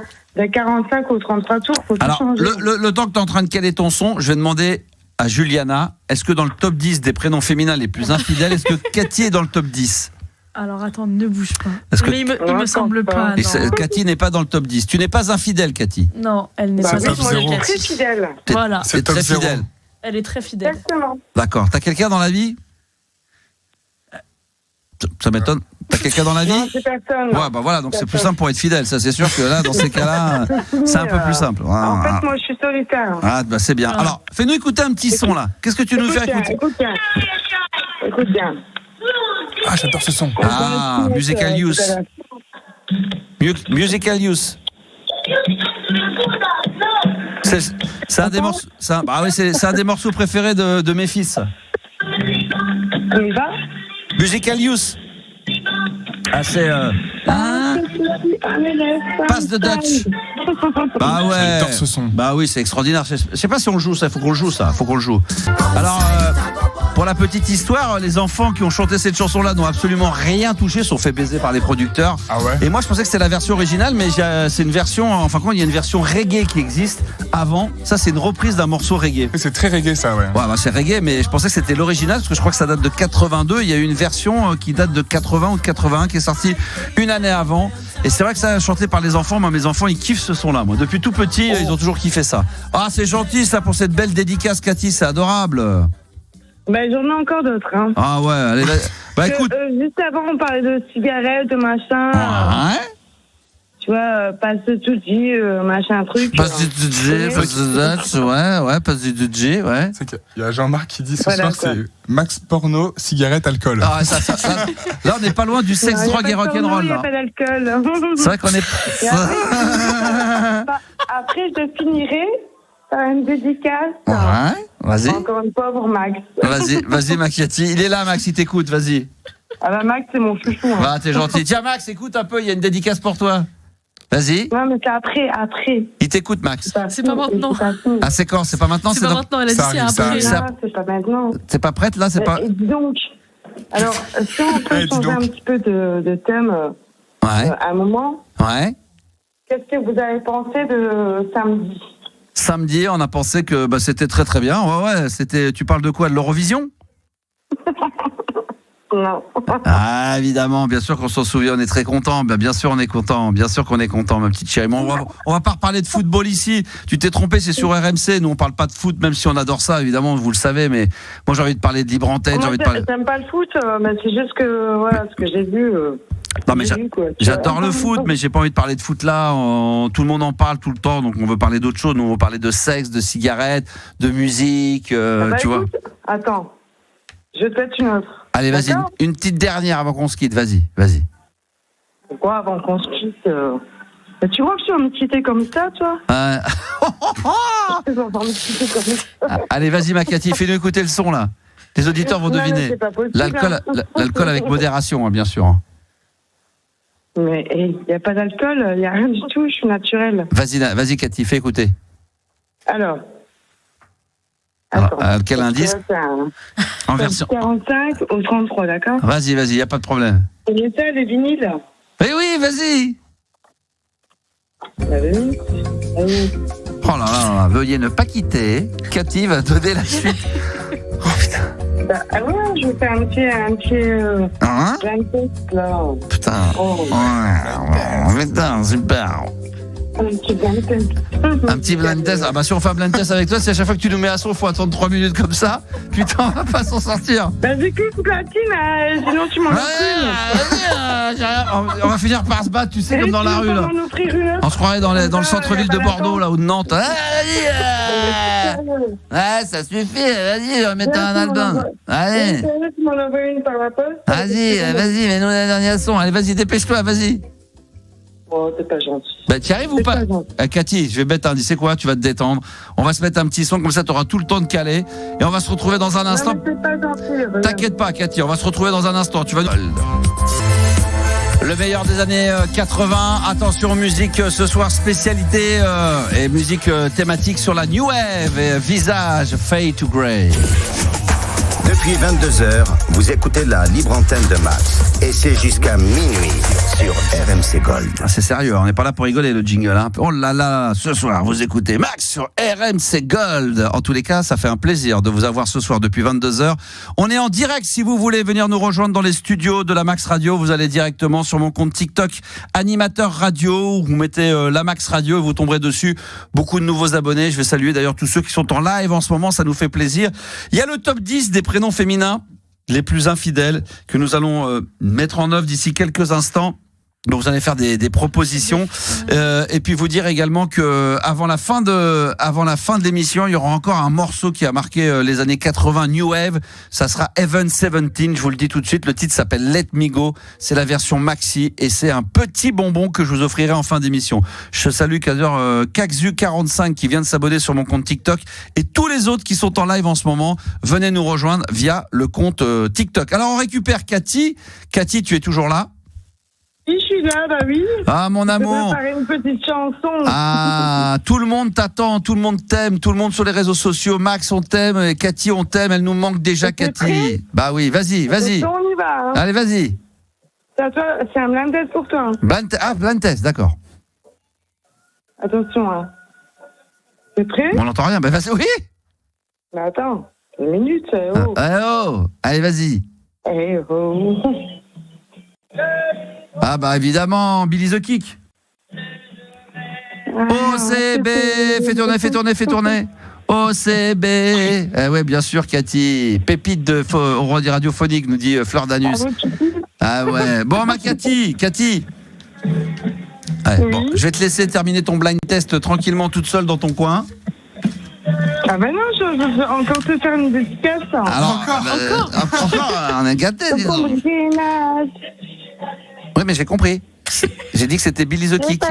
45 au 33 tours, faut alors, tout changer. Le temps que tu es en train de caler ton son, je vais demander à Juliana, est-ce que dans le top 10 des prénoms féminins les plus infidèles, est-ce que Cathy est dans le top 10 ? Alors attends, ne bouge pas. Mais il me semble pas. Non. Cathy n'est pas dans le top 10. Tu n'es pas infidèle, Cathy ? Non, elle n'est pas infidèle. Moi, je suis très fidèle. Voilà. C'est très fidèle. Elle est très fidèle. Exactement. D'accord. T'as quelqu'un dans la vie ? Ça m'étonne. T'as quelqu'un dans la vie ? Non, c'est personne. Ouais, bah voilà, donc c'est plus simple pour être fidèle. Ça, c'est sûr que là, dans ces cas-là, c'est un peu plus simple. En fait, moi, je suis solitaire. Ah, bah c'est bien. Alors, fais-nous écouter un petit son, là. Qu'est-ce que tu nous fais écouter ? Écoute bien. Ah, j'adore ce son. Ah, Musical Use. Musical Use. C'est un des morceaux. Bah oui, c'est un des morceaux préférés de mes fils. Il va ? Musical Use. Ah, c'est. Pass the Dutch. Bah ouais. J'adore ce son. Bah oui, c'est extraordinaire. Je sais pas si on le joue, ça. Faut qu'on le joue, ça. Faut qu'on le joue. Alors, pour la petite histoire, les enfants qui ont chanté cette chanson-là n'ont absolument rien touché, sont fait baiser par les producteurs. Ah ouais. Et moi, je pensais que c'était la version originale, mais c'est une version. Enfin, il y a une version reggae qui existe avant. Ça, c'est une reprise d'un morceau reggae. C'est très reggae, ça, ouais. Ouais, bah c'est reggae, mais je pensais que c'était l'original parce que je crois que ça date de 82. Il y a eu une version qui date de 80 ou de 81 qui est sortie une année avant. Et c'est vrai que ça a chanté par les enfants. Moi, mes enfants, ils kiffent ce son-là. Moi, depuis tout petit, ils ont toujours kiffé ça. Ah, c'est gentil, ça, pour cette belle dédicace, Cathy. C'est adorable. Ben, j'en ai encore d'autres. Hein. Ah ouais, allez, bah écoute. Juste avant, on parlait de cigarettes, de machin. Ouais. Tu vois, passe de tout dit, machin truc. Passe du DJ, passe du Dutch, ouais, passe du DJ, ouais. C'est qu'il y a Jean-Marc qui dit ce soir, c'est Max Porno, cigarette, alcool. Ah, là, on n'est pas loin du sexe, drogue et rock'n'roll. Il n'y a pas d'alcool. C'est vrai qu'on est. Après, je finirai par une dédicace. Ouais, vas-y. Encore une fois pour Max. Vas-y, Max Cathy. Il est là, Max, il t'écoute, vas-y. Ah bah, Max, c'est mon chouchou. Hein. Ah, t'es gentil. Tiens, Max, écoute un peu, il y a une dédicace pour toi. Vas-y. Non, mais c'est après. Il t'écoute, Max. C'est pas maintenant. Ah, c'est quand ? C'est pas maintenant ? C'est pas maintenant, elle a dit c'est après. C'est pas maintenant. C'est pas prête, là ? C'est pas. Et dis donc, alors, si on peut changer un petit peu de thème à un moment. Ouais. Qu'est-ce que vous avez pensé de samedi ? Samedi, on a pensé que c'était très très bien. Ouais, c'était. Tu parles de quoi ? De l'Eurovision ? Non. Ah, évidemment, bien sûr qu'on s'en souvient, on est très content. Bien sûr, on est content. Bien sûr qu'on est content, ma petite chérie. Mais on va pas reparler de football ici. Tu t'es trompé, c'est sur RMC. Nous, on parle pas de foot, même si on adore ça, évidemment, vous le savez. Mais moi, j'ai envie de parler de libre antenne. J'aime pas le foot, mais c'est juste que voilà, ce que j'ai vu. Non, mais j'adore le foot, mais j'ai pas envie de parler de foot là. Tout le monde en parle tout le temps, donc on veut parler d'autre chose. Nous, on veut parler de sexe, de cigarettes, de musique. Tu vois. Attends, je vais te mettre une autre. Allez, vas-y, une petite dernière avant qu'on se quitte. Vas-y. Pourquoi avant qu'on se quitte Tu vois que je suis en quitter comme ça, toi Allez, vas-y, ma Cathy, fais-nous écouter le son, là. Les auditeurs vont deviner. L'alcool avec modération, hein, bien sûr. Mais il n'y a pas d'alcool, il n'y a rien du tout, je suis naturelle. Vas-y, Cathy, fais écouter. Alors, quel indice en version 45 au 33, d'accord? Vas-y, il n'y a pas de problème. Et ça, les vinyles? Eh oui, vas-y. Oh là là, veuillez ne pas quitter. Cathy va donner la suite. Oh putain. Je vais faire un petit blind test, là. Putain. Putain, super. Un petit blind test. Un petit blind test. Ah bah si on fait un blind test avec toi, si à chaque fois que tu nous mets à son, il faut attendre 3 minutes comme ça, putain, on va pas s'en sortir. Bah du coup, platine, sinon tu m'en on va finir par se battre, tu sais, comme dans la rue là. On se croirait dans le centre-ville de Bordeaux là ou de Nantes. Ouais, ça suffit, vas-y, on va mettre un album. Allez. Tu m'en envoies une par la poste? Vas-y, mets-nous la dernière son. Allez, vas-y, dépêche-toi, vas-y. Oh, t'es pas gentil. Bah, t'y arrives ou pas Cathy, je vais mettre un, tu sais quoi, tu vas te détendre. On va se mettre un petit son, comme ça t'auras tout le temps de caler. Et on va se retrouver dans un instant. T'inquiète pas, Cathy, on va se retrouver dans un instant. Tu vas nous... Le meilleur des années 80. Attention, musique ce soir, spécialité et musique thématique sur la New Wave et Visage, Fade to Grey. Depuis 22h, vous écoutez la libre antenne de Max. Et c'est jusqu'à minuit sur RMC Gold. Ah, c'est sérieux, on n'est pas là pour rigoler le jingle. Hein. Oh là là, ce soir, vous écoutez Max sur RMC Gold. En tous les cas, ça fait un plaisir de vous avoir ce soir depuis 22h. On est en direct. Si vous voulez venir nous rejoindre dans les studios de la Max Radio, vous allez directement sur mon compte TikTok, Animateur Radio. Vous mettez la Max Radio et vous tomberez dessus. Beaucoup de nouveaux abonnés. Je vais saluer d'ailleurs tous ceux qui sont en live en ce moment. Ça nous fait plaisir. Il y a le top 10 des prénoms féminins les plus infidèles que nous allons mettre en œuvre d'ici quelques instants. Donc vous allez faire des propositions et puis vous dire également que avant la fin de l'émission, il y aura encore un morceau qui a marqué les années 80 New Wave. Ça sera Even 17. Je vous le dis tout de suite. Le titre s'appelle Let Me Go. C'est la version maxi et c'est un petit bonbon que je vous offrirai en fin d'émission. Je salue Kakzu45 qui vient de s'abonner sur mon compte TikTok et tous les autres qui sont en live en ce moment. Venez nous rejoindre via le compte TikTok. Alors on récupère Cathy. Cathy, tu es toujours là? Oui, je suis là, bah oui. Ah, mon amour. Je vais préparer une petite chanson. Ah, tout le monde t'attend, tout le monde t'aime, tout le monde sur les réseaux sociaux. Max, on t'aime, et Cathy, on t'aime. Elle nous manque déjà, Cathy. Bah oui, vas-y. On y va. Hein. Allez, vas-y. C'est un blind test pour toi. Blind test, d'accord. Attention, hein. T'es prêt? On n'entend rien, bah vas-y, oui. Mais attends, une minute, oh. Allez, vas-y. Oh. Ah bah évidemment, Billy the Kick. OCB, fais tourner. OCB. Ouais, bien sûr, Cathy. Pépite de radiophonique, nous dit Fleur d'Anus. Ah ouais. Bon, ma Cathy. Allez, oui. Bon, je vais te laisser terminer ton blind test tranquillement toute seule dans ton coin. Ah ben non, je veux encore te faire une dédicace. Alors, encore, on est gâtés, disons. Oui, mais j'ai compris. J'ai dit que c'était Billy the Kick.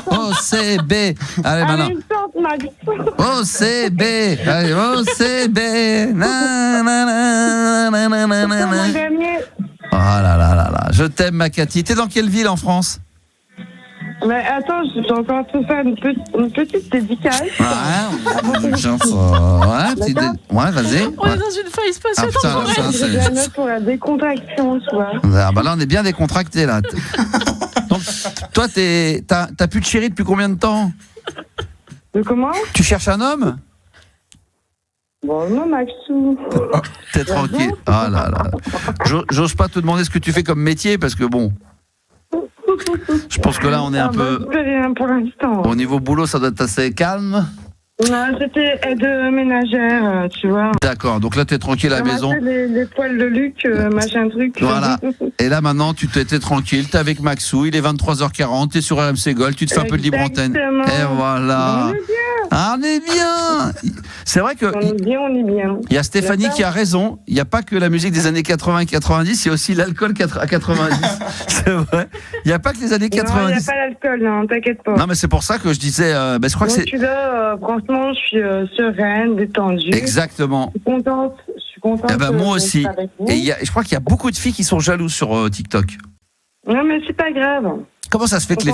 OCB. Allez, maintenant. OCB. Allez, OCB. Oh là là. Je t'aime, ma Cathy. T'es dans quelle ville en France? Mais attends, je vais encore te faire une petite dédicace. Ouais, vas-y. On est dans une phase spatiale temporelle. C'est la note pour la décontraction, tu vois. Ah bah là, on est bien décontracté, là. Donc, toi, t'as plus de chéri depuis combien de temps? De comment? Tu cherches un homme? Bon, non, Maxou. T'es tranquille. Ah là là. J'ose pas te demander ce que tu fais comme métier, parce que bon... Je pense que là, on est un peu... Rien pour l'instant. Au niveau boulot, ça doit être assez calme. Non, j'étais aide ménagère, tu vois. D'accord, donc là, t'es tranquille à la maison. Les poils de Luc, machin truc. Voilà. Et là, maintenant, tu t'étais tranquille, t'es avec Maxou, il est 23h40, t'es sur RMC Gold, tu te fais un peu de libre antenne. Et voilà. Ah, on est bien. C'est vrai que. On est bien. Il y a Stéphanie qui a raison. Il n'y a pas que la musique des années 80 et 90, il y a aussi l'alcool à 90. C'est vrai. Il n'y a pas que les années 90. Non, il n'y a pas l'alcool, non, t'inquiète pas. Non, mais c'est pour ça que je disais. Je crois que c'est. Franchement, je suis sereine, détendue. Exactement. Je suis contente. Eh ben, moi aussi. Et je crois qu'il y a beaucoup de filles qui sont jalouses sur TikTok. Non, mais c'est pas grave. Comment ça se fait que les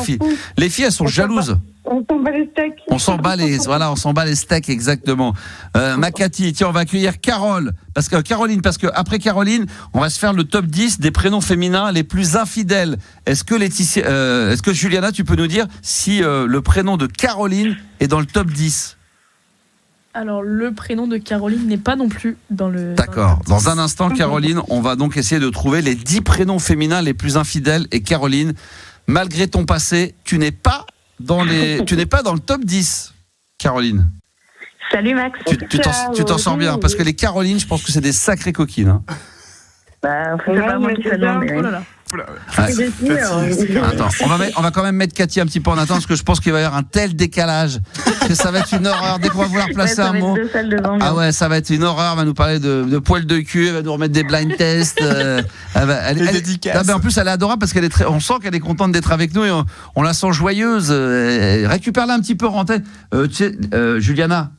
filles, elles sont jalouses? On s'en bat les steaks. On s'en bat les steaks, exactement. Makati, tiens, on va accueillir Caroline, parce que après Caroline, on va se faire le top 10 des prénoms féminins les plus infidèles. Est-ce que Juliana, tu peux nous dire si le prénom de Caroline est dans le top 10? Alors, le prénom de Caroline n'est pas non plus dans le... D'accord. Dans un instant, Caroline, on va donc essayer de trouver les 10 prénoms féminins les plus infidèles. Et Caroline, malgré ton passé, tu n'es pas dans le top 10, Caroline. Salut Max. Tu t'en sors bien, parce que les Carolines, je pense que c'est des sacrées coquines. Hein. Bah, c'est pas moi qui fais le nom. Attends, on va quand même mettre Cathy un petit peu en attente, parce que je pense qu'il va y avoir un tel décalage que ça va être une horreur. Dès qu'on va vouloir placer un mot. Ah ouais, ça va être une horreur. Elle va nous parler de poils de cul, elle va nous remettre des blind tests. En plus, elle est adorable parce qu'elle est on sent qu'elle est contente d'être avec nous et on la sent joyeuse. Récupère-la un petit peu, Rantaine. Tu sais, Juliana.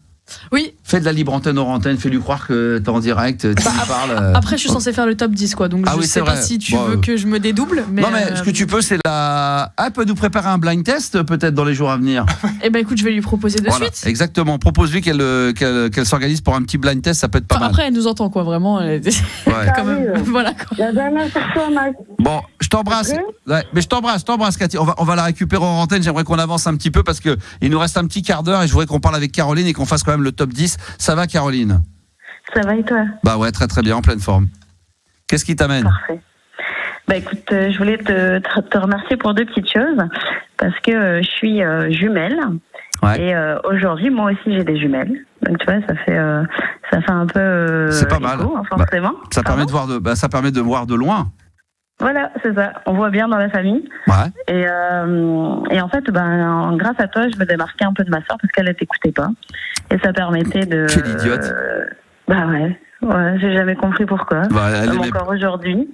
Oui. Fais de la libre antenne hors antenne, fais-lui croire que t'es en direct, tu lui parles. Après, je suis censé faire le top 10, quoi. Donc, je sais pas si tu veux que je me dédouble. Mais non, mais ce que tu peux, c'est elle peut nous préparer un blind test, peut-être, dans les jours à venir. Eh ben, écoute, je vais lui proposer de suite. Exactement. Propose-lui qu'elle s'organise pour un petit blind test, ça peut être pas mal. Après, elle nous entend, quoi, vraiment. Quand même. Voilà, quoi. La dernière pour toi, Max. Bon, je t'embrasse. Ouais, mais je t'embrasse, Cathy. On va la récupérer en antenne. J'aimerais qu'on avance un petit peu parce que il nous reste un petit quart d'heure et je voudrais qu'on parle avec Caroline et qu'on fasse quand même le top 10. Ça va, Caroline? Ça va et toi? Bah ouais, très très bien, en pleine forme. Qu'est-ce qui t'amène? Parfait. Bah écoute, je voulais te remercier pour deux petites choses parce que je suis jumelle. Ouais. Et aujourd'hui, moi aussi, j'ai des jumelles. Donc tu vois, ça fait un peu. C'est pas mal. Hein, forcément. Ça permet de voir de loin. Voilà, c'est ça. On voit bien dans la famille. Ouais. Et en fait, grâce à toi, je me démarquais un peu de ma soeur parce qu'elle ne t'écoutait pas. Et ça permettait de. Quelle idiote. Bah ouais. Ouais, j'ai jamais compris pourquoi. Encore aujourd'hui.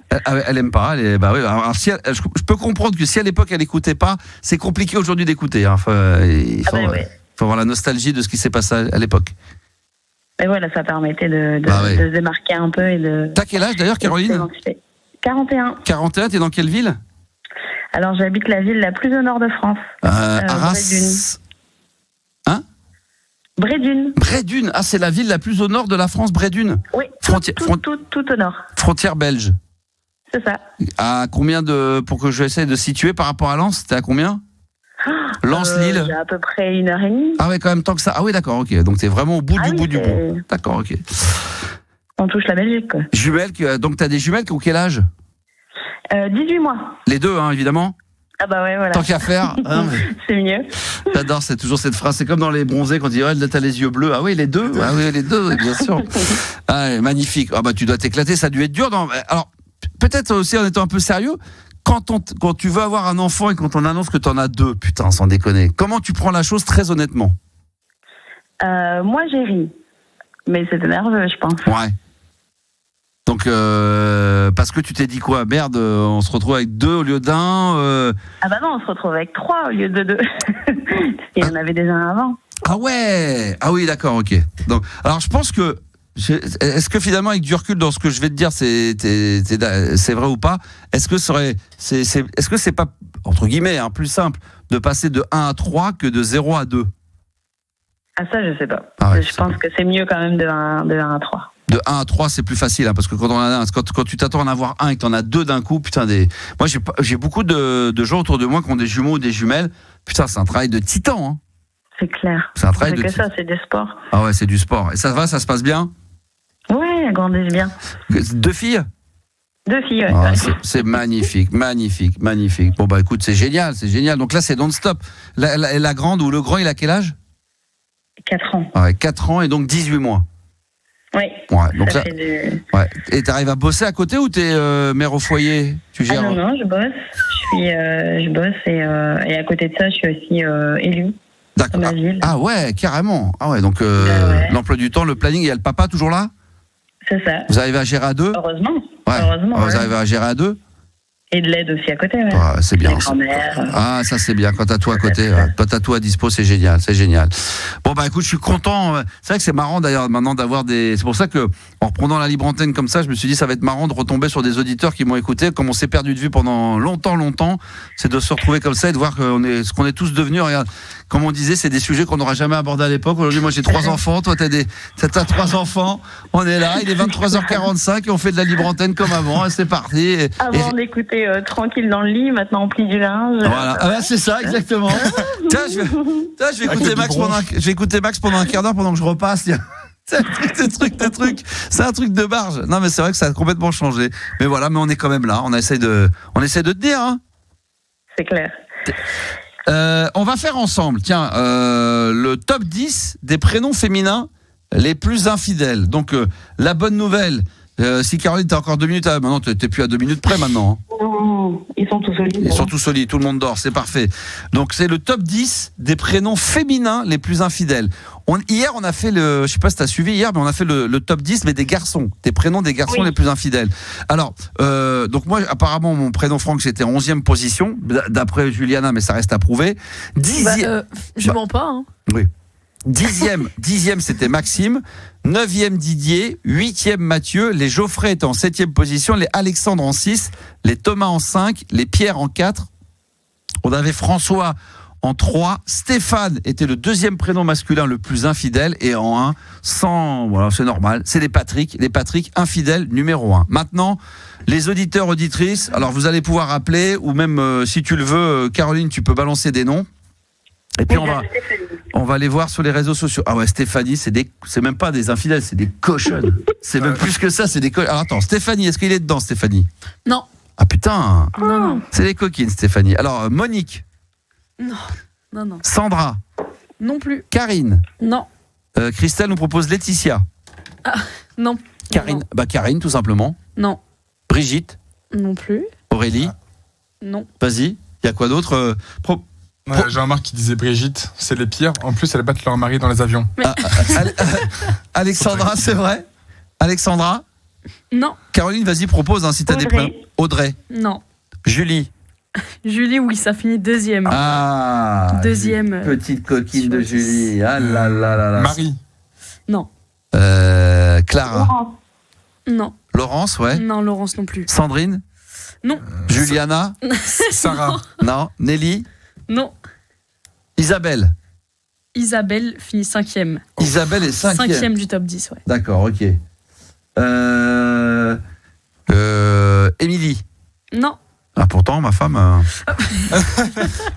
Elle aime pas. Bah oui. Alors, je peux comprendre que si à l'époque elle écoutait pas, c'est compliqué aujourd'hui d'écouter. Hein. Il faut avoir la nostalgie de ce qui s'est passé à l'époque. Et voilà, ça permettait de se démarquer un peu et de. T'as quel âge d'ailleurs, Caroline? 41. 41, t'es dans quelle ville? Alors, j'habite la ville la plus au nord de France. Arras. Hein? Brédune. Brédune. Ah, c'est la ville la plus au nord de la France, Brédune. Oui, tout au nord. Frontière belge. C'est ça. À combien pour que je essaie de situer par rapport à Lens, t'es à combien? Lens-Lille. À peu près 1h30. Ah ouais, quand même tant que ça. Ah oui, d'accord, ok. Donc t'es vraiment au bout du bout. D'accord, ok. On touche la Belgique, quoi. Jumelles, donc t'as des jumelles qui ont quel âge? 18 mois. Les deux, hein, évidemment. Ah bah ouais, voilà. Tant qu'à faire. C'est mieux. J'adore, c'est toujours cette phrase. C'est comme dans les bronzés quand ils disent t'as les yeux bleus. Ah oui, les deux. Ah oui, les deux, bien sûr. Ah, magnifique. Ah bah tu dois t'éclater. Ça a dû être dur. Alors peut-être aussi en étant un peu sérieux. Quand tu veux avoir un enfant et quand on annonce que t'en as deux, putain, sans déconner. Comment tu prends la chose très honnêtement? Moi j'ai ri, mais c'était nerveux, je pense. Ouais. Donc, parce que tu t'es dit quoi? Merde, on se retrouve avec 2 au lieu d'1 Ah bah non, on se retrouve avec 3 au lieu de 2. Il y en avait déjà un avant. Ah ouais. Ah oui, d'accord, ok. Donc, alors je pense que... Est-ce que finalement, avec du recul dans ce que je vais te dire, c'est vrai ou pas? Est-ce que c'est pas, entre guillemets, plus simple de passer de 1 à 3 que de 0 à 2? Ah ça, je sais pas. Ah ouais, je pense que c'est mieux quand même de 1 à 3. De 1 à 3, c'est plus facile, parce que quand tu t'attends à en avoir un et que t'en as deux d'un coup, putain, moi j'ai beaucoup de gens autour de moi qui ont des jumeaux ou des jumelles. Putain, c'est un travail de titan. Hein. C'est clair. C'est un travail de titan. Ça, c'est du sport. Ah ouais, c'est du sport. Et ça va, ça se passe bien? Ouais, elles grandissent bien. 2 filles? 2 filles, ouais. Ah, c'est magnifique, magnifique, magnifique. Bon bah écoute, c'est génial. Donc là, c'est non-stop. La grande ou le grand, il a quel âge? 4 ans. Ah ouais, 4 ans et donc 18 mois. Oui. Ouais, donc là, ouais. Et t'arrives à bosser à côté ou t'es mère au foyer? Tu gères? Non, je bosse. Je bosse et à côté de ça, je suis aussi élue. D'accord. Ah ouais, carrément. Ah ouais, donc l'emploi du temps, le planning, il y a le papa toujours là ? C'est ça. Vous arrivez à gérer à deux ? Heureusement. Vous arrivez à gérer à deux ? Et de l'aide aussi à côté, ouais. C'est bien. Ça. Ça c'est bien. Quand t'as tout à côté, quand t'as tout à dispo, c'est génial. Bon bah écoute, je suis content. C'est vrai que c'est marrant d'ailleurs maintenant d'avoir des. C'est pour ça que en reprenant la libre antenne comme ça, je me suis dit ça va être marrant de retomber sur des auditeurs qui m'ont écouté. Comme on s'est perdu de vue pendant longtemps, c'est de se retrouver comme ça et de voir ce qu'on est tous devenus. Regarde, comme on disait, c'est des sujets qu'on n'aura jamais abordés à l'époque. Aujourd'hui, moi j'ai 3 enfants, toi t'as 3 enfants. On est là, il est 23h45 et on fait de la libre antenne comme avant. Et c'est parti. Avant d'écouter tranquille dans le lit, maintenant on plie du linge. Voilà, c'est ça, exactement. Tiens, je vais écouter Max pendant un quart d'heure pendant que je repasse. C'est un truc. C'est un truc de barge. Non, mais c'est vrai que ça a complètement changé. Mais voilà, mais on est quand même là. On essaie de te dire. Hein. C'est clair. On va faire ensemble, le top 10 des prénoms féminins les plus infidèles. Donc, la bonne nouvelle, si Caroline, t'as encore 2 minutes, maintenant t'es plus à 2 minutes près maintenant. Non, ils sont tous au lit. Ils sont tous au lit, tout le monde dort, c'est parfait. Donc c'est le top 10 des prénoms féminins les plus infidèles. Hier, on a fait je sais pas si t'as suivi hier, mais on a fait le top 10, mais des garçons, des prénoms des garçons les plus infidèles. Alors, donc moi, apparemment, mon prénom Franck, j'étais en 11e position, d'après Juliana, mais ça reste à prouver. Je mens pas, hein. Oui. 10e, c'était Maxime. 9e, Didier. 8e, Mathieu. Les Geoffrey étaient en 7e position. Les Alexandre en 6. Les Thomas en 5. Les Pierre en 4. On avait François en 3. Stéphane était le 2e prénom masculin le plus infidèle. Et en 1, voilà, c'est normal. C'est les Patrick. Les Patrick infidèles numéro 1. Maintenant, les auditeurs, auditrices. Alors, vous allez pouvoir appeler, ou même, si tu le veux, Caroline, tu peux balancer des noms. Et puis on va aller voir sur les réseaux sociaux. Ah ouais, Stéphanie, c'est même pas des infidèles, c'est des cochonnes. C'est même plus que ça, c'est des cochonnes. Alors attends, Stéphanie, est-ce qu'il est dedans, Stéphanie ? Non. Ah putain. Non. C'est des coquines, Stéphanie. Alors Monique ? Non. Sandra ? Non plus. Karine ? Non. Christelle nous propose Laetitia. Non. Karine ? Non. Bah Karine, tout simplement. Non. Brigitte ? Non plus. Aurélie ? Non. Vas-y, il y a quoi d'autre Jean-Marc qui disait Brigitte, c'est les pires. En plus, elles battent leur mari dans les avions. Alexandra, c'est vrai ? Alexandra ? Non. Caroline, vas-y, propose si t'as des prénoms. Audrey ? Non. Julie ? Julie, oui, ça finit 2e. Ah, 2e. Petite coquine de Julie. Ah là là là là. Marie ? Non. Clara ? Non. Laurence, ouais. Non, Laurence non plus. Sandrine ? Non. Juliana ? Sarah ? Non. Nelly ? Non. Isabelle finit 5e. Isabelle est 5e. 5e du top 10, ouais. D'accord, ok. Émilie ? Non. Ah, pourtant, ma femme.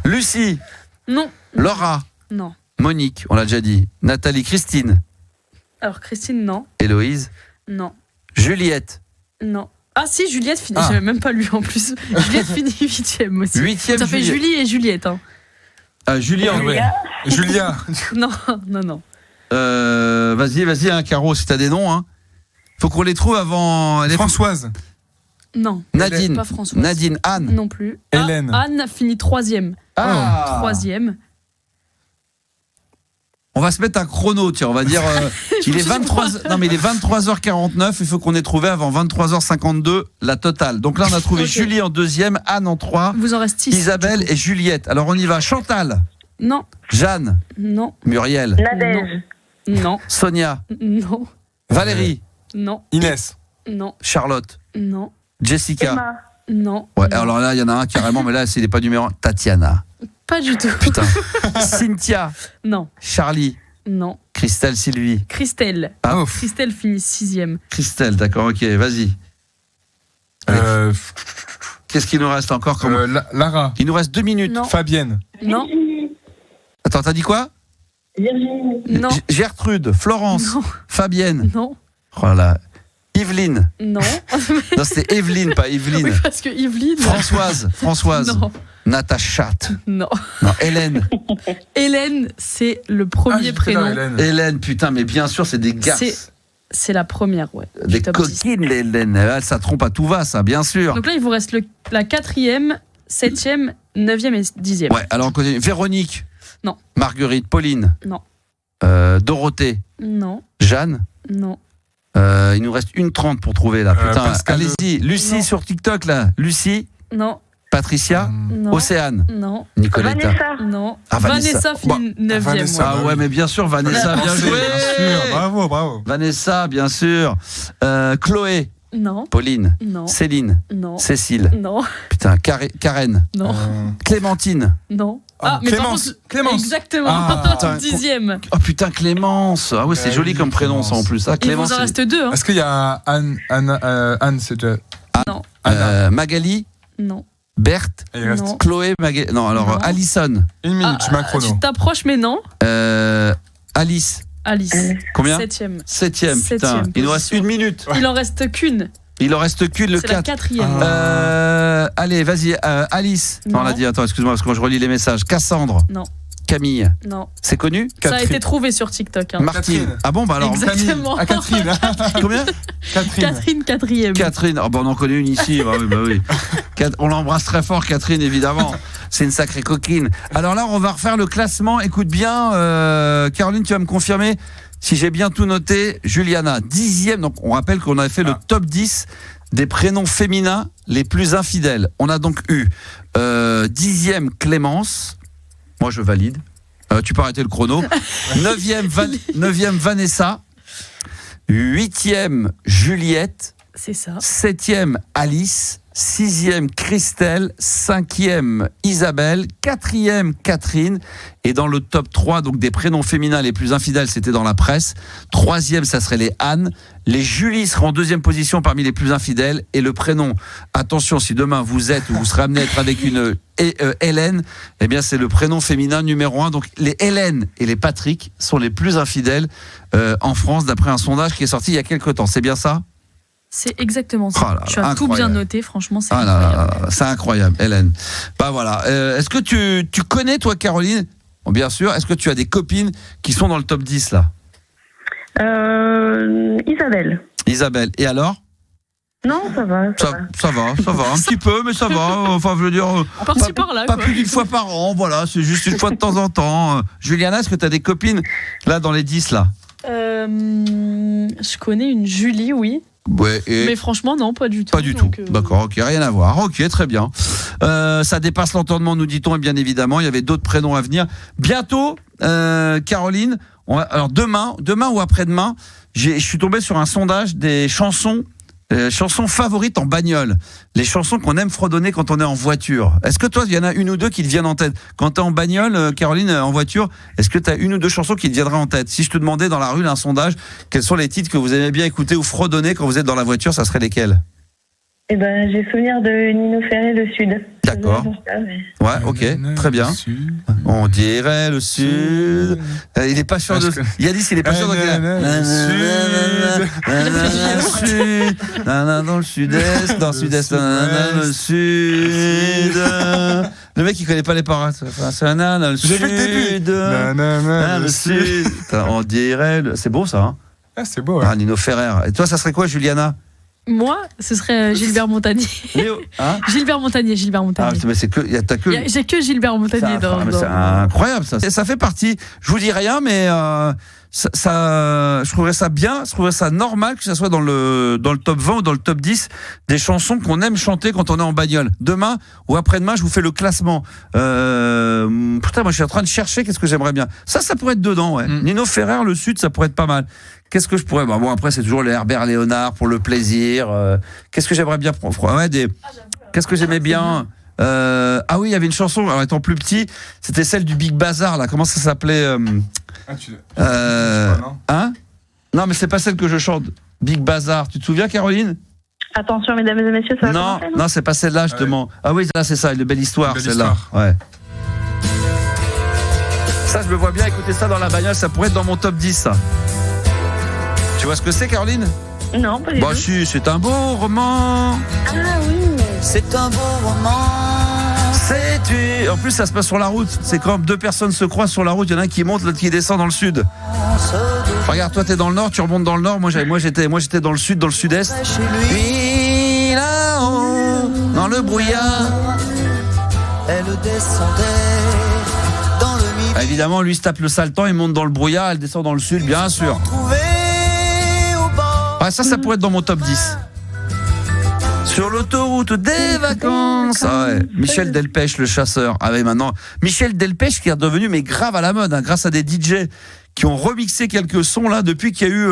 Lucie ? Non. Laura ? Non. Monique, on l'a déjà dit. Nathalie, Christine ? Alors, Christine, non. Héloïse ? Non. Juliette ? Non. Ah si, Juliette finit, j'avais même pas lu en plus. Juliette finit 8e aussi. 8e. Ça fait Julie et Juliette. Hein. Ah, Julie, Julia. Non. Vas-y, Caro, si t'as des noms. Hein. Faut qu'on les trouve avant. Françoise. Non. Nadine. Pas Françoise. Nadine, Anne. Non plus. Hélène. Anne finit 3e. Ah. 3e. On va se mettre un chrono, tiens, on va dire il est 23h49, il faut qu'on ait trouvé avant 23h52 la totale. Donc là on a trouvé Julie en 2e, Anne en 3. Vous en reste 6. Isabelle et Juliette. Alors on y va. Chantal. Non. Jeanne. Non. Muriel. Nadège. Non. Sonia. Non. Valérie. Non. Inès. Non. Charlotte. Non. Jessica. Emma. Non. Ouais, non. alors là il y en a un carrément, mais là c'est pas numéro 1. Tatiana. Pas du tout. Putain. Cynthia. Non. Charlie. Non. Christelle, Sylvie. Christelle. Ah. Christelle finit 6e. Christelle, d'accord, ok, vas-y. Qu'est-ce qu'il nous reste encore comme... Lara. Il nous reste 2 minutes. Non. Fabienne. Non. Attends, t'as dit quoi? Virginie. Non. Gertrude, Florence, Non. Fabienne. Non. Oh là. Yveline. Non. Non, c'était Evelyne, pas Yveline. Oui, parce que Yveline. Françoise. Non. Natacha. Non. Non, Hélène. Hélène, c'est le premier prénom. Hélène, putain, mais bien sûr, c'est des garces. C'est la première, ouais. Des coquines, Hélène. Ça trompe à tout va, ça, bien sûr. Donc là, il vous reste la 4e, 7e, 9e et 10e. Ouais, alors on continue. Véronique. Non. Marguerite, Pauline. Non. Dorothée. Non. Jeanne. Non. Il nous reste 1:30 pour trouver là. Putain, Pascal. allez-y. Lucie Non. sur TikTok là. Lucie. Non. Patricia. Non. Océane. Non. Nicoletta. Vanessa. Non. Ah, Vanessa Bah, finit 9e. Vanessa. Ah ouais, mais bien sûr, Vanessa, bien joué. Bien sûr, bravo. Vanessa, bien sûr. Chloé. Non. Pauline. Non. Céline. Non. Cécile. Non. Putain, Karen. Non. Clémentine. Non. Mais Clémence. Exactement. Ah, putain. 10e. Oh putain, Clémence. Ah ouais, c'est joli comme prénom ça en plus. Ah, Il Clémence. vous en reste 2. Hein. Est-ce qu'il y a Anne, c'est déjà. Non. Magali. Non. Berthe. Et il reste Non. Chloé. Non, alors Non. Alison. 1 minute, je mets un chrono. Tu t'approches, mais non. Alice. Alice. Combien 7e. 7e, putain. Septième Il nous reste position. 1 minute. Il en reste qu'une. Il en reste qu'une, le C'est la 4. 4e. Allez, vas-y, Alice. Non, on Non. l'a dit, attends, excuse-moi, parce que moi je relis les messages. Cassandre. Non. Camille. Non. C'est connu Ça a été trouvé sur TikTok. Hein. Martine. Catherine. Ah bon, bah alors. Exactement. Ah, Catherine. Combien Catherine, 4e. Catherine. Oh, bah on en connaît une ici. Bah oui. On l'embrasse très fort, Catherine, évidemment. C'est une sacrée coquine. Alors là, on va refaire le classement. Écoute bien, Caroline, tu vas me confirmer si j'ai bien tout noté. Juliana, 10e. Donc, on rappelle qu'on avait fait le top 10 des prénoms féminins les plus infidèles. On a donc eu 10e Clémence. Moi, je valide. Tu peux arrêter le chrono. 9e Vanessa. 8e Juliette. C'est ça. 7e Alice. 6e Christelle. 5e Isabelle. 4e Catherine. Et dans le top 3 donc des prénoms féminins les plus infidèles, c'était dans la presse. 3e, ça serait les Anne. Les Julie seront en 2e position parmi les plus infidèles. Et le prénom, attention, si demain vous êtes ou vous serez amené à être avec une Hélène, eh bien c'est le prénom féminin numéro 1. Donc les Hélène et les Patrick sont les plus infidèles en France, d'après un sondage qui est sorti il y a quelques temps. C'est bien ça ? C'est exactement ça. Oh là là, tu as tout bien incroyable. noté, franchement, c'est Ah là incroyable. là là, c'est incroyable, Hélène. Bah voilà. Est-ce que tu connais, toi, Caroline ? Bon, bien sûr. Est-ce que tu as des copines qui sont dans le top 10 là ? Isabelle. Isabelle. Et alors ? Non, ça va. Ça va. Un petit peu, mais ça va. Enfin, je veux dire, Par-ci, par-là, pas quoi. plus d'une fois par an. Voilà, c'est juste une fois de temps en temps. Juliana, est-ce que tu as des copines là dans les 10 là ? Je connais une Julie, oui. Ouais, et Mais franchement, non, pas du tout. pas du tout. Donc, D'accord, ok, rien à voir. Ok, très bien. Ça dépasse l'entendement, nous dit-on, et bien évidemment, il y avait d'autres prénoms à venir. Bientôt, Caroline, alors demain ou après-demain, je suis tombé sur un sondage des chansons favorites en bagnole. Les chansons qu'on aime fredonner quand on est en voiture. Est-ce que toi, il y en a une ou deux qui te viennent en tête ? Quand tu es en bagnole, Caroline, en voiture, est-ce que tu as une ou deux chansons qui te viendraient en tête ? Si je te demandais dans la rue, un sondage, quels sont les titres que vous aimez bien écouter ou fredonner quand vous êtes dans la voiture, ça serait lesquels ? Eh ben, j'ai souvenir de Nino Ferré, Le Sud. D'accord. Ouais, ok, très bien. On dirait le Sud. Il est pas sûr de. Yanis, il est pas sûr de. Le Sud. Dans le sud-est, dans le sud-est, le sud. Le mec, il connaît pas les paroles. C'est le sud. Le sud. On dirait. C'est beau ça. Hein. Ah, c'est beau. Ah, Nino Ferrer. Et toi, ça serait quoi, Juliana ? Moi, ce serait Gilbert Montagnier. Hein Gilbert Montagnier. Ah, mais c'est que. T'as que. J'ai que Gilbert Montagnier dans. C'est incroyable ça. Ça fait partie. Je vous dis rien, mais je trouverais ça bien, je trouverais ça normal que ça soit dans le top 20 ou dans le top 10 des chansons qu'on aime chanter quand on est en bagnole. Demain ou après-demain, je vous fais le classement. Putain, moi je suis en train de chercher qu'est-ce que j'aimerais bien. Ça pourrait être dedans, ouais. Nino Ferrer, Le Sud, ça pourrait être pas mal. Qu'est-ce que je pourrais... Bon, après, c'est toujours les Herbert Léonard pour le plaisir. Qu'est-ce que j'aimerais bien... Qu'est-ce que j'aimais bien Ah oui, il y avait une chanson, alors étant plus petit, c'était celle du Big Bazar, là. Comment ça s'appelait Hein Non, mais c'est pas celle que je chante. Big Bazar. Tu te souviens, Caroline ? Attention, mesdames et messieurs, ça va Non, commencer, non, c'est pas celle-là, justement. Ah oui, là, c'est ça, une belle histoire, Belle celle-là. histoire. Ouais. Ça, je me vois bien écouter ça dans la bagnole, ça pourrait être dans mon top 10, ça. Tu vois ce que c'est, Caroline ? Non, pas du Bah tout. si, c'est un beau roman. Ah oui. C'est un beau roman. En plus, ça se passe sur la route. C'est quand deux personnes se croisent sur la route. Il y en a un qui monte, l'autre qui descend dans le sud. Regarde, toi, t'es dans le nord, tu remontes dans le nord. Moi, j'étais dans le sud, dans le sud-est. Puis là-haut, dans le brouillard, elle descendait dans le midi. évidemment, lui se tape le sale temps, il monte dans le brouillard, elle descend dans le sud, bien sûr. Ouais, ça pourrait être dans mon top 10. Sur l'autoroute des vacances. Ah ouais. Michel Delpech, le chasseur. Ah ouais, maintenant, Michel Delpech qui est redevenu mais grave à la mode, hein, grâce à des DJ qui ont remixé quelques sons là depuis qu'il y a eu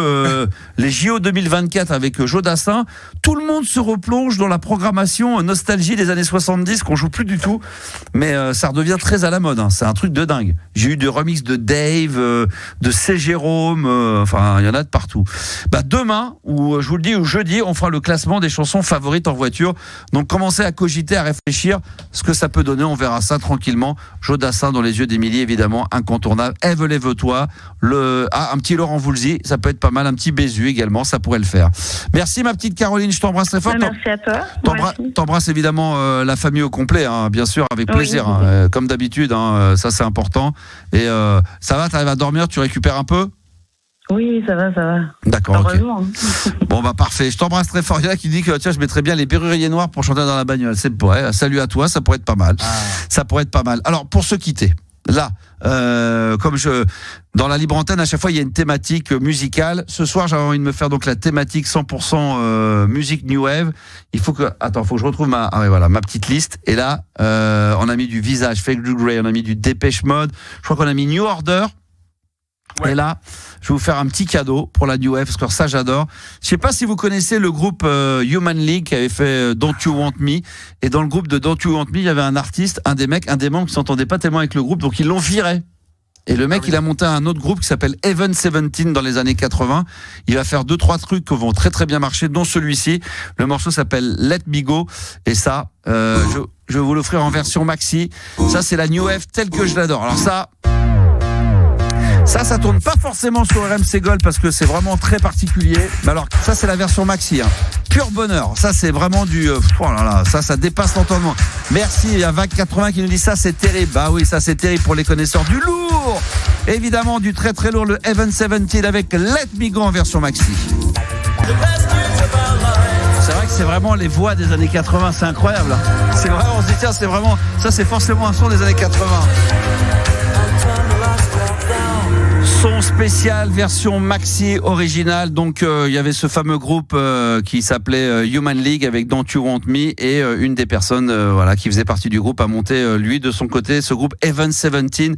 les JO 2024 avec Joe Dassin. Tout le monde se replonge dans la programmation nostalgie des années 70 qu'on joue plus du tout, mais ça redevient très à la mode, hein. C'est un truc de dingue. J'ai eu des remixes de Dave, de C. Jérôme, enfin il y en a de partout. Demain, ou je vous le dis, ou jeudi, on fera le classement des chansons favorites en voiture. Donc commencez à cogiter, à réfléchir ce que ça peut donner, on verra ça tranquillement. Joe Dassin dans les yeux d'Émilie, évidemment, incontournable. Ève, lève-toi. Un petit Laurent Voulzy, ça peut être pas mal, un petit Bézu également, ça pourrait le faire. Merci ma petite Caroline, je t'embrasse très fort. Merci à toi. T'embrasses évidemment la famille au complet, hein, bien sûr, avec plaisir, oui. comme d'habitude, hein, ça c'est important. Et ça va, t'arrives à dormir, tu récupères un peu ? Oui, ça va. D'accord, ok. Bon, parfait. Je t'embrasse très fort. Il y en a qui dit que tiens, je mettrais bien les Berruriers Noirs pour chanter dans la bagnole. C'est vrai. Salut à toi, ça pourrait être pas mal. Ça pourrait être pas mal. Alors, pour se quitter, là, dans la libre antenne, à chaque fois, il y a une thématique musicale. Ce soir, j'avais envie de me faire donc la thématique 100% musique New Wave. Faut que je retrouve ma petite liste. Et là, on a mis du Visage, Fake Blue Grey, on a mis du Depeche Mode. Je crois qu'on a mis New Order. Ouais. Et là, je vais vous faire un petit cadeau pour la New Wave, parce que ça, j'adore. Je sais pas si vous connaissez le groupe Human League qui avait fait Don't You Want Me. Et dans le groupe de Don't You Want Me, il y avait un artiste, un des membres qui s'entendait pas tellement avec le groupe, donc ils l'ont viré. Et le mec, il a monté un autre groupe qui s'appelle Even 17 dans les années 80. Il va faire 2-3 trucs qui vont très très bien marcher, dont celui-ci. Le morceau s'appelle Let Me Go. Et ça, je vais vous l'offrir en version maxi. Ça, c'est la New Wave telle que je l'adore. Alors ça tourne pas forcément sur RMC Gold parce que c'est vraiment très particulier. Mais alors, ça, c'est la version maxi, hein. Pur bonheur. Ça, c'est vraiment du... ça dépasse l'entendement. Merci, il y a Vague80 qui nous dit ça, c'est terrible. Bah oui, ça, c'est terrible pour les connaisseurs du lourd. Évidemment, du très très lourd, le Even 17 avec Let Me Go en version maxi. C'est vrai que c'est vraiment les voix des années 80, c'est incroyable. C'est vrai, on se dit, tiens, c'est vraiment... Ça, c'est forcément un son des années 80. Son spécial, version maxi originale. Donc il y avait ce fameux groupe qui s'appelait Human League avec Don't You Want Me, et une des personnes qui faisait partie du groupe a monté lui de son côté ce groupe Even 17.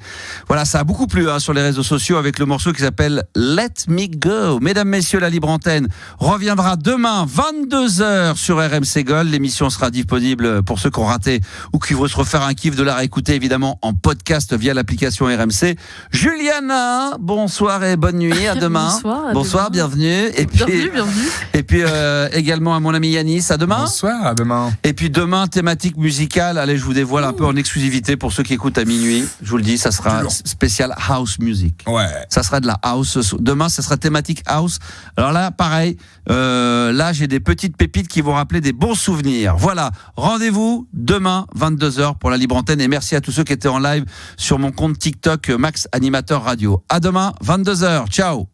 Voilà, ça a beaucoup plu sur les réseaux sociaux avec le morceau qui s'appelle Let Me Go. Mesdames, messieurs, la libre antenne reviendra demain 22h sur RMC Gold. L'émission sera disponible pour ceux qui ont raté ou qui vont se refaire un kiff de la réécouter évidemment en podcast via l'application RMC. Juliana, bonsoir et bonne nuit, à demain. Bonsoir, bienvenue. Et puis, bienvenue. Et puis également à mon ami Yanis, à demain. Bonsoir, à demain. Et puis demain, thématique musicale. Allez, je vous dévoile un peu en exclusivité pour ceux qui écoutent à minuit. Je vous le dis, ça sera spécial house music. Ouais. Ça sera de la house. Demain, ça sera thématique house. Alors là, pareil, là, j'ai des petites pépites qui vont rappeler des bons souvenirs. Voilà, rendez-vous demain, 22h pour la libre antenne. Et merci à tous ceux qui étaient en live sur mon compte TikTok Max Animateur Radio. À demain, 22h. Ciao.